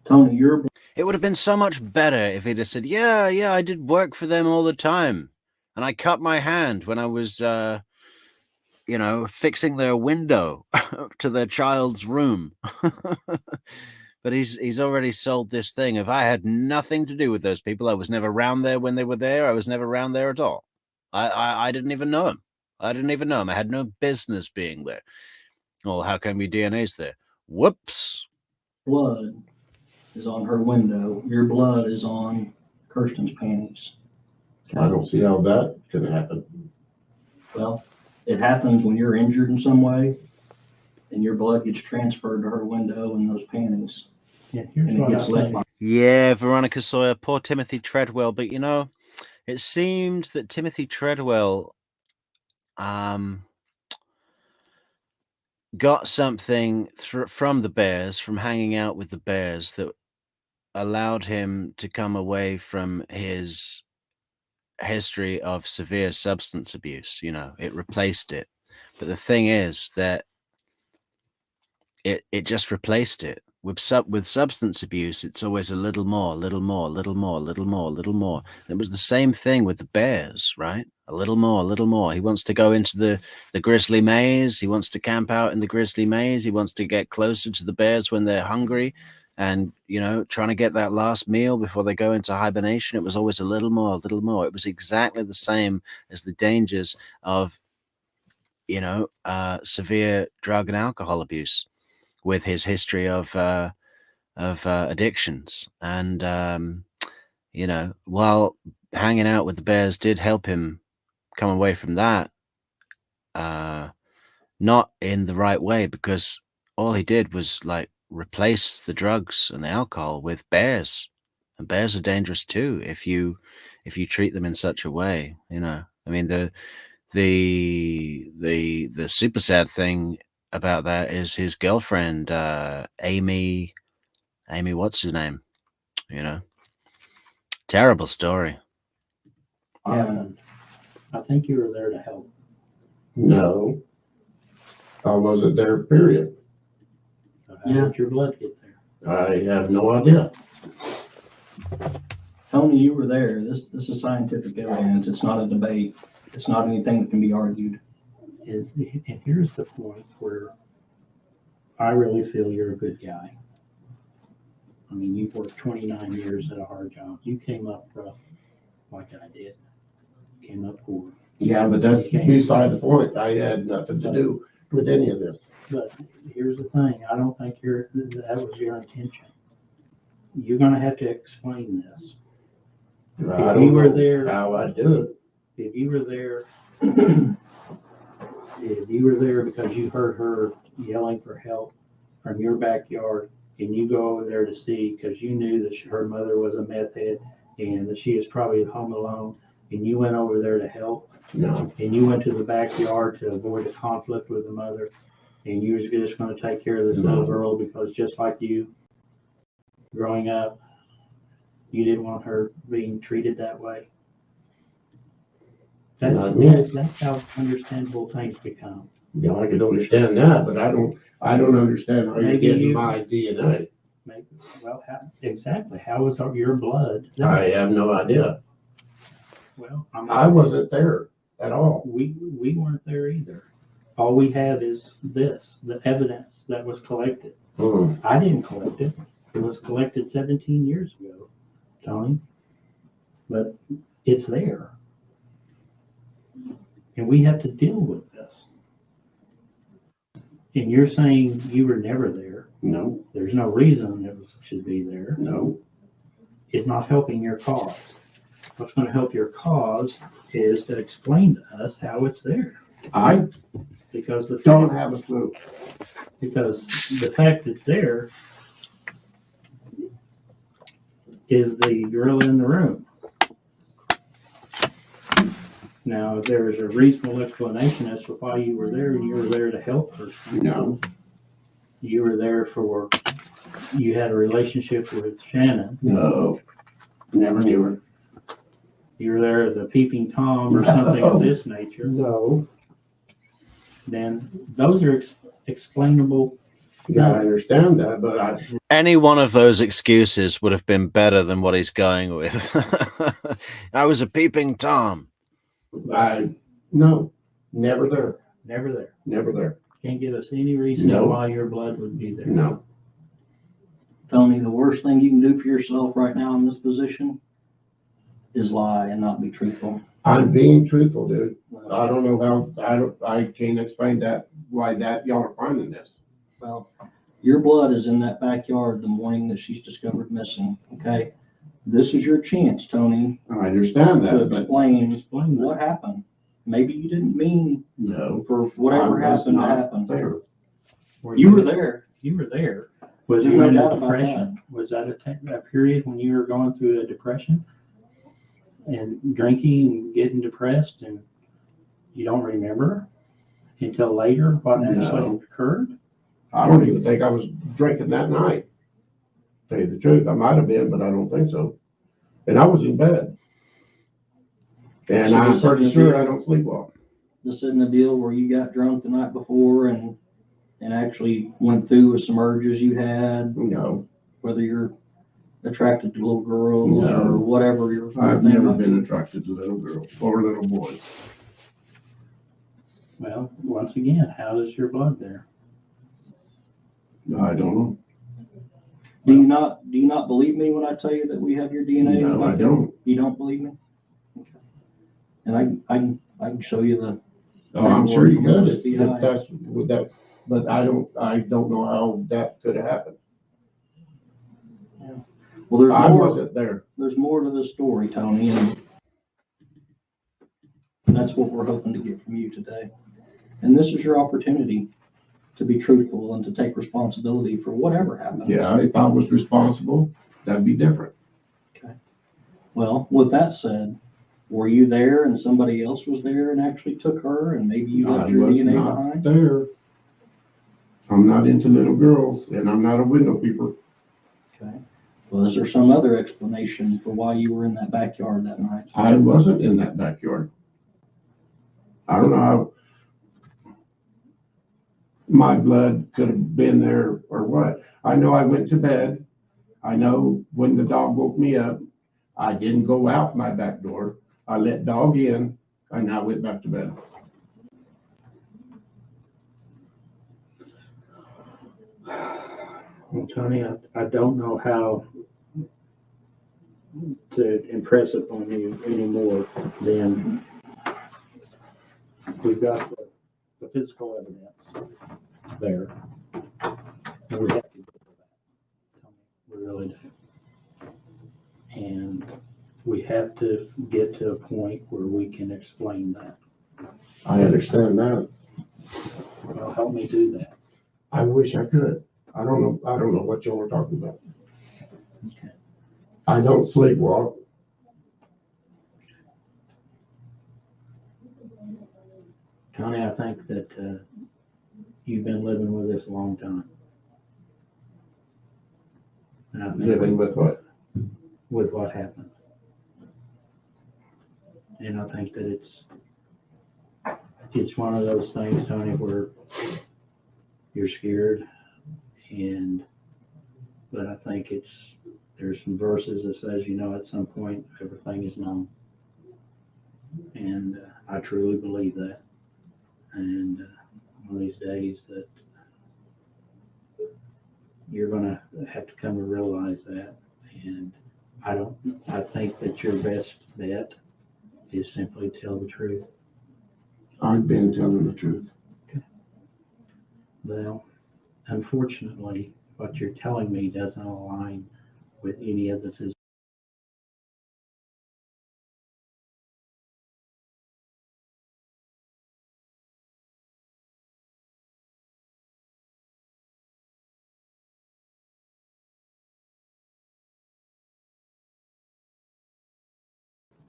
Tony, you're It would have been so much better if he'd have said, yeah, I did work for them all the time. And I cut my hand when I was, fixing their window to their child's room. But he's already sold this thing. If I had nothing to do with those people, I was never around there when they were there. I was never around there at all. I didn't even know him. I had no business being there. Well, how come your DNA's there? Whoops. blood is on her window. Your blood is on Kirsten's panties. I don't see how that can happen. Well, it happens when you're injured in some way and your blood gets transferred to her window and those panties. And And here's it what gets I left think. behind. Yeah, Veronica Sawyer, poor Timothy Treadwell. But, it seemed that Timothy Treadwell got something from the Bears, from hanging out with the Bears, that allowed him to come away from his history of severe substance abuse. It replaced it. But the thing is that it just replaced it. With substance abuse, it's always a little more, little more, little more, little more, little more. And it was the same thing with the Bears, right? A little more, little more. He wants to go into the grizzly maze. He wants to camp out in the grizzly maze. He wants to get closer to the Bears when they're hungry, and trying to get that last meal before they go into hibernation. It was always a little more, a little more. It was exactly the same as the dangers of severe drug and alcohol abuse, with his history of addictions. And while hanging out with the Bears did help him come away from that, not in the right way, because all he did was like replace the drugs and the alcohol with bears. And bears are dangerous too if you treat them in such a way. I mean, the super sad thing about that is his girlfriend, Amy, what's her name? Terrible story. And I think you were there to help. No. I wasn't there, period. So how did your blood get there? I have no idea. Tony, you were there. This is scientific evidence. It's not a debate. It's not anything that can be argued. And here's the point where I really feel you're a good guy. I mean, you've worked 29 years at a hard job. You came up rough like I did. Came up poor. Yeah, but that's beside the point. I had nothing to do with any of this. But here's the thing. I don't think that was your intention. You're going to have to explain this. I If you don't were know there, how I do it. if you were there, if you were there because you heard her yelling for help from your backyard and you go over there to see, because you knew that her mother was a meth head and that she was probably at home alone, and you went over there to help, No, and you went to the backyard to avoid a conflict with the mother, and you was just going to take care of this little girl because just like you, growing up, you didn't want her being treated that way. Not me. That's how understandable things become. you know, I could understand that, but I don't understand how you're Maybe getting you- my DNA. Maybe, well, exactly. How was your blood? I have no idea. Well, I wasn't there at all. we weren't there either. All we have is the evidence that was collected. Hmm. I didn't collect it. It was collected 17 years ago, Tony. But it's there. And we have to deal with this. And you're saying you were never there. No, There's no reason it should be there. no. It's not helping your cause. What's going to help your cause is to explain to us how it's there. I Because the don't fact, have a clue. because the fact it's there is the gorilla in the room. Now, there's a reasonable explanation as to why you were there. You were there to help her. No, You were there for, you had a relationship with Shannon. no. Never knew her. You were there as a peeping Tom or something of this nature. No. Then those are explainable. Yeah, I understand that, but Any one of those excuses would have been better than what he's going with. I was a peeping Tom. no, never there. Never there. Never there. Can't give us any reason No. why your blood would be there. No. Tony, the worst thing you can do for yourself right now in this position is lie and not be truthful. I'm being truthful, dude. I don't know how, I can't explain that, why that y'all are finding this. Well, your blood is in that backyard the morning that she's discovered missing, okay? This is your chance, Tony, I understand to that, but explain what happened. Maybe you didn't mean no. for whatever I was happened to not happen. there. You were there. You were there. Was There's you no in doubt a about depression? Was that a period when you were going through a depression and drinking and getting depressed, and you don't remember until later what actually No. occurred? I don't even think I was drinking that night. Tell you the truth, I might have been, but I don't think so. And I was in bed. And So I'm this pretty isn't sure a- I don't sleep well. This isn't a deal where you got drunk the night before and actually went through with some urges you had, No, whether you're attracted to little girls No. or whatever your I've thing never might been be. attracted to little girls or little boys. Well, once again, how is your blood there? I don't know. Do you not believe me when I tell you that we have your DNA? No, I don't. You don't believe me? Okay. And I can show you the. Oh, I'm sure you could if FBI. that's with that, but I don't know how that could have happened. Well, there's I more. wasn't there. There's more to this story, Tony, and that's what we're hoping to get from you today. And this is your opportunity to be truthful and to take responsibility for whatever happened. Yeah, if I was responsible, that'd be different. Well, with that said, were you there and somebody else was there and actually took her and maybe you left I your was DNA not behind? there. I'm not into little girls and I'm not a window peeper. Okay. Well, is there some other explanation for why you were in that backyard that night? I wasn't in that backyard. I don't know how my blood could have been there or what. I know I went to bed. I know when the dog woke me up, I didn't go out my back door. I let dog in and I went back to bed. Well, Tony, I don't know how to impress upon you anymore than we've got the physical evidence there. And we have to get to that. Tony, we really do. And we have to get to a point where we can explain that. I understand that. Well, help me do that. I wish I could. I don't know what y'all are talking about. Okay. I don't sleepwalk. Tony, I think that you've been living with this a long time. And I think Living with what? with what happened. And I think that it's one of those things, Tony, where you're scared, but I think there's some verses that says, at some point everything is known. And I truly believe that. And one of these days that you're going to have to come to realize that. And I think that your best bet is simply tell the truth. I've been telling the truth. Well, unfortunately, what you're telling me doesn't align with any of the physical.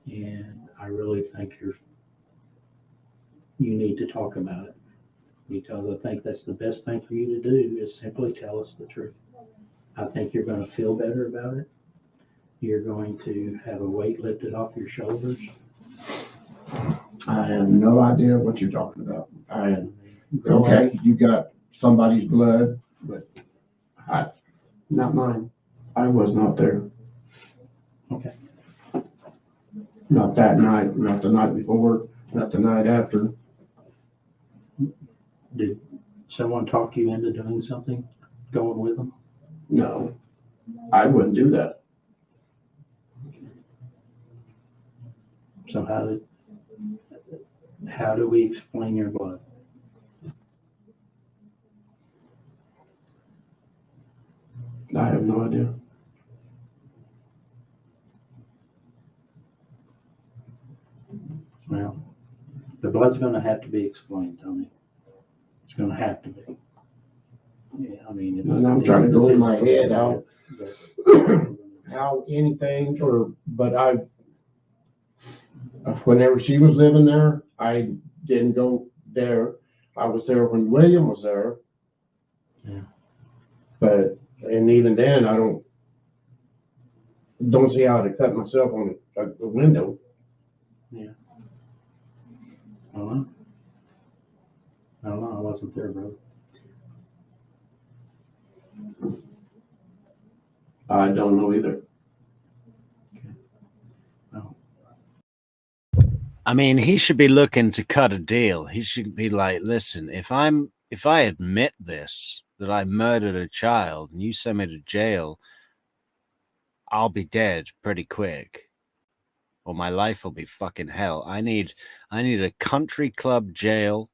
And I really think you need to talk about it, because I think that's the best thing for you to do is simply tell us the truth. I think you're going to feel better about it. You're going to have a weight lifted off your shoulders. I have no idea what you're talking about. Okay, you got somebody's blood, but not mine. I was not there. Okay. Not that night, not the night before, not the night after. Did someone talk you into doing something, going with them? No, I wouldn't do that. So how do we explain your blood? I have no idea. Well, the blood's going to have to be explained, Tony. It's going to have to be. Yeah, I mean, And I'm trying to go in my head how anything, but whenever she was living there, I didn't go there. I was there when William was there. Yeah. And even then, I don't see how to cut myself on the window. Yeah. I don't know. I wasn't there, bro. I don't know either. I mean, he should be looking to cut a deal. He should be like, listen, if I admit this, that I murdered a child, and you send me to jail, I'll be dead pretty quick. Or my life will be fucking hell. I need a country club jail.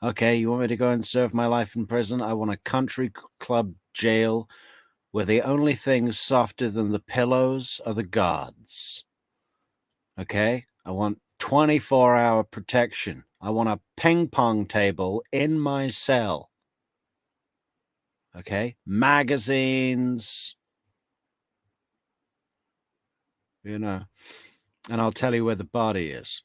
Okay, you want me to go and serve my life in prison? I want a country club jail where the only things softer than the pillows are the guards. Okay? I want 24-hour protection. I want a ping pong table in my cell. Okay? Magazines. And I'll tell you where the body is.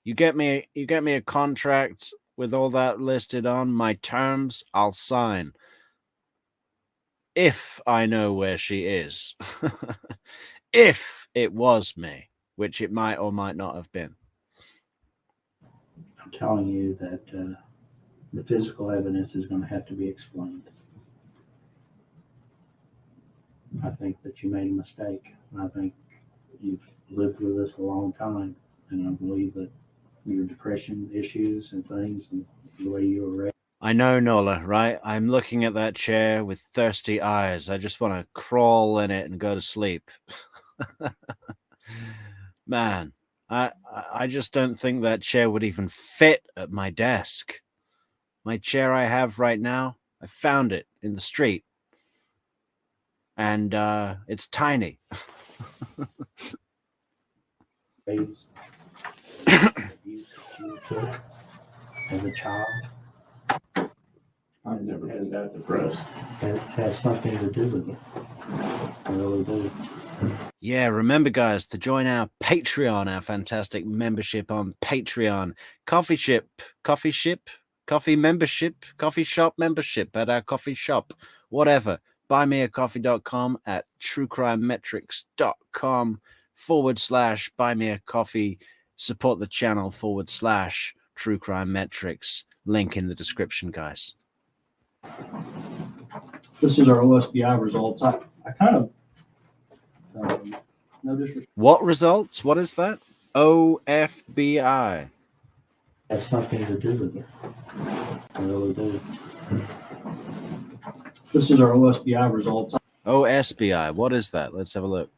You get me a contract with all that listed on my terms, I'll sign. If I know where she is. If it was me, which it might or might not have been. I'm telling you that the physical evidence is going to have to be explained. I think that you made a mistake. I think you've lived with us a long time, and I believe that your depression issues and things and the way you were raised. I know, Nola, right? I'm looking at that chair with thirsty eyes. I just want to crawl in it and go to sleep. Man, I just don't think that chair would even fit at my desk. My chair I have right now, I found it in the street. And it's tiny. Abuse as a child. I never been that depressed. It has something to do with it. I really do. Yeah, remember, guys, to join our Patreon, our fantastic membership on Patreon, coffee membership, coffee shop membership at our coffee shop, whatever. Buymeacoffee.com at truecrimemetrics.com/buymeacoffee. Support the channel /True Crime Metrics. Link in the description, guys. This is our OSBI results. I kind of, no disrespect, What results? What is that? OFBI. Has something to do with it. I really do. this is our OSBI results. OSBI. What is that? Let's have a look.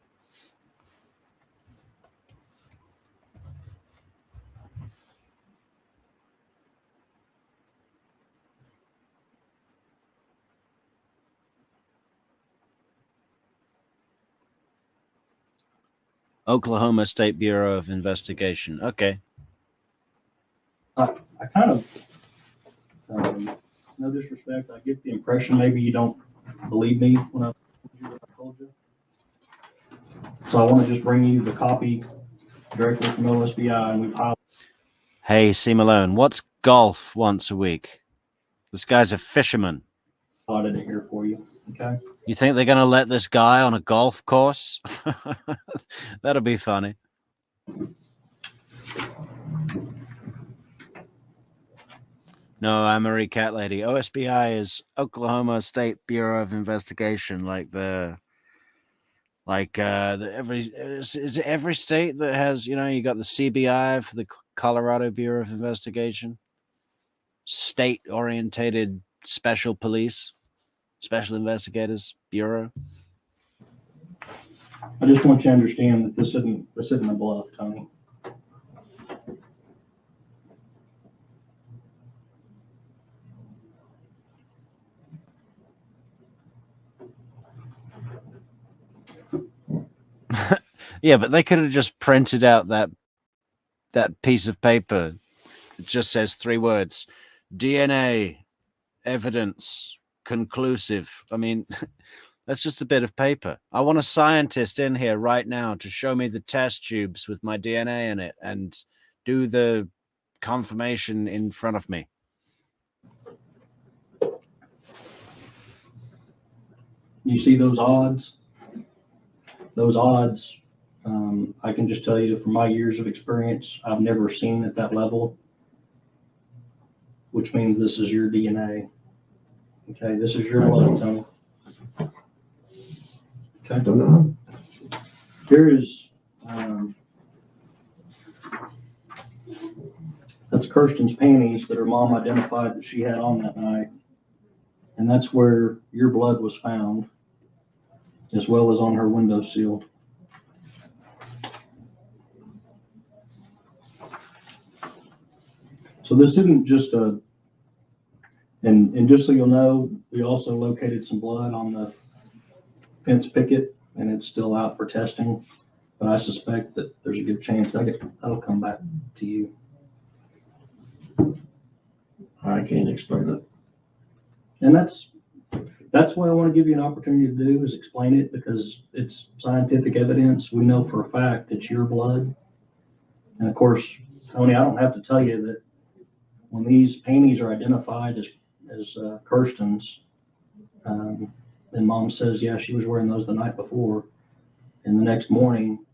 Oklahoma State Bureau of Investigation. Okay. I kind of, no disrespect, I get the impression maybe you don't believe me when I told you. So I want to just bring you the copy directly from OSBI, and we piled. Hey, C. Malone, what's golf once a week? This guy's a fisherman. Plotted it here for you. Okay. You think they're going to let this guy on a golf course? That'll be funny. No, I'm Marie Cat Lady. OSBI is Oklahoma State Bureau of Investigation, is it every state that has, you got the CBI for the Colorado Bureau of Investigation, state orientated special police, special investigators bureau. I just want you to understand that this isn't a bluff, Tony. Yeah, but they could have just printed out that piece of paper. It just says 3 words: DNA evidence conclusive. I mean, that's just a bit of paper. I want a scientist in here right now to show me the test tubes with my DNA in it and do the confirmation in front of me. You see those odds? Those odds, I can just tell you from my years of experience, I've never seen at that level, which means this is your DNA. Okay, this is your blood, Tony. I don't know. Here is, that's Kirsten's panties that her mom identified that she had on that night. And that's where your blood was found, as well as on her windowsill. So this isn't just and just so you'll know, we also located some blood on the fence picket, and it's still out for testing. But I suspect that there's a good chance that'll come back to you. I can't explain it. And that's what I want to give you an opportunity to do, is explain it, because it's scientific evidence. We know for a fact it's your blood. And of course, Tony, I don't have to tell you that when these panties are identified as Kirsten's, and mom says, yeah, she was wearing those the night before, and the next morning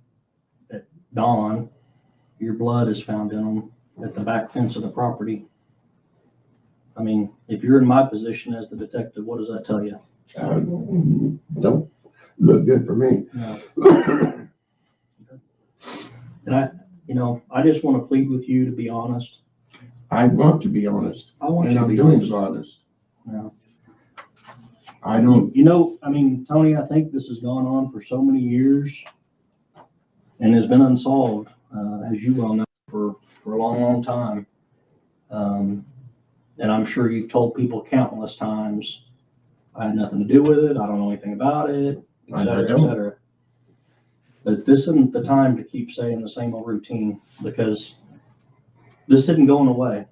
at dawn, your blood is found in them at the back fence of the property. I mean, if you're in my position as the detective, what does that tell you? Don't look good for me. No. And I just want to plead with you to be honest. I want to be honest. I want And you to I'm be doing honest. honest. No. I don't, Tony, I think this has gone on for so many years and has been unsolved, as you well know, for a long, long time. And I'm sure you've told people countless times, I had nothing to do with it, I don't know anything about it, et cetera, et cetera. But this isn't the time to keep saying the same old routine, because this isn't going away.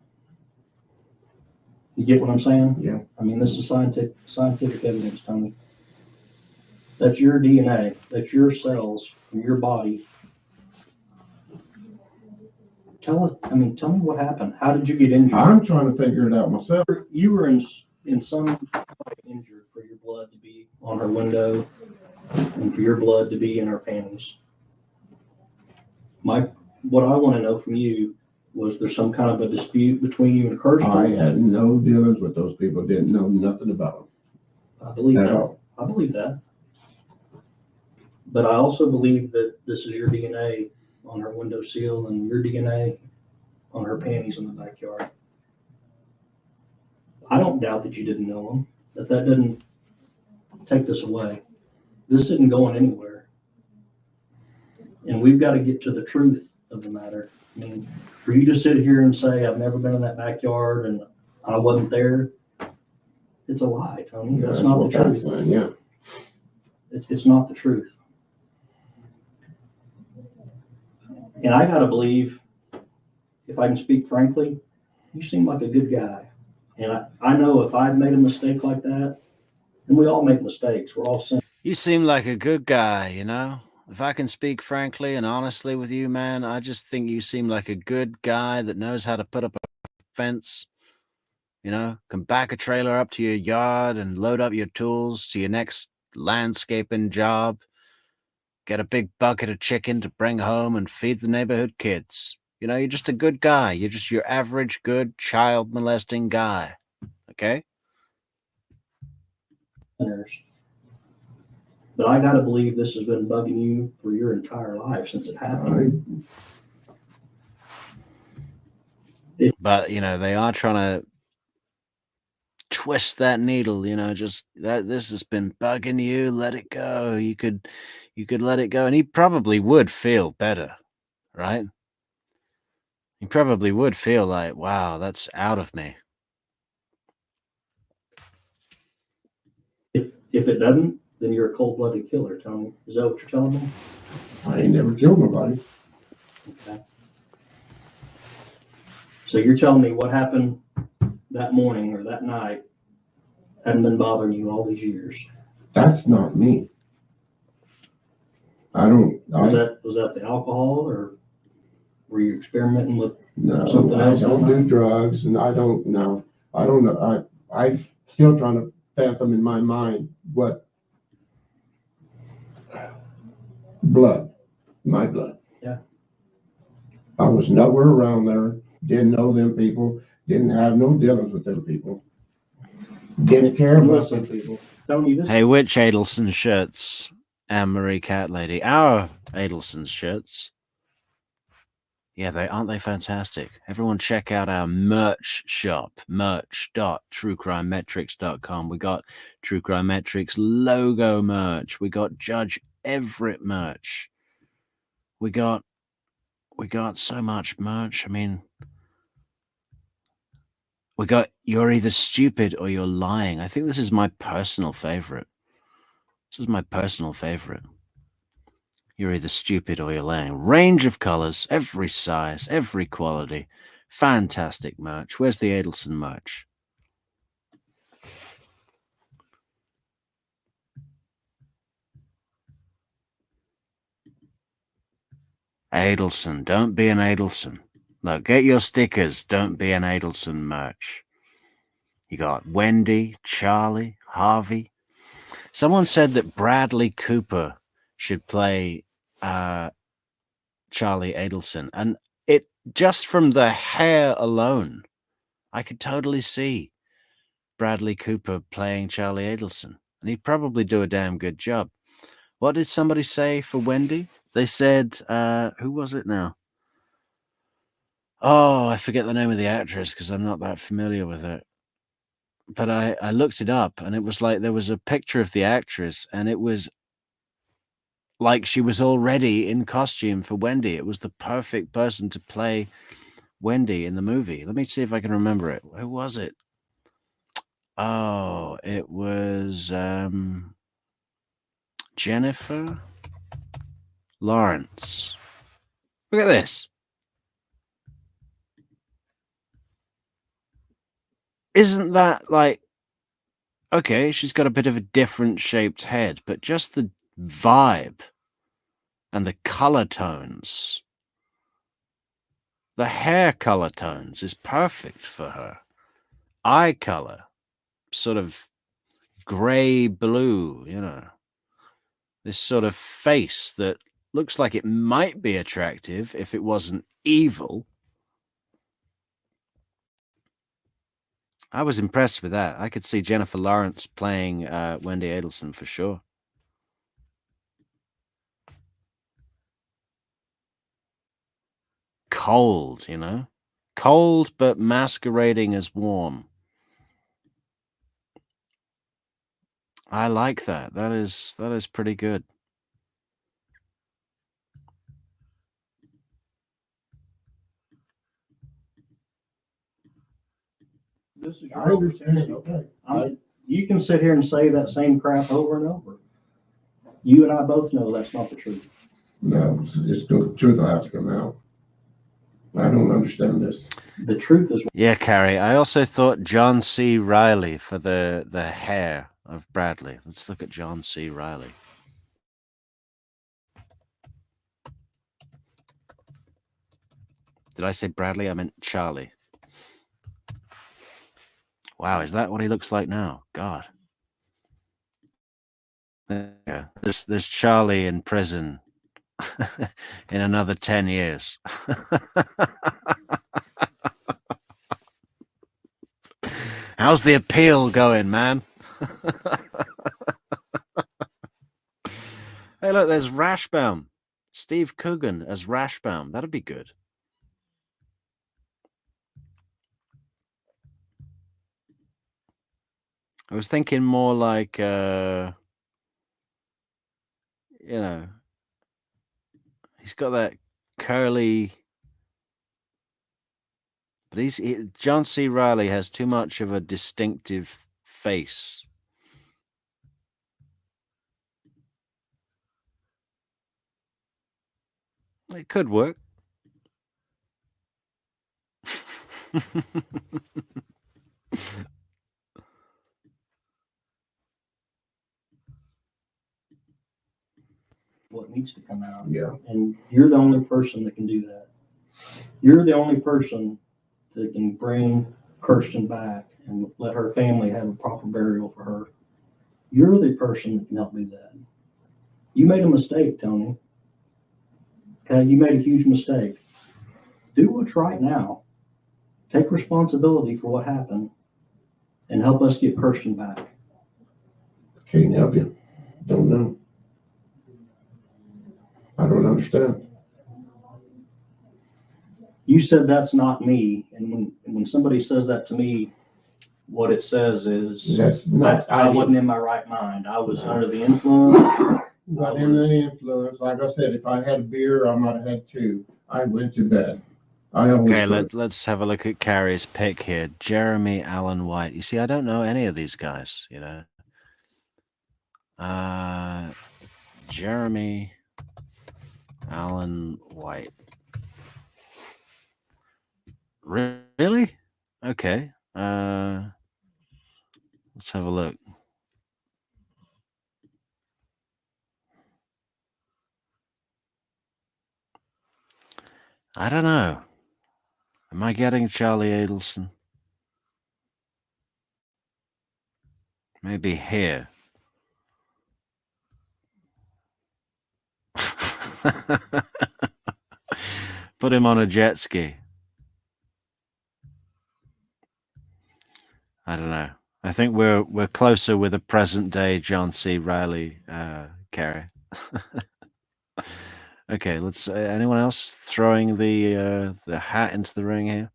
You get what I'm saying? Yeah. I mean, this is scientific evidence, Tony. That's your DNA. That's your cells from your body. Tell me what happened. How did you get injured? I'm trying to figure it out myself. You were in some way injured for your blood to be on her window and for your blood to be in her panties. What I want to know from you, was there some kind of a dispute between you and Kirsten? I had no dealings with those people, didn't know nothing about I believe them at that. all. I believe that. But I also believe that this is your DNA on her window sill and your DNA on her panties in the backyard. I don't doubt that you didn't know them, that doesn't take this away. This isn't going anywhere. And we've got to get to the truth of the matter. I mean, for you to sit here and say, I've never been in that backyard and I wasn't there, it's a lie, Tony. That's not the what I'm truth. saying, yeah. It's not the truth. And I got to believe, if I can speak frankly, you seem like a good guy. And I know if I'd made a mistake like that, and we all make mistakes, we're all sinners. You seem like a good guy, you know? If I can speak frankly and honestly with you, man, I just think you seem like a good guy that knows how to put up a fence, you know, can back a trailer up to your yard and load up your tools to your next landscaping job, get a big bucket of chicken to bring home and feed the neighborhood kids. You know, you're just a good guy. You're just your average good child molesting guy. Okay? But I got to believe this has been bugging you for your entire life since it happened. But, you know, they are trying to twist that needle, you know, just that this has been bugging you, let it go. You could let it go. And he probably would feel better, right? He probably would feel like, wow, that's out of me. If it doesn't, then you're a cold-blooded killer, Tony. Is that what you're telling me? I ain't never killed nobody. Okay. So you're telling me what happened that morning or that night hadn't been bothering you all these years? That's not me. Was that the alcohol, or were you experimenting with no, something else? I don't do drugs, and I don't know. I still trying to fathom in my mind what my blood. Yeah. I was nowhere around there, didn't know them people, didn't have no dealings with them people, didn't care about them people. Hey, which Adelson shirts? Anne-Marie Cat Lady. Our Adelson shirts. Yeah, aren't they fantastic? Everyone check out our merch shop, merch.truecrimemetrics.com. We got True Crime Metrics logo merch. We got Judge Everett merch. We got so much merch. I mean, we got You're Either Stupid or You're Lying. I think this is my personal favorite. You're either stupid or you're lying. Range of colors, every size, every quality. Fantastic merch. Where's the Adelson merch? Adelson. Don't be an Adelson. Look, get your stickers. Don't be an Adelson merch. You got Wendy, Charlie, Harvey. Someone said that Bradley Cooper should play Charlie Adelson. And it just from the hair alone, I could totally see Bradley Cooper playing Charlie Adelson. And he'd probably do a damn good job. What did somebody say for Wendy? They said, who was it now? Oh, I forget the name of the actress because I'm not that familiar with her. But I looked it up, and it was like there was a picture of the actress, and it was like she was already in costume for Wendy. It was the perfect person to play Wendy in the movie. Let me see if I can remember it. Who was it? Oh, it was Jennifer Lawrence. Look at this. isn't that like, okay, she's got a bit of a different shaped head, but just the vibe and the color tones, the hair color tones is perfect for her. Eye color, sort of gray blue, you know, this sort of face that looks like it might be attractive if it wasn't evil. I was impressed with that. I could see Jennifer Lawrence playing Wendy Adelson for sure. Cold, you know, cold but masquerading as warm. I like that. That is pretty good. This is your I understand, opportunity. okay. You can sit here and say that same crap over and over. You and I both know that's not the truth. No, it's the truth will have to come out. I don't understand this. The truth is Yeah, Carrie. I also thought John C. Reilly for the hair of Bradley. Let's look at John C. Reilly. Did I say Bradley? I meant Charlie. Wow, is that what he looks like now? God. Yeah, there's Charlie in prison in another 10 years. How's the appeal going, man? Hey, look, there's Rashbaum. Steve Coogan as Rashbaum. That'd be good. I was thinking more like, you know, he's got that curly, but John C. Reilly has too much of a distinctive face. It could work. what needs to come out. Yeah. And you're the only person that can do that. You're the only person that can bring Kirsten back and let her family have a proper burial for her. You're the person that can help do that. You made a mistake, Tony. Okay, you made a huge mistake. Do what's right now. Take responsibility for what happened and help us get Kirsten back. Can't help you. Don't know. I don't understand. You said that's not me, and when somebody says that to me, what it says is That's not. I wasn't in my right mind. I was under the influence. Not in any influence. Like I said, if I had a beer, I might have had two. I went to bed. I always Okay, go. let's have a look at Carrie's pick here. Jeremy Allen White. You see, I don't know any of these guys, you know. Jeremy Allen White. Really? Okay. Let's have a look. I don't know. Am I getting Charlie Adelson? Maybe here. Put him on a jet ski. I don't know. I think we're closer with a present day John C. Reilly, Carrie. Okay, let's. Anyone else throwing the hat into the ring here?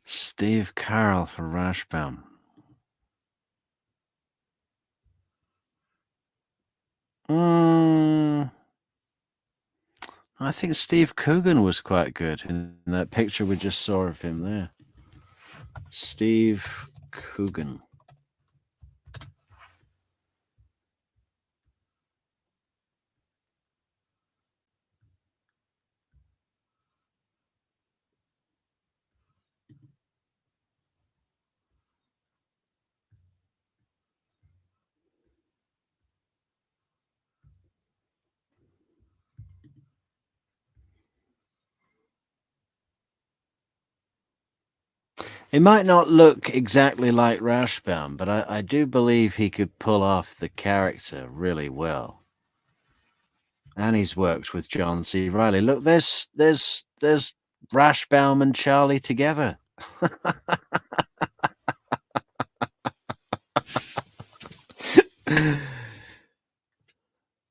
Steve Carroll for Rashbaum. I think Steve Coogan was quite good in that picture we just saw of him there. Steve Coogan. It might not look exactly like Rashbaum, but I do believe he could pull off the character really well. And he's worked with John C. Reilly. Look, there's Rashbaum and Charlie together.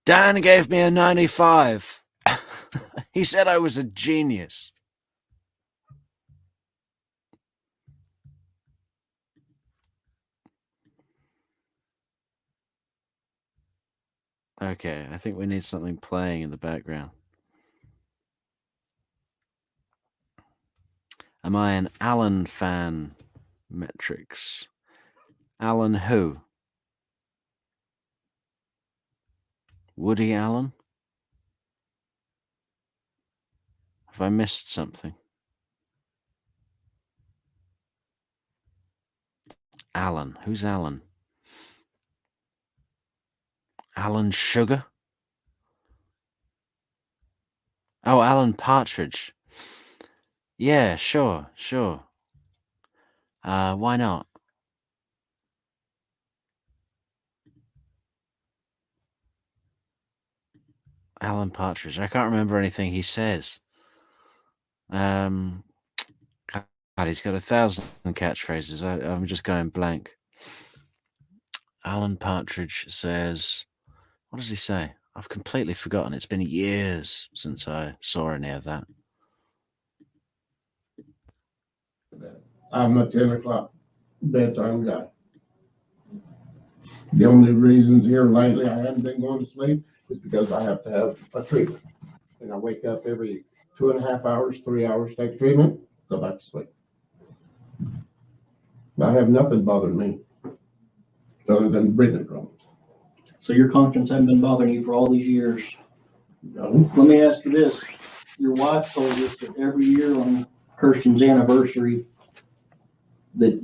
Dan gave me a 95. He said I was a genius. Okay, I think we need something playing in the background. Am I an Alan fan? Metrix. Alan who? Woody Allen? Have I missed something? Alan. Who's Alan? Alan Sugar? Oh, Alan Partridge. Yeah, sure. Why not? Alan Partridge. I can't remember anything he says. God, he's got 1,000 catchphrases. I'm just going blank. Alan Partridge says, what does he say? I've completely forgotten. It's been years since I saw any of that. I'm a 10 o'clock bedtime guy. The only reasons here lately I haven't been going to sleep is because I have to have a treatment. And I wake up every 2.5 hours, 3 hours, take treatment, go back to sleep. I have nothing bothering me other than breathing problems. So your conscience hasn't been bothering you for all these years. No. Let me ask you this. Your wife told us that every year on Kirsten's anniversary that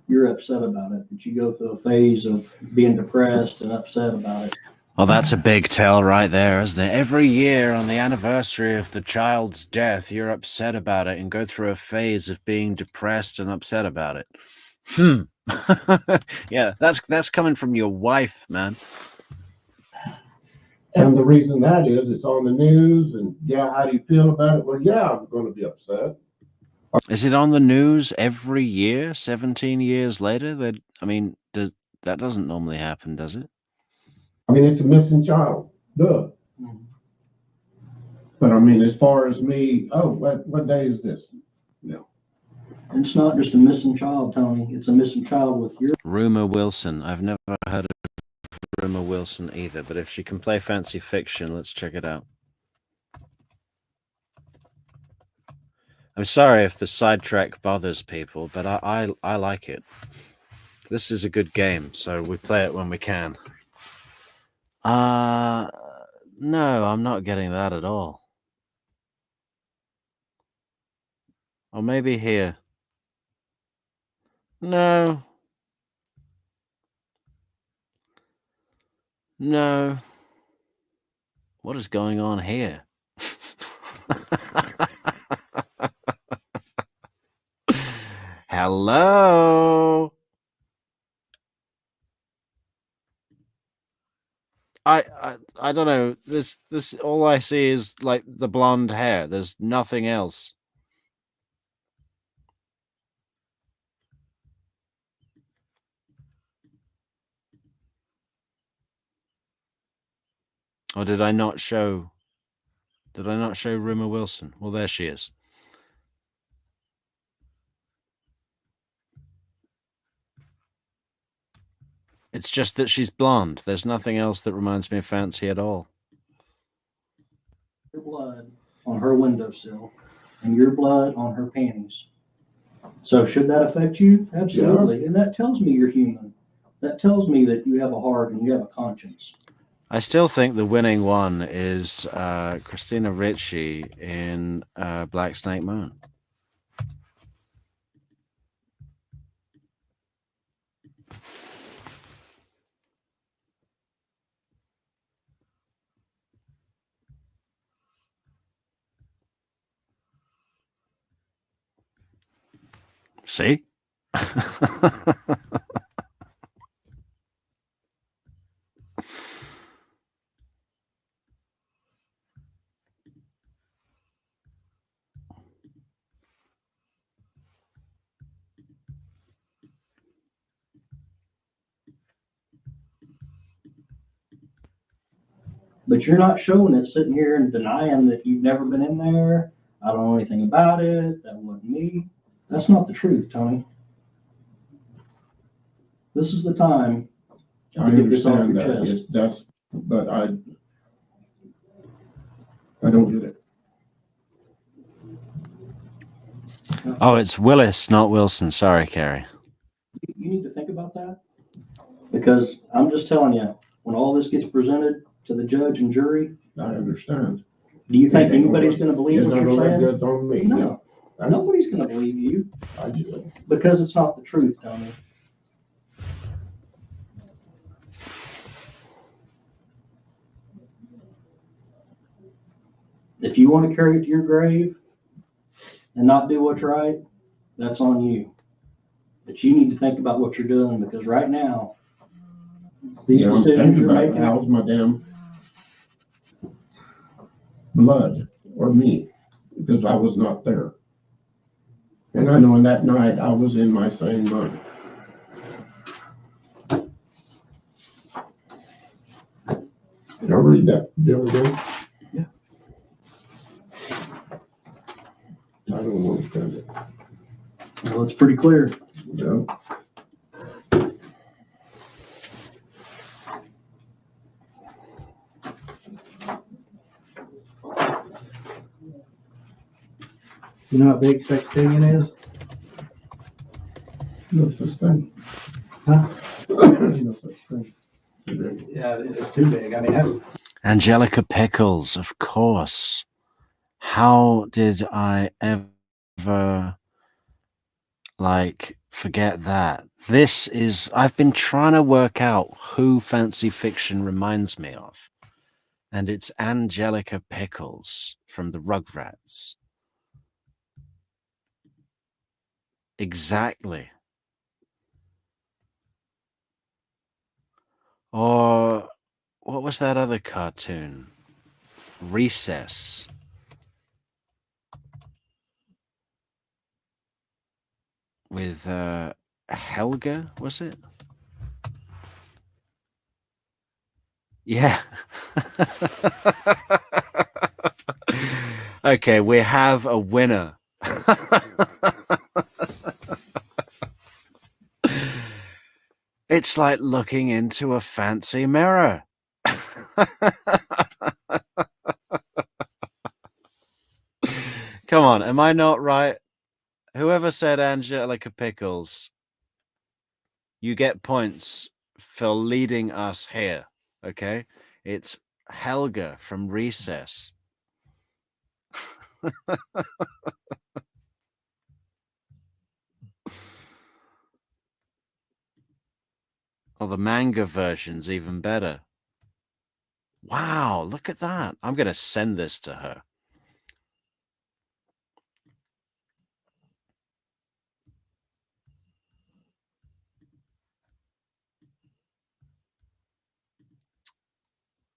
you're upset about it, that you go through a phase of being depressed and upset about it. Well, that's a big tell right there, isn't it? Every year on the anniversary of the child's death, you're upset about it and go through a phase of being depressed and upset about it. Yeah, that's coming from your wife, man. And the reason that is, it's on the news, and yeah, how do you feel about it? Well, yeah, I'm going to be upset. Is it on the news every year, 17 years later? That that doesn't normally happen, does it? I mean, it's a missing child. Duh. But I mean, as far as me, oh, what day is this? No. It's not just a missing child, Tony. It's a missing child with your Rumor Wilson. I've never heard of Rumor Wilson either, but if she can play fancy fiction, let's check it out. I'm sorry if the sidetrack bothers people, but I like it. This is a good game, so we play it when we can. No, I'm not getting that at all. Or maybe here. No. What is going on here? Hello. I don't know. This all I see is like the blonde hair. There's nothing else. Or did I not show Rumor Wilson? Well, there she is. It's just that she's blonde. There's nothing else that reminds me of Fancy at all. blood on her windowsill and your blood on her panties. So should that affect you? Absolutely. And that tells me you're human. That tells me that you have a heart and you have a conscience. I still think the winning one is Christina Ricci in Black Snake Moon. See? But you're not showing it, sitting here and denying that you've never been in there. I don't know anything about it. That wasn't me. That's not the truth, Tony. This is the time I to get this off understand your that, chest. yes, but I don't get it. Oh, it's Willis, not Wilson. Sorry, Carrie. You need to think about that, because I'm just telling you, when all this gets presented to the judge and jury, I understand. do you think anybody's going to believe It's what not you're gonna look saying? good on me. No, nobody's going to believe you I do. because it's not the truth, Tony. If you want to carry it to your grave and not do what's right, that's on you. But you need to think about what you're doing, because right now, these I'm decisions thinking you're about making, how's my damn blood or me, because I was not there. And I know in that night I was in my same mind. Did I read that the other day? Yeah. I don't understand it. well, it's pretty clear. Yeah. You know how big sextillion is? No such thing. Huh? No such thing. Yeah, it's too big. I mean, Angelica Pickles, of course. How did I ever forget that? I've been trying to work out who Fancy Fiction reminds me of. And it's Angelica Pickles from the Rugrats. Exactly. Or what was that other cartoon? Recess. With Helga, was it? Yeah. Okay, we have a winner. It's like looking into a fancy mirror. Come on, am I not right? Whoever said Angelica Pickles, you get points for leading us here, okay? It's Helga from Recess. Oh, the manga version's even better. Wow, look at that. I'm going to send this to her.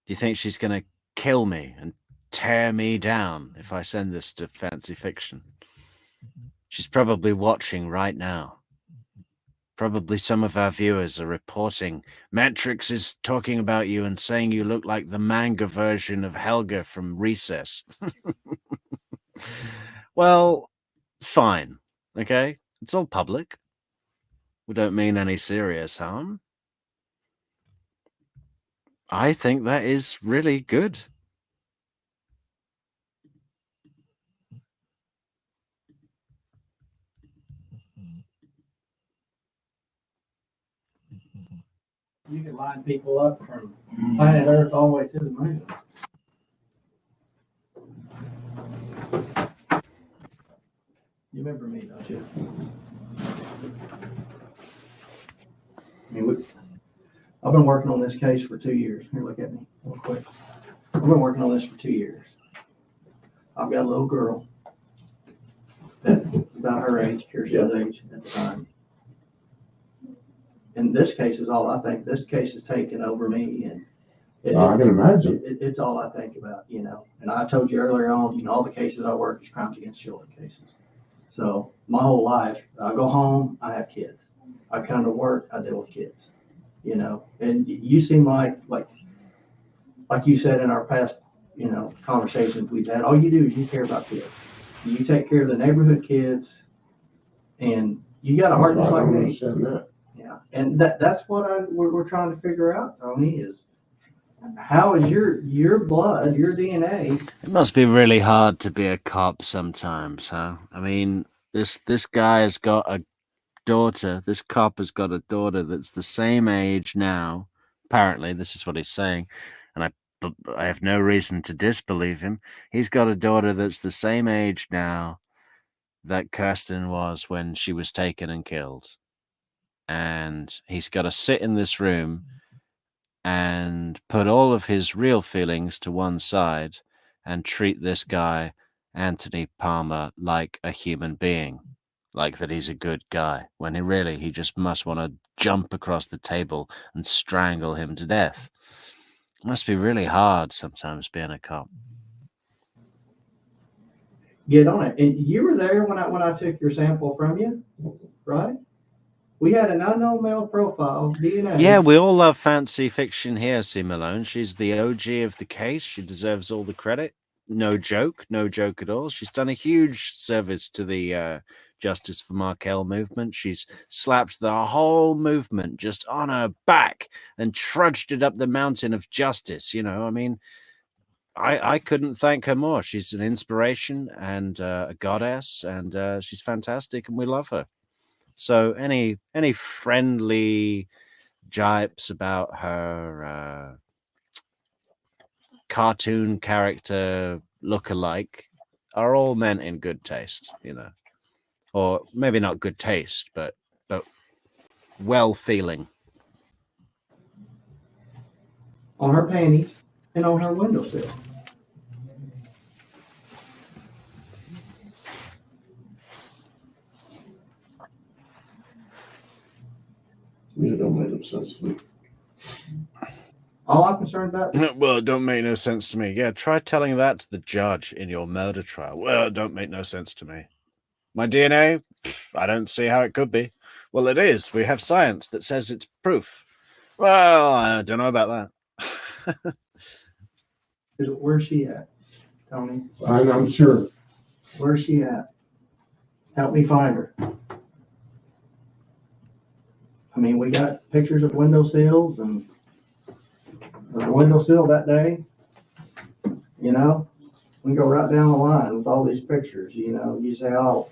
Do you think she's going to kill me and tear me down if I send this to Fancy Fiction? She's probably watching right now. Probably some of our viewers are reporting Metrix is talking about you and saying you look like the manga version of Helga from Recess. Well, fine. Okay? It's all public. We don't mean any serious harm. I think that is really good. You can line people up from planet Earth all the way to the moon. You remember me, don't you? I've been working on this case for 2 years. Here, look at me real quick. I've been working on this for 2 years. I've got a little girl that's about her age, Kirsten's age at the time. And this case is all I think. This case has taken over me, and I can imagine. it's all I think about, you know. And I told you earlier on, you know, all the cases I work is crimes against children cases. So my whole life, I go home, I have kids. I come to work, I deal with kids, you know. And you seem like you said in our past, you know, conversations we've had, all you do is you care about kids. You take care of the neighborhood kids, and you got a heart just like me. Yeah, and that's what we're trying to figure out, Tony, is how is your blood, your DNA? It must be really hard to be a cop sometimes, huh? I mean, this guy has got a daughter. This cop has got a daughter that's the same age now. Apparently, this is what he's saying, and I have no reason to disbelieve him. He's got a daughter that's the same age now that Kirsten was when she was taken and killed. And he's got to sit in this room and put all of his real feelings to one side and treat this guy, Anthony Palma, like a human being, like that he's a good guy, when he just must want to jump across the table and strangle him to death. It must be really hard sometimes being a cop. Get on it. And you were there when I took your sample from you, right? We had an unknown male profile, DNA. Yeah, we all love fancy fiction here, C. Malone. She's the OG of the case. She deserves all the credit. No joke at all. She's done a huge service to the Justice for Markel movement. She's slapped the whole movement just on her back and trudged it up the mountain of justice. You know, I mean, I couldn't thank her more. She's an inspiration and a goddess, and she's fantastic, and we love her. So any friendly jibes about her cartoon character look-alike are all meant in good taste, you know, or maybe not good taste, but well-feeling. On her panties and on her windowsill. It don't make no sense to me. All I'm concerned about. Well, it don't make no sense to me. Yeah, try telling that to the judge in your murder trial. Well, it don't make no sense to me. My DNA? I don't see how it could be. Well, it is. We have science that says it's proof. Well, I don't know about that. Where's she at, Tony? I'm sure. Where's she at? Help me find her. I mean, we got pictures of windowsills and the windowsill that day. You know, we go right down the line with all these pictures. You know, you say, oh,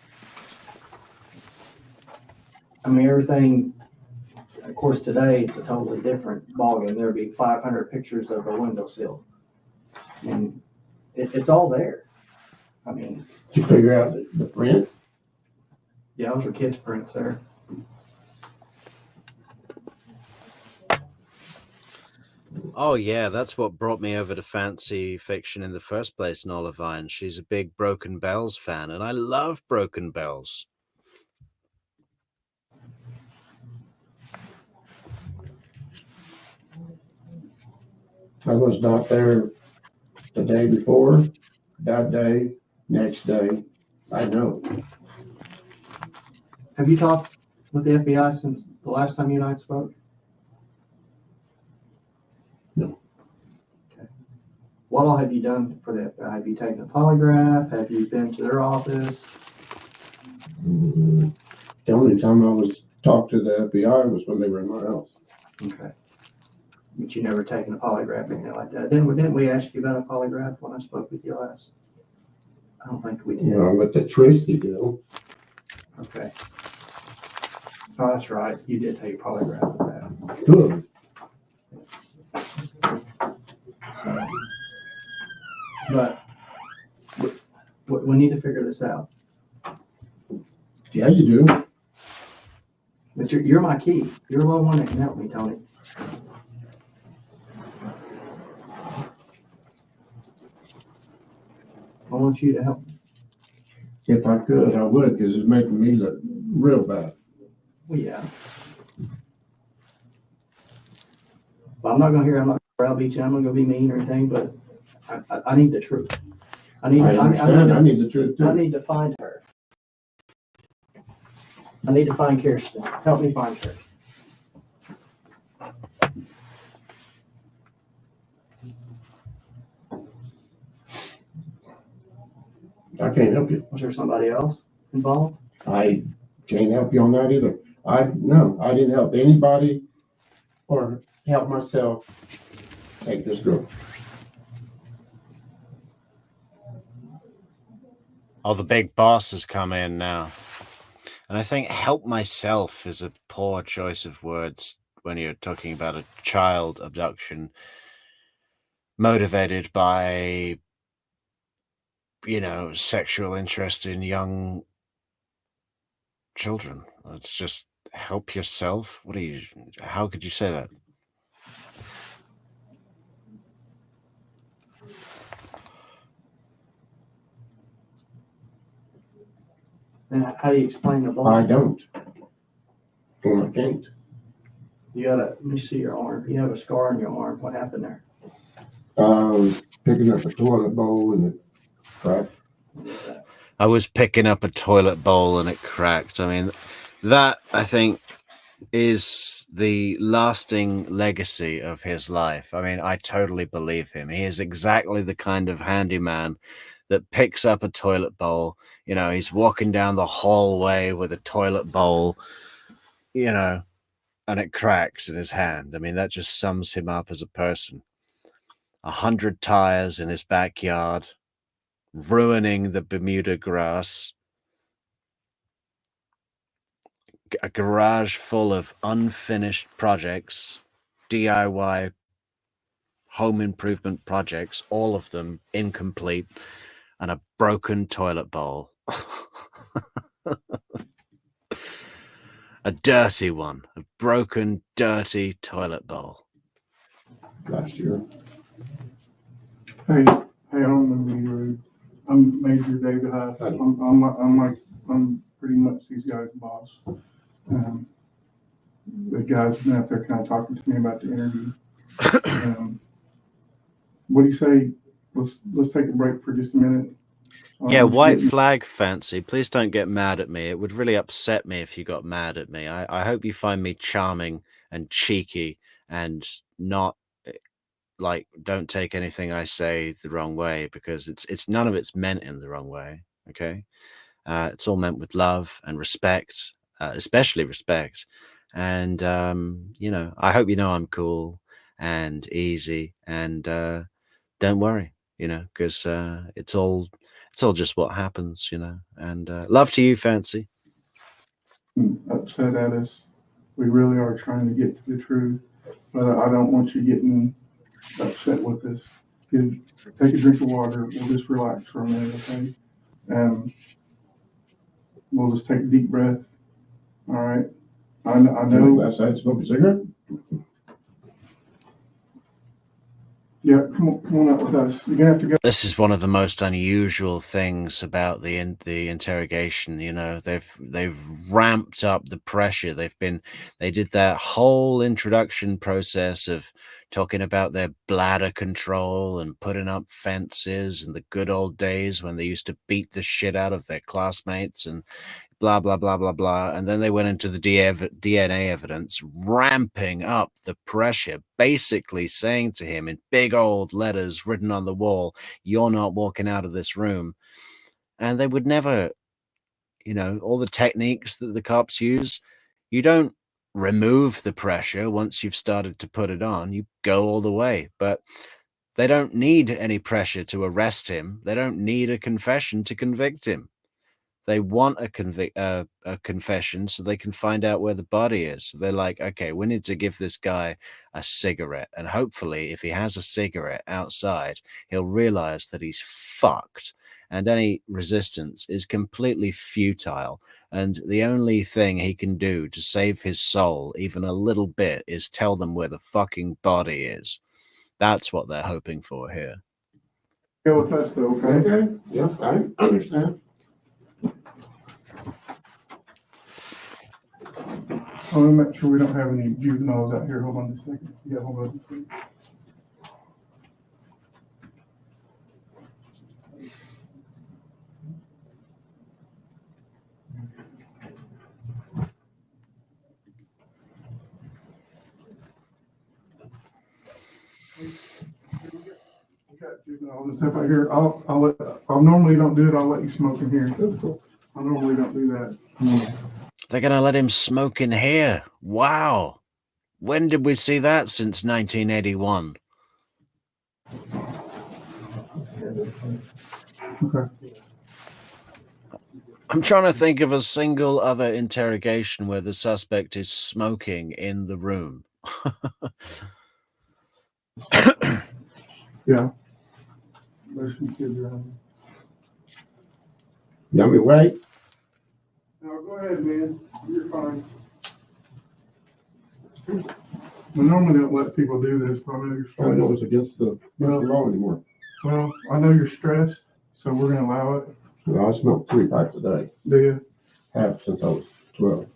I mean, everything. Of course, today it's a totally different ballgame. There'd be 500 pictures of a windowsill, and it's all there. I mean, Did you figure out the print? yeah, those are kids' prints there. Oh, yeah, that's what brought me over to fancy fiction in the first place, Nola Vine. She's a big Broken Bells fan, and I love Broken Bells. I was not there the day before, that day, next day. I know. Have you talked with the FBI since the last time you and I spoke? No. Okay. What all have you done for the FBI? Have you taken a polygraph? Have you been to their office? The only time I was talked to the FBI was when they were in my house. Okay. But you never taken a polygraph or anything like that. Didn't we ask you about a polygraph when I spoke with you last? I don't think we did. You know, with the Tracy deal. Okay. Oh, that's right. You did take a polygraph for that. Good. But we need to figure this out. Yeah, you do. But you're my key. You're the only one that can help me, Tony. I want you to help me. If I could, I would, because it's making me look real bad. Well, yeah. But I'm not gonna browbeat you. I'm not gonna be mean or anything, but I need the truth. I need the truth too. I need to find her. I need to find Kirsten. Help me find her. I can't help you. Was there somebody else involved? I can't help you on that either. No, I didn't help anybody or help myself take this girl. Oh, the big boss has come in now. And I think help myself is a poor choice of words when you're talking about a child abduction motivated by, sexual interest in young children. It's just help yourself. How could you say that? And how do you explain the ball? I don't. Well, I can't. Let me see your arm. You have a scar on your arm. What happened there? I was picking up a toilet bowl and it cracked. I was picking up a toilet bowl and it cracked. I mean, that, I think, is the lasting legacy of his life. I mean, I totally believe him. He is exactly the kind of handyman that picks up a toilet bowl. He's walking down the hallway with a toilet bowl, and it cracks in his hand. I mean, that just sums him up as a person. 100 tires in his backyard, ruining the Bermuda grass. A garage full of unfinished projects, DIY home improvement projects, all of them incomplete, and a broken toilet bowl. A dirty one, a broken, dirty toilet bowl. Last year. Hey, I don't mean to be rude. I'm Major David Huff. I'm pretty much these guys' boss. The guys been out there kind of talking to me about the interview. What do you say? Let's take a break for just a minute. Yeah, white flag fancy. Please don't get mad at me. It would really upset me if you got mad at me. I hope you find me charming and cheeky and not don't take anything I say the wrong way, because it's none of it's meant in the wrong way. Okay. It's all meant with love and respect, especially respect. And, I hope I'm cool and easy, and don't worry, because it's all just what happens, and love to you, Fancy. Upset at us. We really are trying to get to the truth, but I don't want you getting upset with us. Take a drink of water. We'll just relax for a minute, okay? We'll just take a deep breath. All right. I know. Outside smoke a cigarette? Yeah, come on up with us. You're gonna have to go. This is one of the most unusual things about the interrogation. They've ramped up the pressure. They did that whole introduction process of talking about their bladder control and putting up fences and the good old days when they used to beat the shit out of their classmates and blah, blah, blah, blah, blah. And then they went into the DNA evidence, ramping up the pressure, basically saying to him in big old letters written on the wall, "You're not walking out of this room." And they would never, all the techniques that the cops use, you don't remove the pressure once you've started to put it on. You go all the way. But they don't need any pressure to arrest him. They don't need a confession to convict him. they want a confession so they can find out where the body is. So they're like, okay, we need to give this guy a cigarette, and hopefully if he has a cigarette outside, he'll realize that he's fucked, and any resistance is completely futile, and the only thing he can do to save his soul even a little bit is tell them where the fucking body is. That's what they're hoping for here. Yeah, with that though, okay? Okay, yeah, I understand. I want to make sure we don't have any juveniles out here. Hold on just a second. Yeah, hold on just a second. We got juveniles and stuff out here. I'll normally don't do it. I'll let you smoke in here. I normally don't do that. They're gonna let him smoke in here. Wow. When did we see that since 1981? Okay. I'm trying to think of a single other interrogation where the suspect is smoking in the room. Yeah. There's some kids around. You want me to wait? No, go ahead, man. You're fine. We normally don't let people do this, but I know you're I know stressed. it's against the law anymore. Well, I know you're stressed, so we're gonna allow it. Well, I smoke 3 packs a day, Do you? have since I was 12.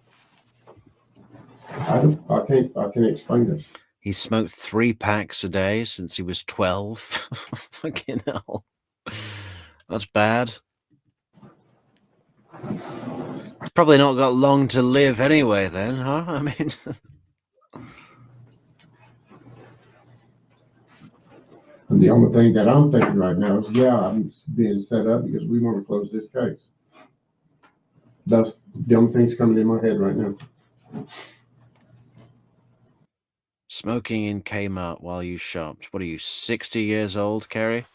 I can't explain this. He smoked 3 packs a day since he was 12. Fucking hell. That's bad. He's probably not got long to live anyway then, huh? I mean... And the only thing that I'm thinking right now is, yeah, I'm being set up because we want to close this case. That's the only thing's coming in my head right now. Smoking in Kmart while you shopped. What are you, 60 years old, Kerry?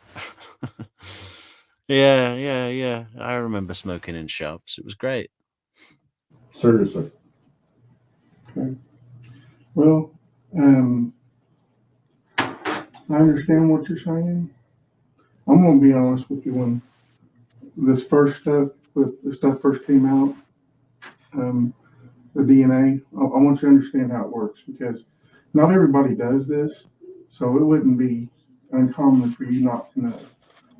Yeah. I remember smoking in shops. It was great. Seriously. Well, I understand what you're saying. I'm gonna be honest with you. When this first stuff, with the stuff first came out, the DNA, I want you to understand how it works, because not everybody does this, so it wouldn't be uncommon for you not to know.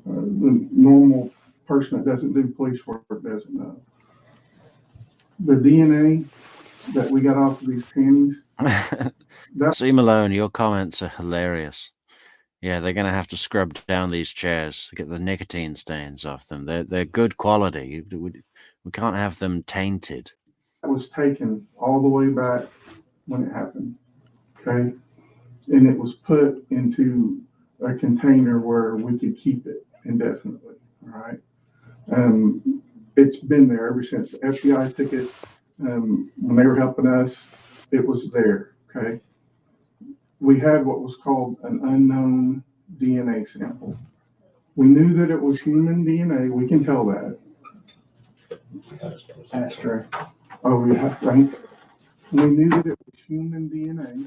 The normal person that doesn't do police work doesn't know. The DNA that we got off of these panties, See, Malone, your comments are hilarious. Yeah, they're going to have to scrub down these chairs to get the nicotine stains off them. They're good quality. We can't have them tainted. that was taken all the way back when it happened, okay? And it was put into a container where we could keep it indefinitely, all right? It's been there ever since. The FBI took it when they were helping us. It was there, okay? We had what was called an unknown DNA sample. We knew that it was human DNA. We can tell that. Ashtray. Oh, yeah, right. We knew that it was human DNA,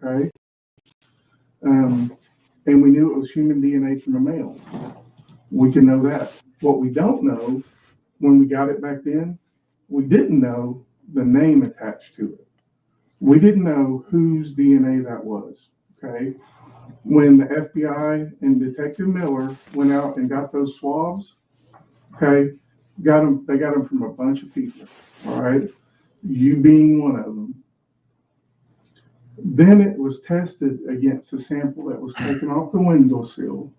okay? And we knew it was human DNA from a male. We can know that. What we don't know, when we got it back then, we didn't know the name attached to it. We didn't know whose DNA that was, okay? When the FBI and Detective Miller went out and got those swabs, okay, they got them from a bunch of people, all right? You being one of them. Then it was tested against a sample that was taken off the windowsill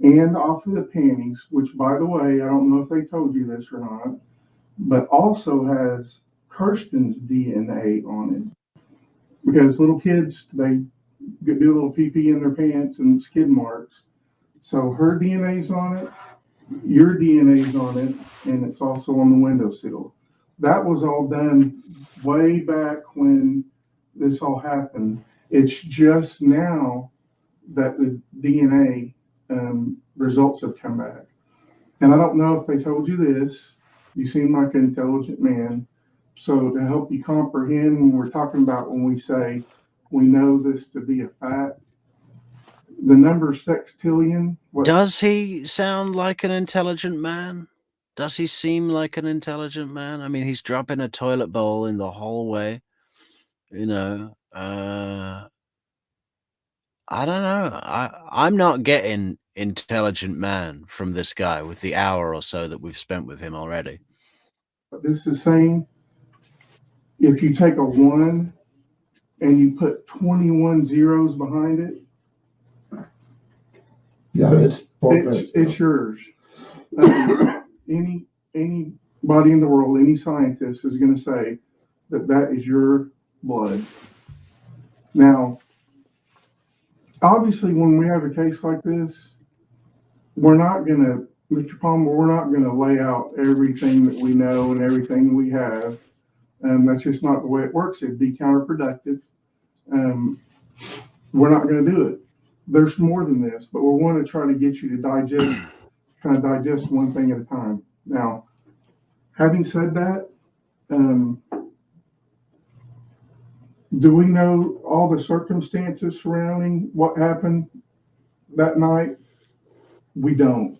and off of the panties, which, by the way, I don't know if they told you this or not, but also has Kirsten's DNA on it. Because little kids, they do a little pee-pee in their pants and skid marks. So her DNA's on it, your DNA's on it, and it's also on the windowsill. That was all done way back when this all happened. It's just now that the DNA results have come back. And I don't know if they told you this, You seem like an intelligent man. So to help you comprehend when we're talking about when we say we know this to be a fact, the number sextillion. Does he sound like an intelligent man? Does he seem like an intelligent man? I mean, he's dropping a toilet bowl in the hallway. You know, I don't know. I'm not getting intelligent man from this guy with the hour or so that we've spent with him already. This is saying if you take a 1 and you put 21 zeros behind it, Yeah, it's yours. Anybody in the world, any scientist is going to say that that is your blood. Now, obviously, when we have a case like this, we're not going to, Mr. Palmer, we're not going to lay out everything that we know and everything we have. That's just not the way it works. It'd be counterproductive. We're not going to do it. There's more than this, but we want to try to get you to digest one thing at a time. Now, having said that, do we know all the circumstances surrounding what happened that night? We don't.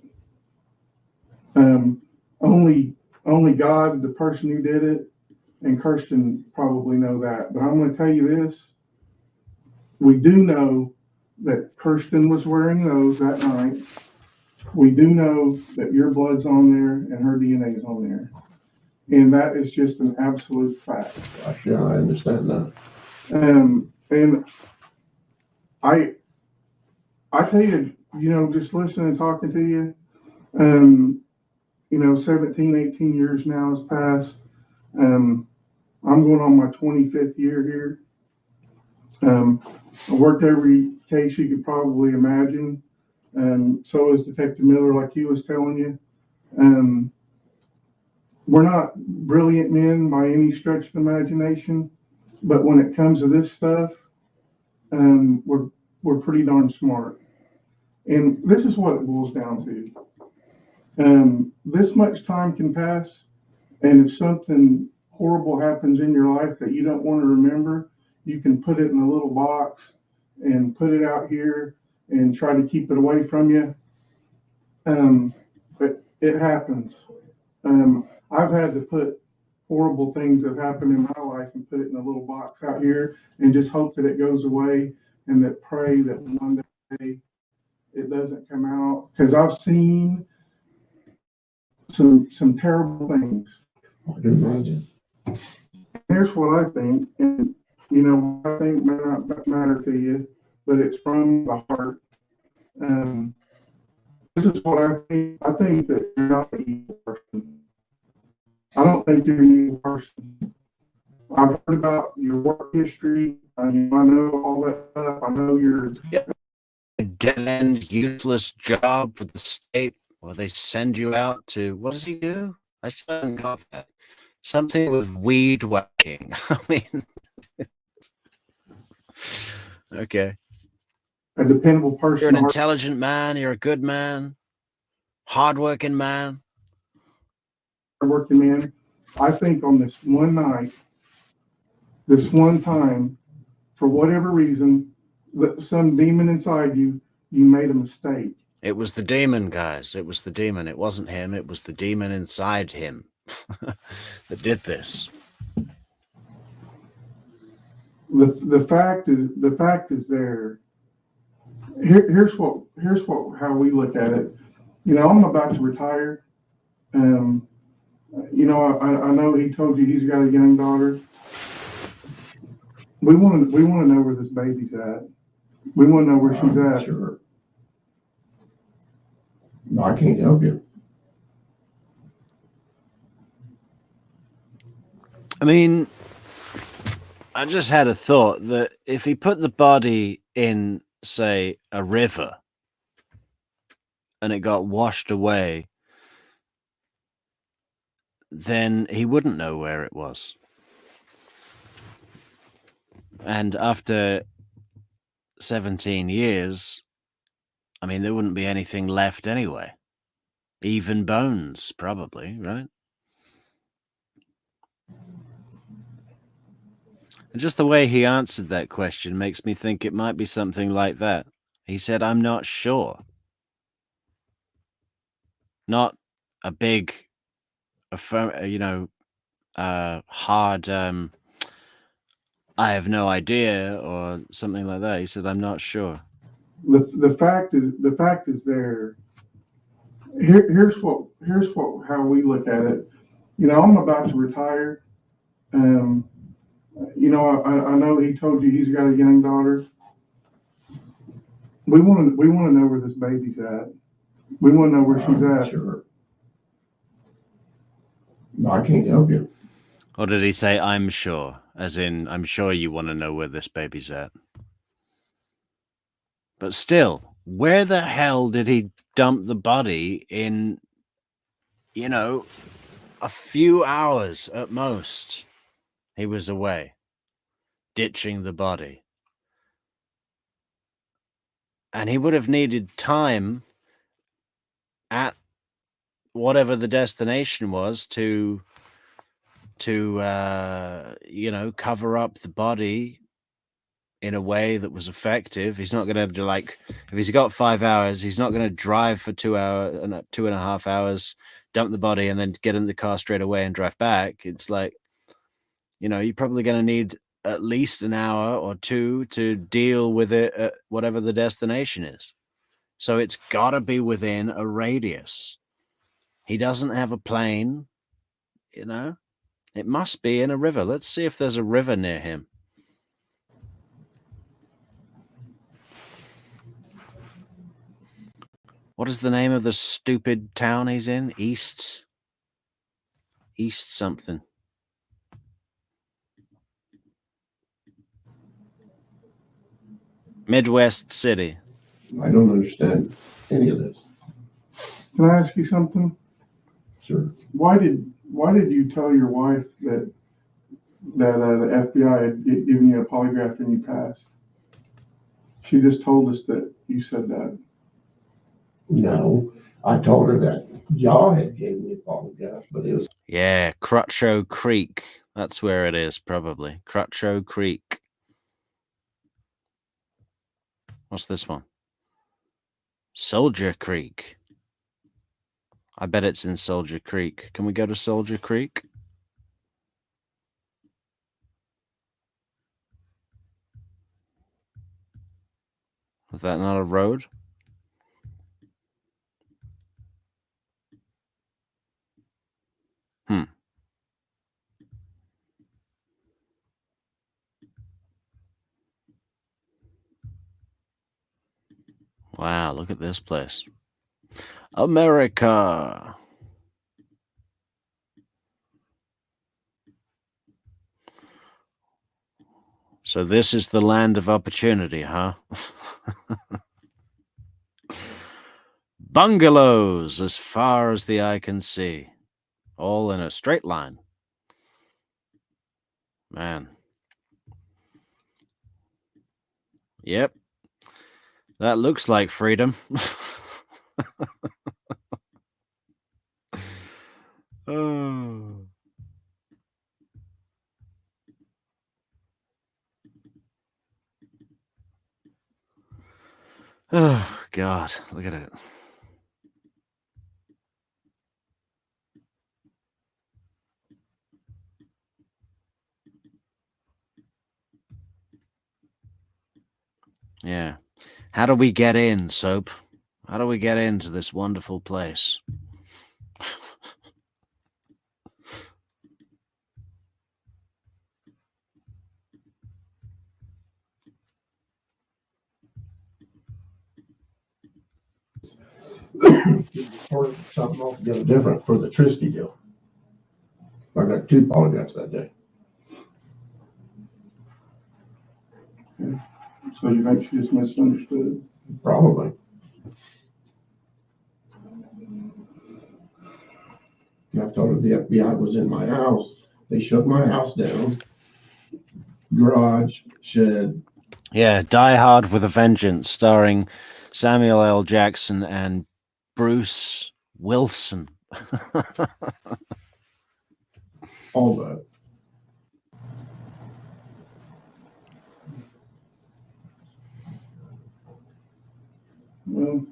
Only God, the person who did it, and Kirsten probably know that. But I'm going to tell you this. We do know that Kirsten was wearing those that night. We do know that your blood's on there and her DNA is on there. And that is just an absolute fact. Yeah, I understand that. And I tell you, just listening and talking to you, 17, 18 years now has passed. I'm going on my 25th year here. I worked every case you could probably imagine. So is Detective Miller, like he was telling you. We're not brilliant men by any stretch of the imagination, but when it comes to this stuff, we're pretty darn smart. And this is what it boils down to. This much time can pass, and if something horrible happens in your life that you don't want to remember, you can put it in a little box and put it out here and try to keep it away from you. But it happens. I've had to put horrible things that happened in my life and put it in a little box out here and just hope that it goes away and that pray that one day it doesn't come out. Because I've seen some terrible things. I can imagine. Here's what I think, and I think may not matter to you, but it's from the heart. This is what I think. I think that you're not an evil person. I don't think you're an evil person. I've heard about your work history. I know all that stuff. I know you're a dead-end, useless job for the state, or they send you out to, what does he do? I still haven't got that. Something with weed whacking. I mean, okay. a dependable person. You're an intelligent man. You're a good man. Hardworking man. Hardworking man. I think on this one night, this one time, for whatever reason, some demon inside you made a mistake. It was the demon, guys. It was the demon. It wasn't him. It was the demon inside him that did this. The fact is there. Here's how we look at it. I'm about to retire. I know he told you he's got a young daughter. We want to know where this baby's at. We want to know where she's at. Sure. No, I can't help you. I mean, I just had a thought that if he put the body in, say, a river and it got washed away, then he wouldn't know where it was. And after 17 years, I mean, there wouldn't be anything left anyway. Even bones, probably, right? And just the way he answered that question makes me think it might be something like that. He said, I'm not sure. Not a big, hard, I have no idea or something like that. He said, I'm not sure. The fact is there. Here's how we look at it. I'm about to retire. I know he told you he's got a young daughter. We want to know where this baby's at. We want to know where she's at. Sure. No, I can't help you. Or did he say, I'm sure? As in, I'm sure you want to know where this baby's at. But still, where the hell did he dump the body in, a few hours at most? He was away, ditching the body. And he would have needed time at whatever the destination was to cover up the body in a way that was effective. He's not going to if he's got 5 hours, he's not going to drive for 2.5 hours, dump the body and then get in the car straight away and drive back. It's like, you're probably going to need at least an hour or two to deal with it at whatever the destination is. So it's got to be within a radius. He doesn't have a plane, It must be in a river. Let's see if there's a river near him. What is the name of the stupid town he's in? East something. Midwest City. I don't understand any of this. Can I ask you something? Sure. Why did you tell your wife that the FBI had given you a polygraph and you passed? She just told us that you said that. No, I told her that y'all had gave me a polygraph, but it was. Yeah, Crutchow Creek. That's where it is, probably. Crutchow Creek. What's this one? Soldier Creek. I bet it's in Soldier Creek. Can we go to Soldier Creek? Is that not a road? Wow, look at this place. America. So this is the land of opportunity, huh? Bungalows as far as the eye can see. All in a straight line. Man. Yep. That looks like freedom. Oh. Oh, God. Look at it. Yeah. How do we get in, Soap? How do we get into this wonderful place? Or something altogether different for the Tristy deal. I got 2 polygraphs that day. So you think she just misunderstood? Probably. I told her the FBI was in my house. They shut my house down. Garage, shed. Yeah, Die Hard with a Vengeance, starring Samuel L. Jackson and Bruce Wilson. All that. Well,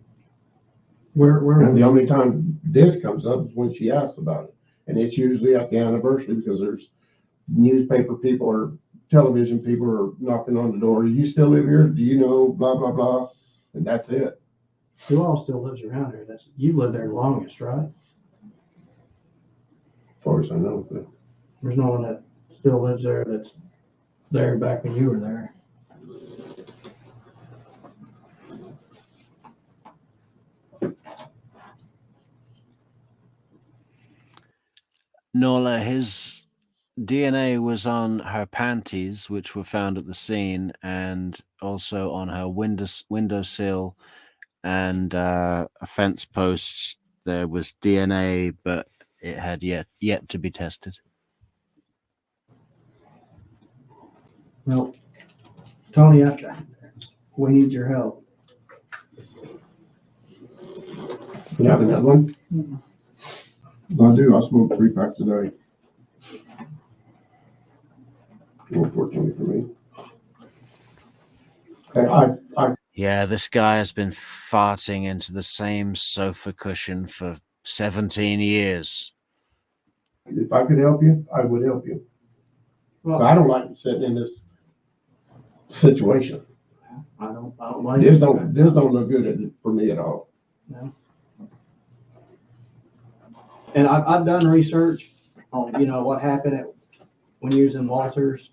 And the only time this comes up is when she asks about it. And it's usually at the anniversary because there's newspaper people or television people are knocking on the door. Do you still live here? Do you know blah, blah, blah? And that's it. Who all still lives around here? You live there the longest, right? As far as I know. But There's no one that still lives there that's there back when you were there. Nola, his DNA was on her panties, which were found at the scene, and also on her windowsill and a fence posts. There was DNA, but it had yet to be tested. Well, Tony, we need your help. you have another one? I do. I smoke 3 packs a day. Unfortunately for me. And Yeah, this guy has been farting into the same sofa cushion for 17 years. if I could help you, I would help you. But I don't like sitting in this situation. I don't like This it. don't look good for me at all. And I've done research on, what happened when you was in Walters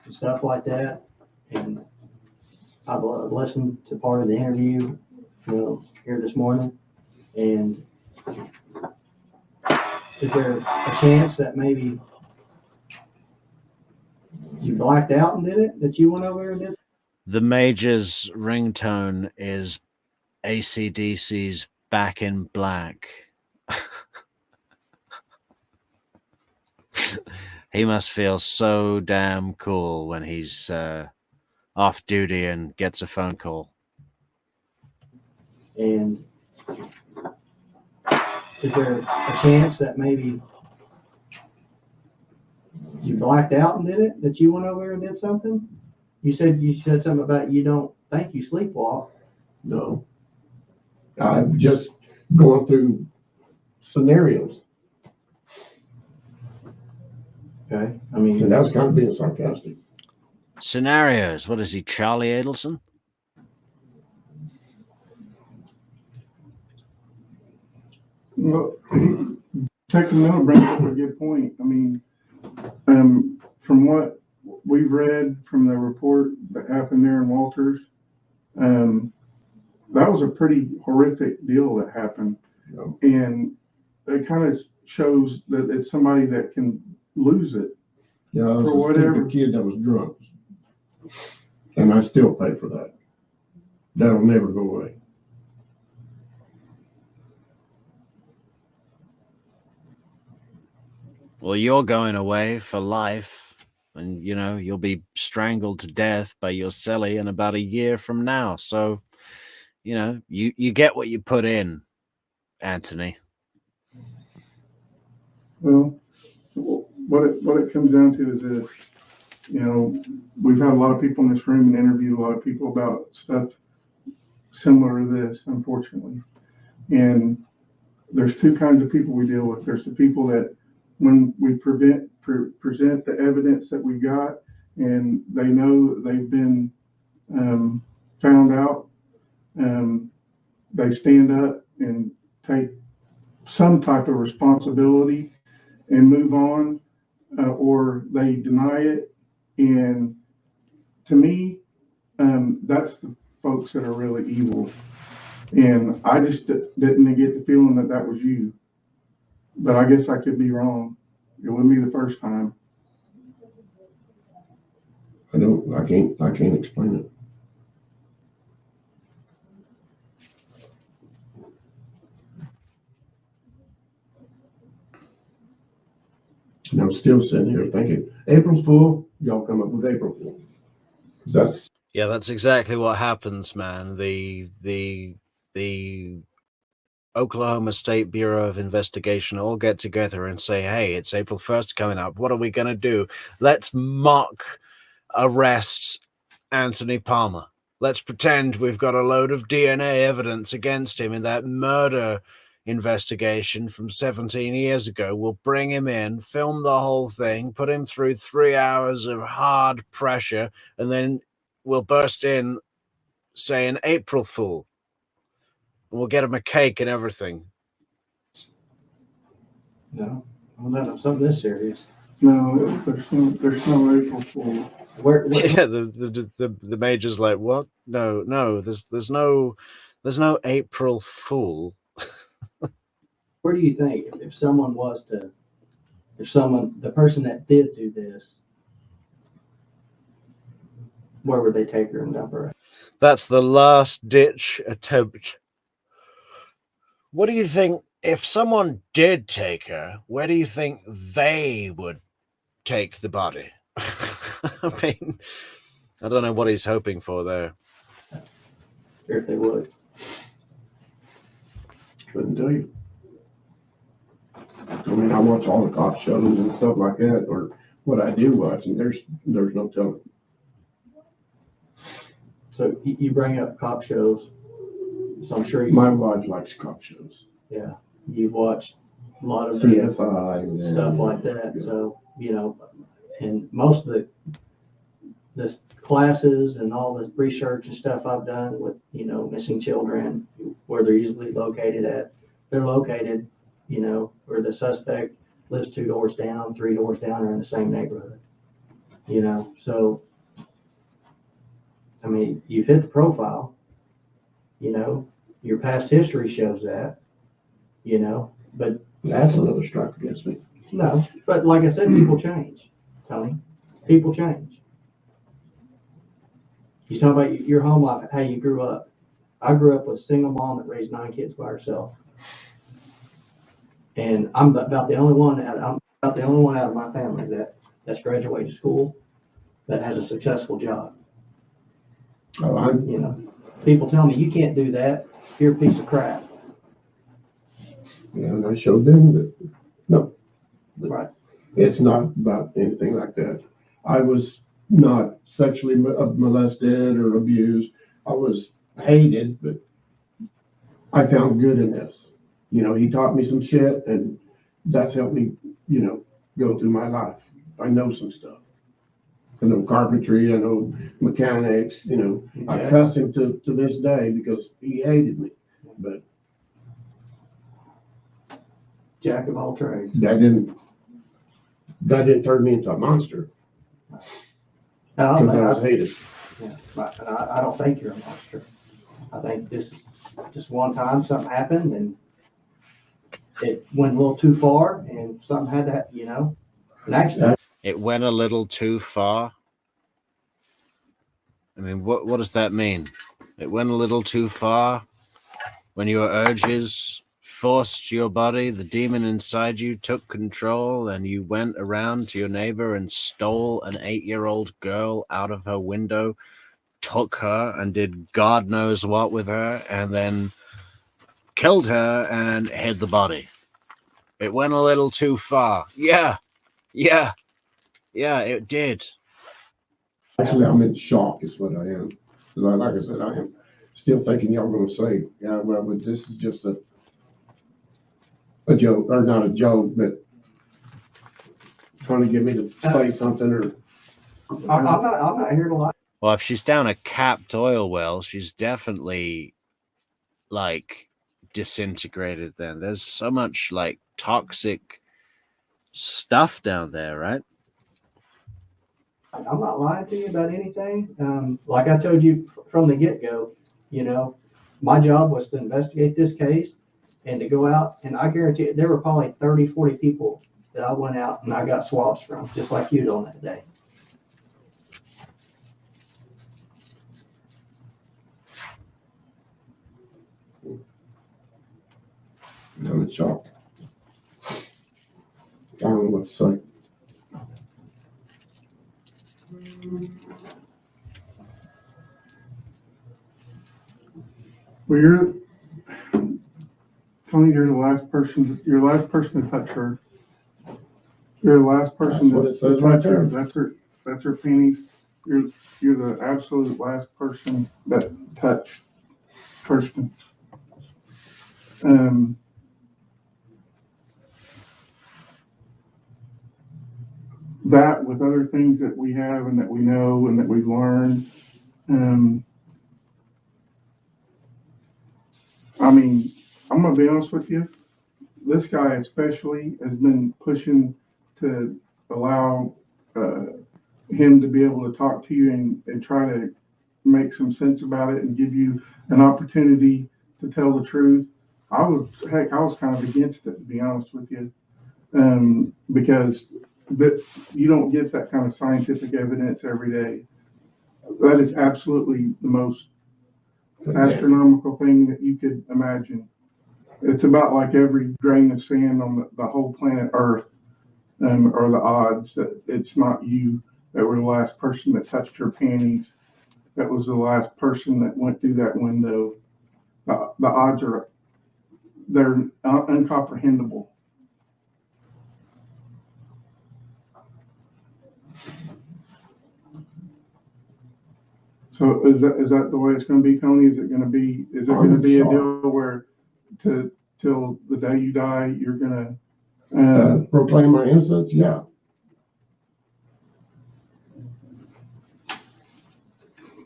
and stuff like that. And I've listened to part of the interview, here this morning. And is there a chance that maybe you blacked out and did it? That you went over there and did it? The Major's ringtone is AC/DC's Back in Black. He must feel so damn cool when he's off duty and gets a phone call. And is there a chance that maybe you blacked out and did it? That you went over there and did something? You said something about you don't think you sleepwalk. No. I'm just going through scenarios. Okay. I mean, And that was kind of being sarcastic. Scenarios. What is he, Charlie Adelson? well, Sacramento brings up a good point. I mean, from what we've read from the report that happened there in Walters, that was a pretty horrific deal that happened. Yeah. And it kind of shows that it's somebody that can lose it. Yeah, I was For a whatever. stupid kid that was drunk. And I still pay for that. That'll never go away. Well, you're going away for life, and you'll be strangled to death by your cellie in about a year from now. So, you get what you put in, Anthony. Well, what it comes down to is this, we've had a lot of people in this room and interviewed a lot of people about stuff similar to this, unfortunately. And there's 2 kinds of people we deal with. There's the people that when we present the evidence that we got and they know that they've been found out, they stand up and take some type of responsibility and move on, or they deny it. And to me, that's the folks that are really evil. And I just didn't get the feeling that was you. But I guess I could be wrong. It wouldn't be the first time. I can't explain it. And I'm still sitting here thinking, April's Fool, y'all come up with April Fool. That's exactly what happens, man. The Oklahoma State Bureau of Investigation all get together and say, hey, it's April 1st coming up. What are we going to do? Let's mock arrest Anthony Palma. let's pretend we've got a load of DNA evidence against him in that murder investigation from 17 years ago. We'll bring him in, film the whole thing, put him through 3 hours of hard pressure, and then we'll burst in saying April Fool. And we'll get him a cake and everything. No, well, not something this serious. No, there's no April Fool. Where Yeah, the major's like, what? No, there's no April Fool. where do you think if someone was to, the person that did do this, where would they take her and dump her? That's the last ditch attempt. What do you think if someone did take her? Where do you think they would take the body? I mean, I don't know what he's hoping for there. Or if they would. Couldn't tell you. I mean, I watch all the cop shows and stuff like that, or what I do watch, and there's no telling. So you bring up cop shows, so I'm sure My wife likes cop shows. yeah, you've watched a lot of CFI and stuff like that. Yeah. So, you know, and most of the classes and all the research and stuff I've done with, you know, missing children, where they're easily located at, they're located, you know, where the suspect lives 2 doors down, 3 doors down, or in the same neighborhood, you know. So, I mean, you've hit the profile, you know, your past history shows that, you know, but That's another strike against me. no, but like I said, people change, Tony. People change. You talk about your home life, how you grew up. I grew up with a single mom that raised 9 kids by herself. And I'm about the only one out of my family that's graduated school that has a successful job. Oh, You know, people tell me you can't do that. You're a piece of crap. and I showed them that, no, Right. it's not about anything like that. I was not sexually molested or abused. I was hated, but I found good in this. You know, he taught me some shit, and that's helped me, you know, go through my life. I know some stuff. I know carpentry, I know mechanics, you know. I cuss him to this day because he hated me. But Jack of all trades. that didn't turn me into a monster because I was hated. Yeah, but I don't think you're a monster. I think just one time something happened and it went a little too far and something had to, you know, and actually. It went a little too far. I mean, what does that mean? It went a little too far when your urges forced your body, the demon inside you took control, and you went around to your neighbor and stole an 8-year-old girl out of her window, took her and did God knows what with her, and then killed her and hid the body. It went a little too far. Yeah, it did. Actually, I'm in shock is what I am. Like I said, I am still thinking y'all going to say, yeah, well, but this is just a joke, or not a joke, but trying to get me to say something or. I'm not here to lie. Well, if she's down a capped oil well, she's definitely like disintegrated then. There's so much like toxic stuff down there, right? I'm not lying to you about anything. Like I told you from the get-go, you know, my job was to investigate this case and to go out, and I guarantee you, there were probably 30, 40 people that I went out and I got swabs from, just like you did on that day. I'm in shock. I don't know what to say. Well, Tony, you're the last person to touch her. You're the last person That's what it to says right touch her. there. That's her panties. You're the absolute last person that touched Kirsten. That with other things that we have and that we know and that we've learned. I mean, I'm gonna be honest with you. This guy especially has been pushing to allow him to be able to talk to you and try to make some sense about it and give you an opportunity to tell the truth. I was kind of against it, to be honest with you, because you don't get that kind of scientific evidence every day. That is absolutely the most astronomical thing that you could imagine. It's about like every grain of sand on the whole planet Earth, or the odds that it's not you that were the last person that touched her panties. That was the last person that went through that window. The odds they're incomprehensible. So is that the way it's going to be, Tony? Is it going to be a deal where till the day you die you're going to proclaim my innocence? Yeah.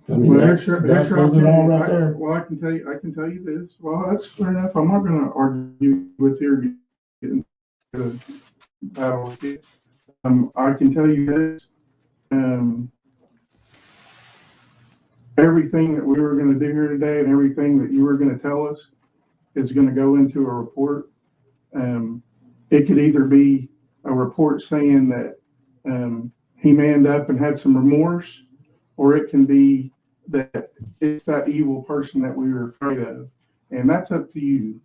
I mean, well, that says it all right there. Well, I can tell you this. Well, that's fair enough. I'm not going to argue with you or get into a battle with you. I can tell you this. Everything that we were going to do here today and everything that you were going to tell us is going to go into a report. It could either be a report saying that he manned up and had some remorse, or it can be that it's that evil person that we were afraid of. And that's up to you.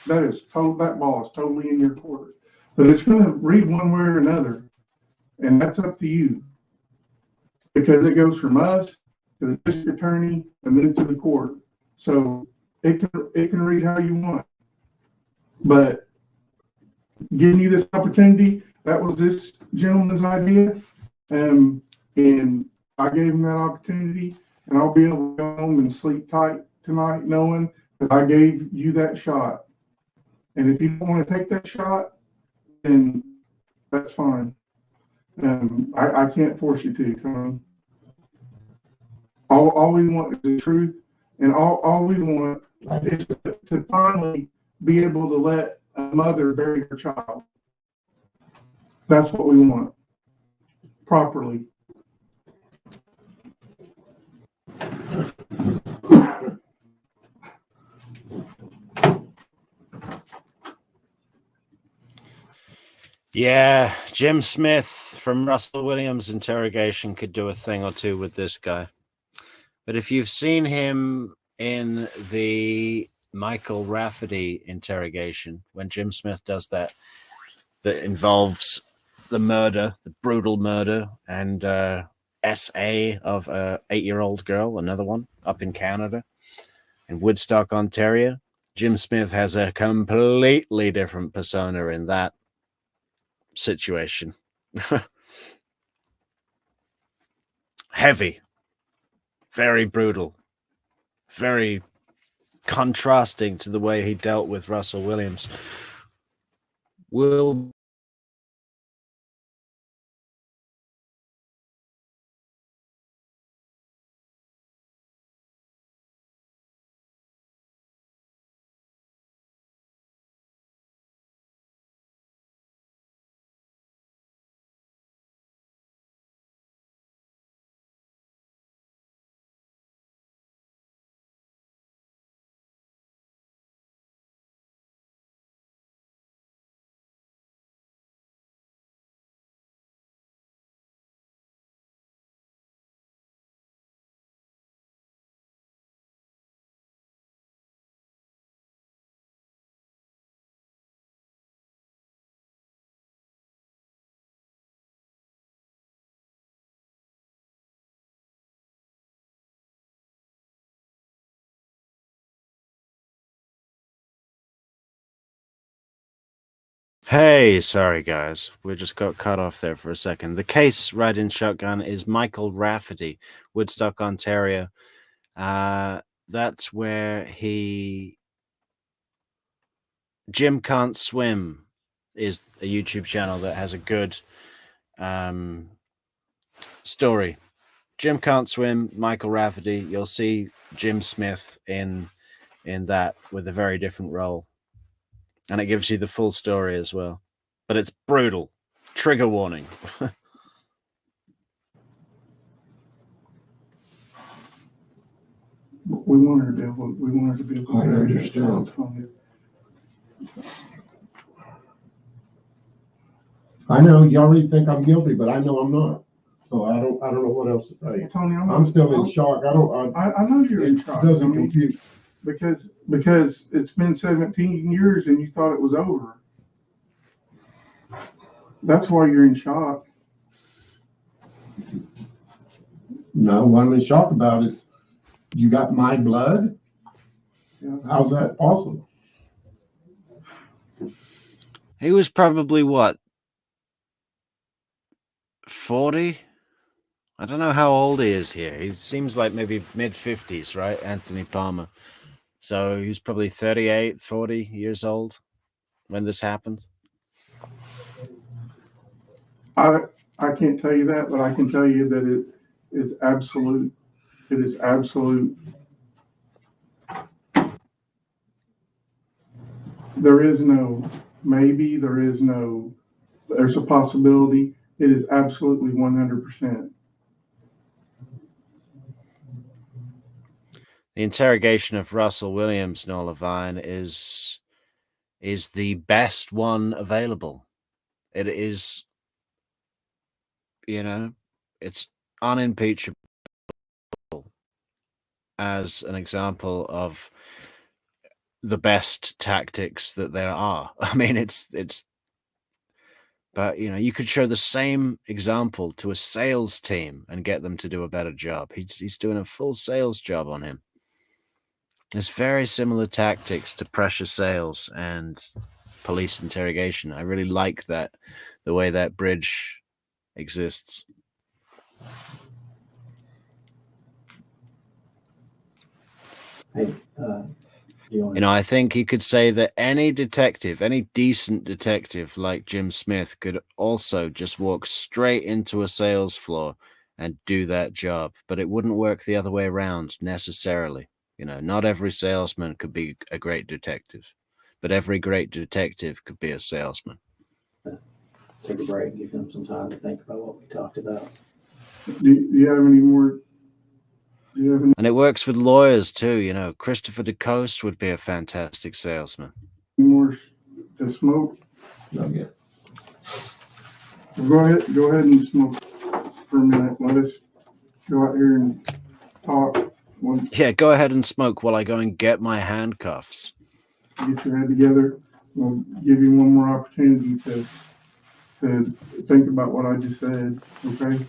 That ball is totally in your court. But it's going to read one way or another. And that's up to you. Because it goes from us to the district attorney and then to the court. So it can read how you want. But giving you this opportunity, that was this gentleman's idea. And I gave him that opportunity, and I'll be able to go home and sleep tight tonight knowing that I gave you that shot. And if you don't want to take that shot, then that's fine. I can't force you to, Tom. All we want is the truth, and all we want is to finally be able to let a mother bury her child. That's what we want, properly. Yeah, Jim Smith from Russell Williams' interrogation could do a thing or two with this guy. But if you've seen him in the Michael Rafferty interrogation, when Jim Smith does that involves the murder, the brutal murder, and SA of a 8-year-old girl, another one up in Canada, in Woodstock, Ontario, Jim Smith has a completely different persona in that situation. Heavy, very brutal, very contrasting to the way he dealt with Russell Williams. Will Hey, sorry guys, we just got cut off there for a second. The case ride-in shotgun is Michael Rafferty, Woodstock, Ontario. That's where Jim Can't Swim is a YouTube channel that has a good story. Jim Can't Swim, Michael Rafferty. You'll see Jim Smith in that with a very different role, and it gives you the full story as well. But it's brutal. Trigger warning. We want her to be able, I understand. I know you already think I'm guilty, but I know I'm not. So I don't know what else to tell you. Tony, I'm still in shock. I know you're in shock. It doesn't compute. Because it's been 17 years and you thought it was over. That's why you're in shock. No, what I'm in shock about is you got my blood? Yeah. How's that possible? He was probably what, 40? I don't know how old he is here. He seems like maybe mid-50s, right? Anthony Palma. So he's probably 38, 40 years old when this happened. I can't tell you that, but I can tell you that it is absolute. It is absolute. There is no maybe. There's a possibility. It is absolutely 100%. The interrogation of Russell Williams, Nola Vine, is the best one available. It is, it's unimpeachable as an example of the best tactics that there are. I mean, but you could show the same example to a sales team and get them to do a better job. He's doing a full sales job on him. There's very similar tactics to pressure sales and police interrogation. I really like that, the way that bridge exists. Hey, I think you could say that any detective, any decent detective like Jim Smith could also just walk straight into a sales floor and do that job, but it wouldn't work the other way around necessarily. Not every salesman could be a great detective, but every great detective could be a salesman. take a break, give them some time to think about what we talked about. Do you have any more? And it works with lawyers too. Christopher DeCoste would be a fantastic salesman. More to smoke? Not yet. Go ahead and smoke for a minute. Let us go out here and talk. Yeah, go ahead and smoke while I go and get my handcuffs. Get your head together. We'll give you one more opportunity to think about what I just said. Okay.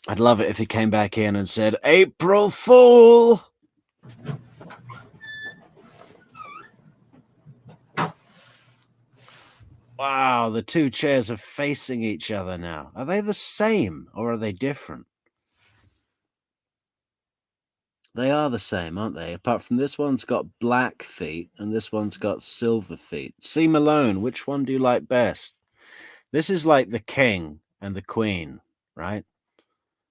I'd love it if he came back in and said, "April Fool!" Wow, the two chairs are facing each other now. Are they the same or are they different? They are the same, aren't they? Apart from this one's got black feet and this one's got silver feet. See Malone, which one do you like best? This is like the king and the queen, right?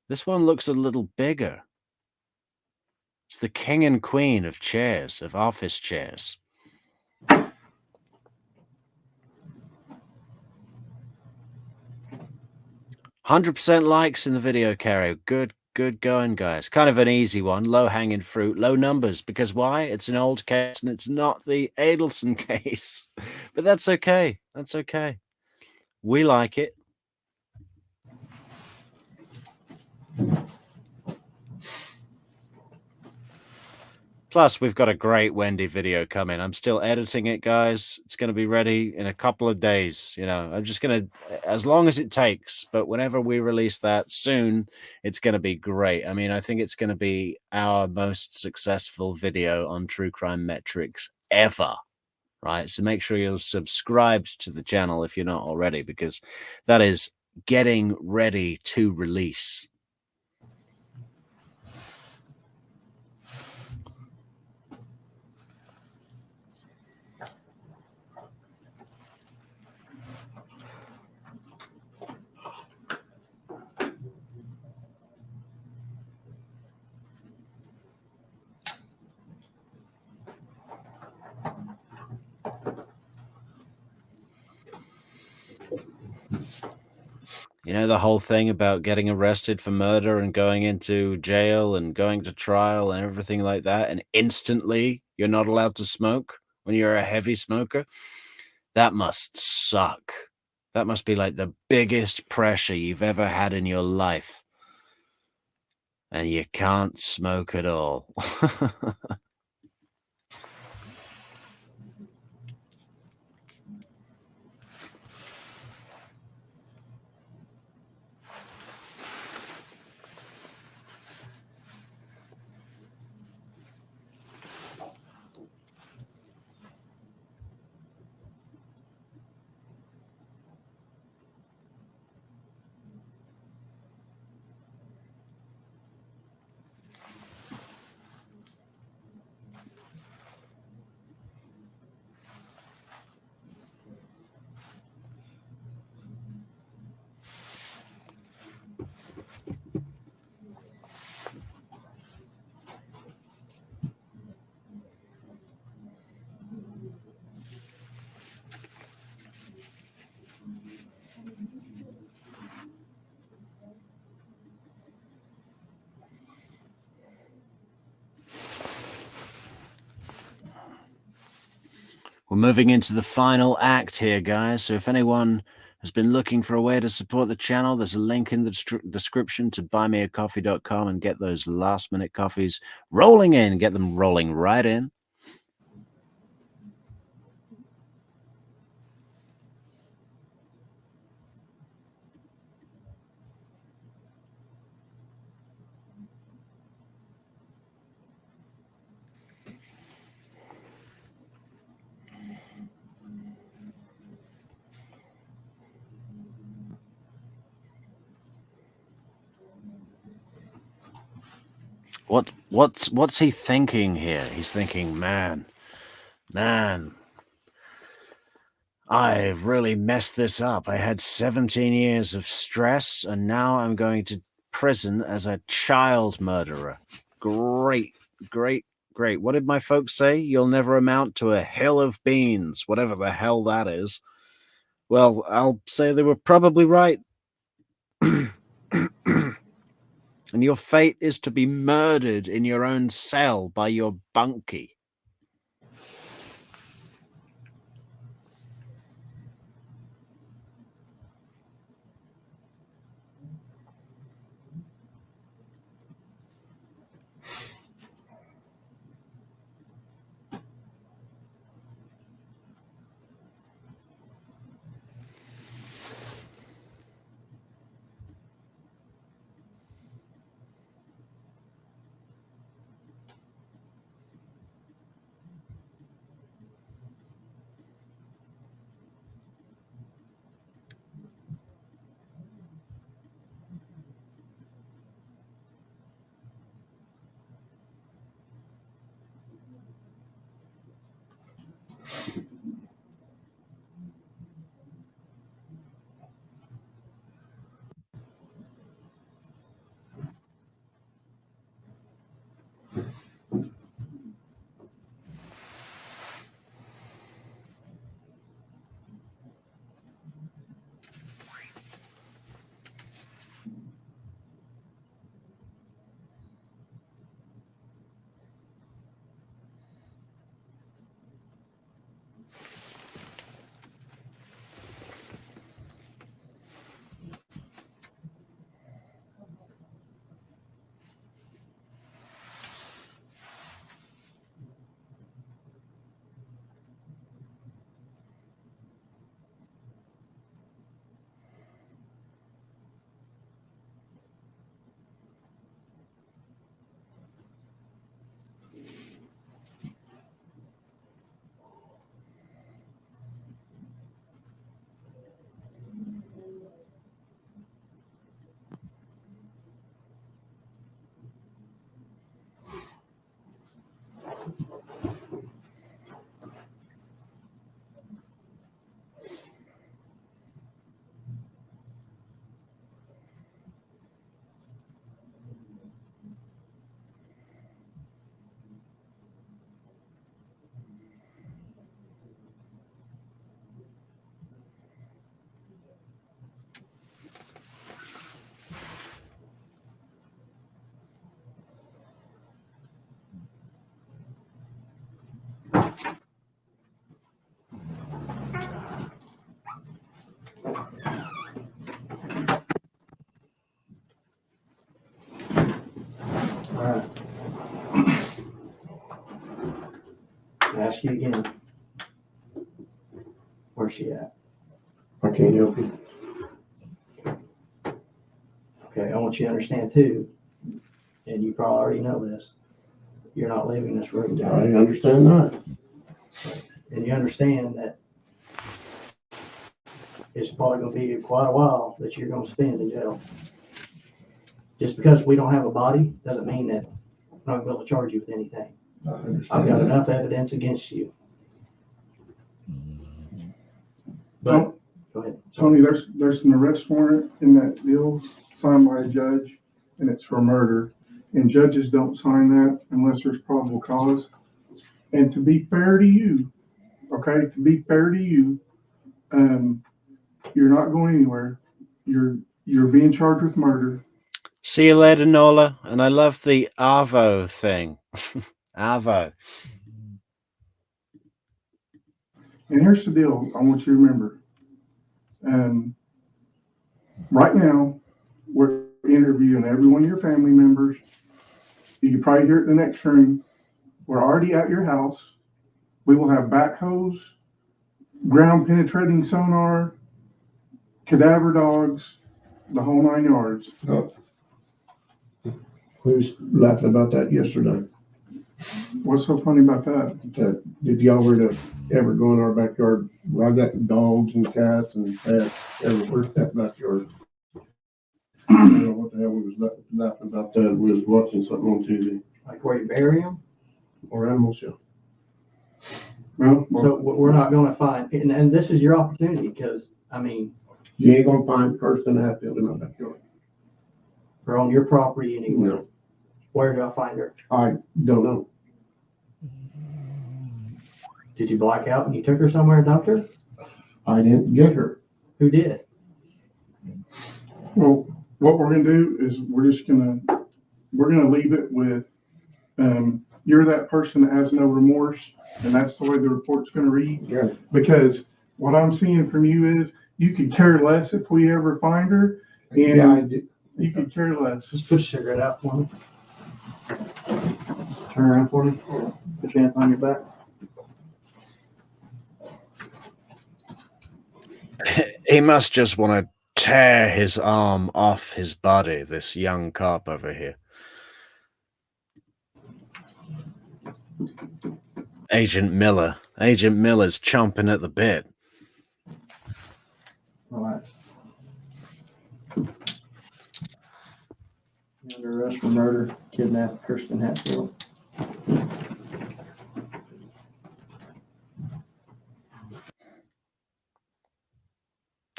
This one looks a little bigger. It's the king and queen of chairs, of office chairs. 100% likes in the video, Caro. Good going, guys. Kind of an easy one, low-hanging fruit, low numbers. Because why? It's an old case and it's not the Adelson case. But that's okay. That's okay. We like it. Plus, we've got a great Wendy video coming. I'm still editing it, guys. It's going to be ready in a couple of days. You know, I'm just going to, as long as it takes, but whenever we release that soon, it's going to be great. I mean, I think it's going to be our most successful video on True Crime Metrix ever. Right. So make sure you're subscribed to the channel if you're not already, because that is getting ready to release. You know, the whole thing about getting arrested for murder and going into jail and going to trial and everything like that, and instantly you're not allowed to smoke when you're a heavy smoker? That must suck. That must be like the biggest pressure you've ever had in your life. And you can't smoke at all. We're moving into the final act here, guys. So if anyone has been looking for a way to support the channel, there's a link in the description to buymeacoffee.com and get those last-minute coffees rolling in. Get them rolling right in. What's he thinking here? He's thinking, man, I've really messed this up. I had 17 years of stress, and now I'm going to prison as a child murderer. Great, great, great. What did my folks say? You'll never amount to a hill of beans, whatever the hell that is. Well, I'll say they were probably right. And your fate is to be murdered in your own cell by your bunkie. again. Where's she at? I can't help you. Okay, I want you to understand too, and you probably already know this, you're not leaving this room I today. understand that. And you understand that it's probably gonna be quite a while that you're gonna spend in jail. Just because we don't have a body doesn't mean that we're not gonna be able to charge you with anything. I understand I've got that. enough evidence against you. But, go ahead. Tony, there's an arrest warrant in that deal signed by a judge, and it's for murder. And judges don't sign that unless there's probable cause. And to be fair to you, okay, to be fair to you, you're not going anywhere. You're being charged with murder. See you later, Nola. And I love the Arvo thing. Arvo. And here's the deal I want you to remember. Right now, we're interviewing every one of your family members. You can probably hear it in the next room. We're already at your house. We will have backhoes, ground penetrating sonar, cadaver dogs, the whole 9 yards. Oh. We was laughing about that yesterday. What's so funny about that? That if y'all were to ever go in our backyard, well, I got dogs and cats and cats everywhere in that backyard. I don't know what the hell we was laughing about that. We was watching something on TV. Like where you bury them? Or animal show. Well, So we're not gonna find, and this is your opportunity, because, I mean, You ain't gonna find Kirsten Hatfield in my backyard. we're on your property anyway. No, Where do I find her? I don't know. Did you black out and you took her somewhere and dumped her? I didn't get her. Who did? well, what we're gonna do is we're gonna leave it with, you're that person that has no remorse, and that's the way the report's gonna read. Yeah. Because what I'm seeing from you is you could care less if we ever find her, Yeah, I and did. you could care less. Just put a cigarette out for me. Turn around for me. Put your hand on your back. He must just want to tear his arm off his body, this young cop over here. Agent Miller. Agent Miller's chomping at the bit. Relax. You're under arrest for murder, kidnapped Kirsten Hatfield.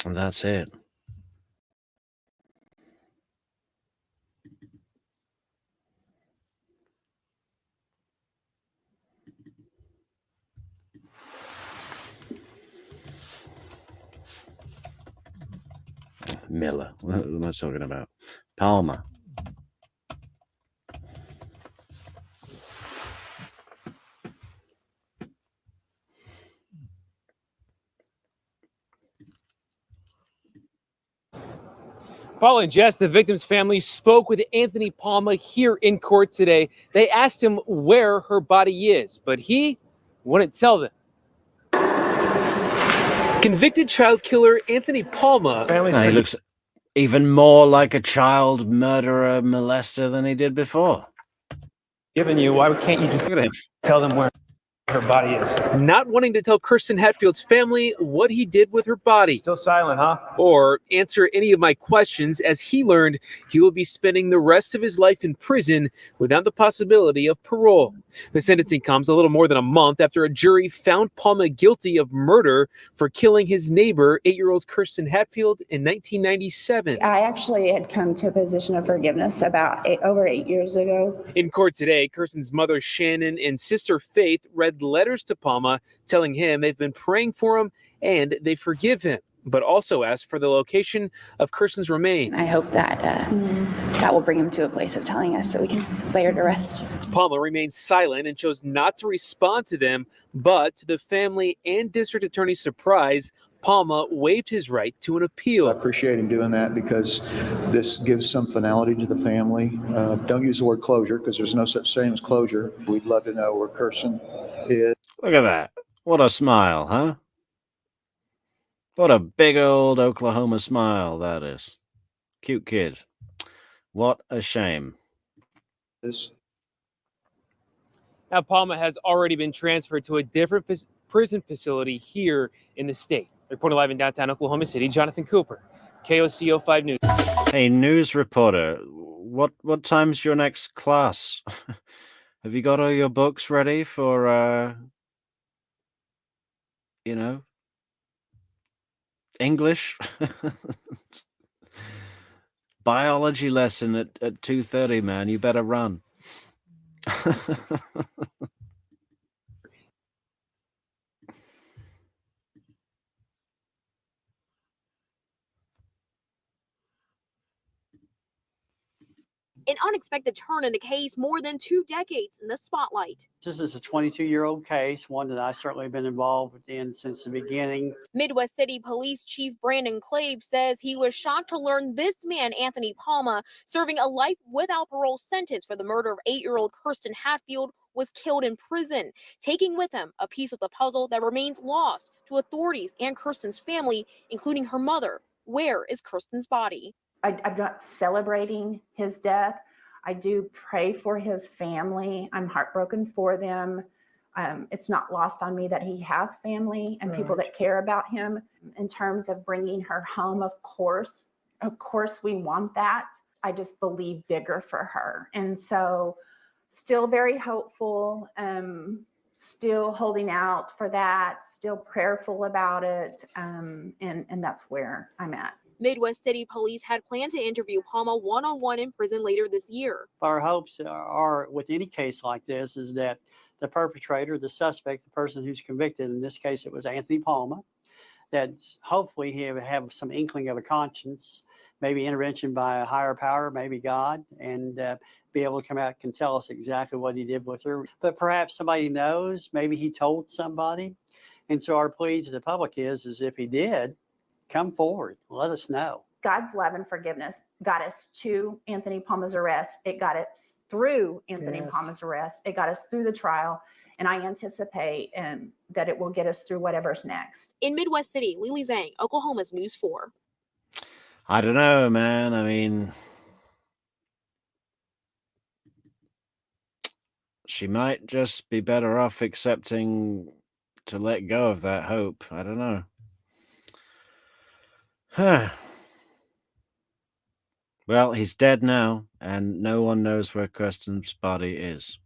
And that's it. Miller. What am I talking about? Palma. Following Jess, the victim's family spoke with Anthony Palma here in court today. They asked him where her body is, but he wouldn't tell them. Convicted child killer Anthony Palma. He looks even more like a child murderer molester than he did before. Given you, why can't you just Look at him. tell them where her body is? Not wanting to tell Kirsten Hatfield's family what he did with her body. Still silent, huh? Or answer any of my questions, as he learned he will be spending the rest of his life in prison without the possibility of parole. The sentencing comes a little more than a month after a jury found Palma guilty of murder for killing his neighbor, 8-year-old Kirsten Hatfield, in 1997. I actually had come to a position of forgiveness about over 8 years ago. In court today, Kirsten's mother, Shannon, and sister, Faith, read letters to Palma telling him they've been praying for him and they forgive him, but also asked for the location of Kirsten's remains. I hope that that will bring him to a place of telling us so we can lay her to rest. Palma remained silent and chose not to respond to them, but to the family and district attorney's surprise, Palma waived his right to an appeal. I appreciate him doing that because this gives some finality to the family. Don't use the word closure because there's no such thing as closure. We'd love to know where Kirsten is Look at that. What a smile, huh? What a big old Oklahoma smile that is. Cute kid. What a shame. Now, Palma has already been transferred to a different prison facility here in the state. Reporting live in downtown Oklahoma City, Jonathan Cooper, KOCO 5 News. Hey, news reporter, what time's your next class? Have you got all your books ready for, English? Biology lesson at 2:30, man. You better run. An unexpected turn in a case more than 2 decades in the spotlight. This is a 22-year-old case, one that I've certainly been involved in since the beginning. Midwest City Police Chief Brandon Clave says he was shocked to learn this man, Anthony Palma, serving a life without parole sentence for the murder of 8-year-old Kirsten Hatfield, was killed in prison, taking with him a piece of the puzzle that remains lost to authorities and Kirsten's family, including her mother. Where is Kirsten's body? I'm not celebrating his death. I do pray for his family. I'm heartbroken for them. It's not lost on me that he has family and people that care about him. In terms of bringing her home, of course we want that. I just believe bigger for her. And so still very hopeful, still holding out for that, still prayerful about it. And that's where I'm at. Midwest City Police had planned to interview Palma one-on-one in prison later this year. Our hopes are, with any case like this, is that the perpetrator, the suspect, the person who's convicted, in this case it was Anthony Palma, that hopefully he have some inkling of a conscience, maybe intervention by a higher power, maybe God, and be able to come out and tell us exactly what he did with her. But perhaps somebody knows, maybe he told somebody. And so our plea to the public is if he did, come forward, let us know. God's love and forgiveness got us to Anthony Palma's arrest. It got us through Anthony Palma's arrest. It got us through the trial. And I anticipate that it will get us through whatever's next. In Midwest City, Lily Zhang, Oklahoma's News 4. I don't know, man. I mean, she might just be better off accepting to let go of that hope. I don't know. Huh. Well, he's dead now, and no one knows where Kirsten's body is.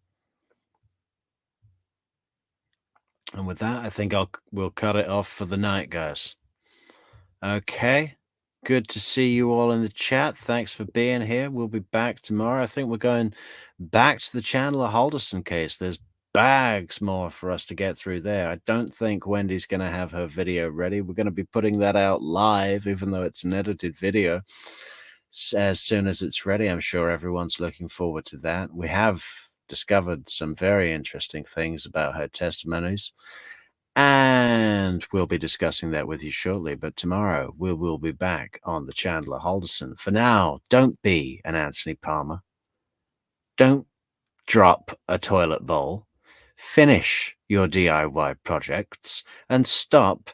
And with that, I think we'll cut it off for the night, guys. Okay. Good to see you all in the chat. Thanks for being here. We'll be back tomorrow. I think we're going back to the Chandler Halderson case. There's bags more for us to get through there. I don't think Wendy's going to have her video ready. We're going to be putting that out live, even though it's an edited video. As soon as it's ready, I'm sure everyone's looking forward to that. We have discovered some very interesting things about her testimonies, and we'll be discussing that with you shortly. But tomorrow we will be back on the Chandler Halderson. For now, don't be an Anthony Palma. Don't drop a toilet bowl. Finish your DIY projects and stop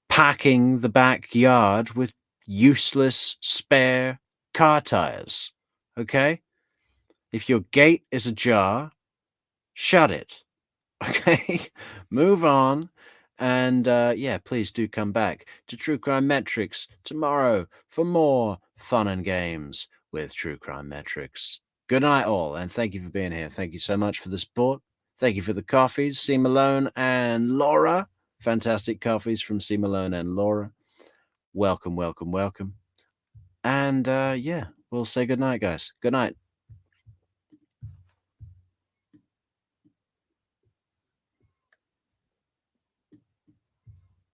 packing the backyard with useless spare car tires. Okay? If your gate is ajar, shut it. Okay? Move on. And yeah, please do come back to True Crime Metrix tomorrow for more fun and games with True Crime Metrix. Good night, all, and thank you for being here. Thank you so much for the support. Thank you for the coffees, C. Malone and Laura. Fantastic coffees from C. Malone and Laura. Welcome, welcome, welcome. And yeah, we'll say good night, guys. Good night.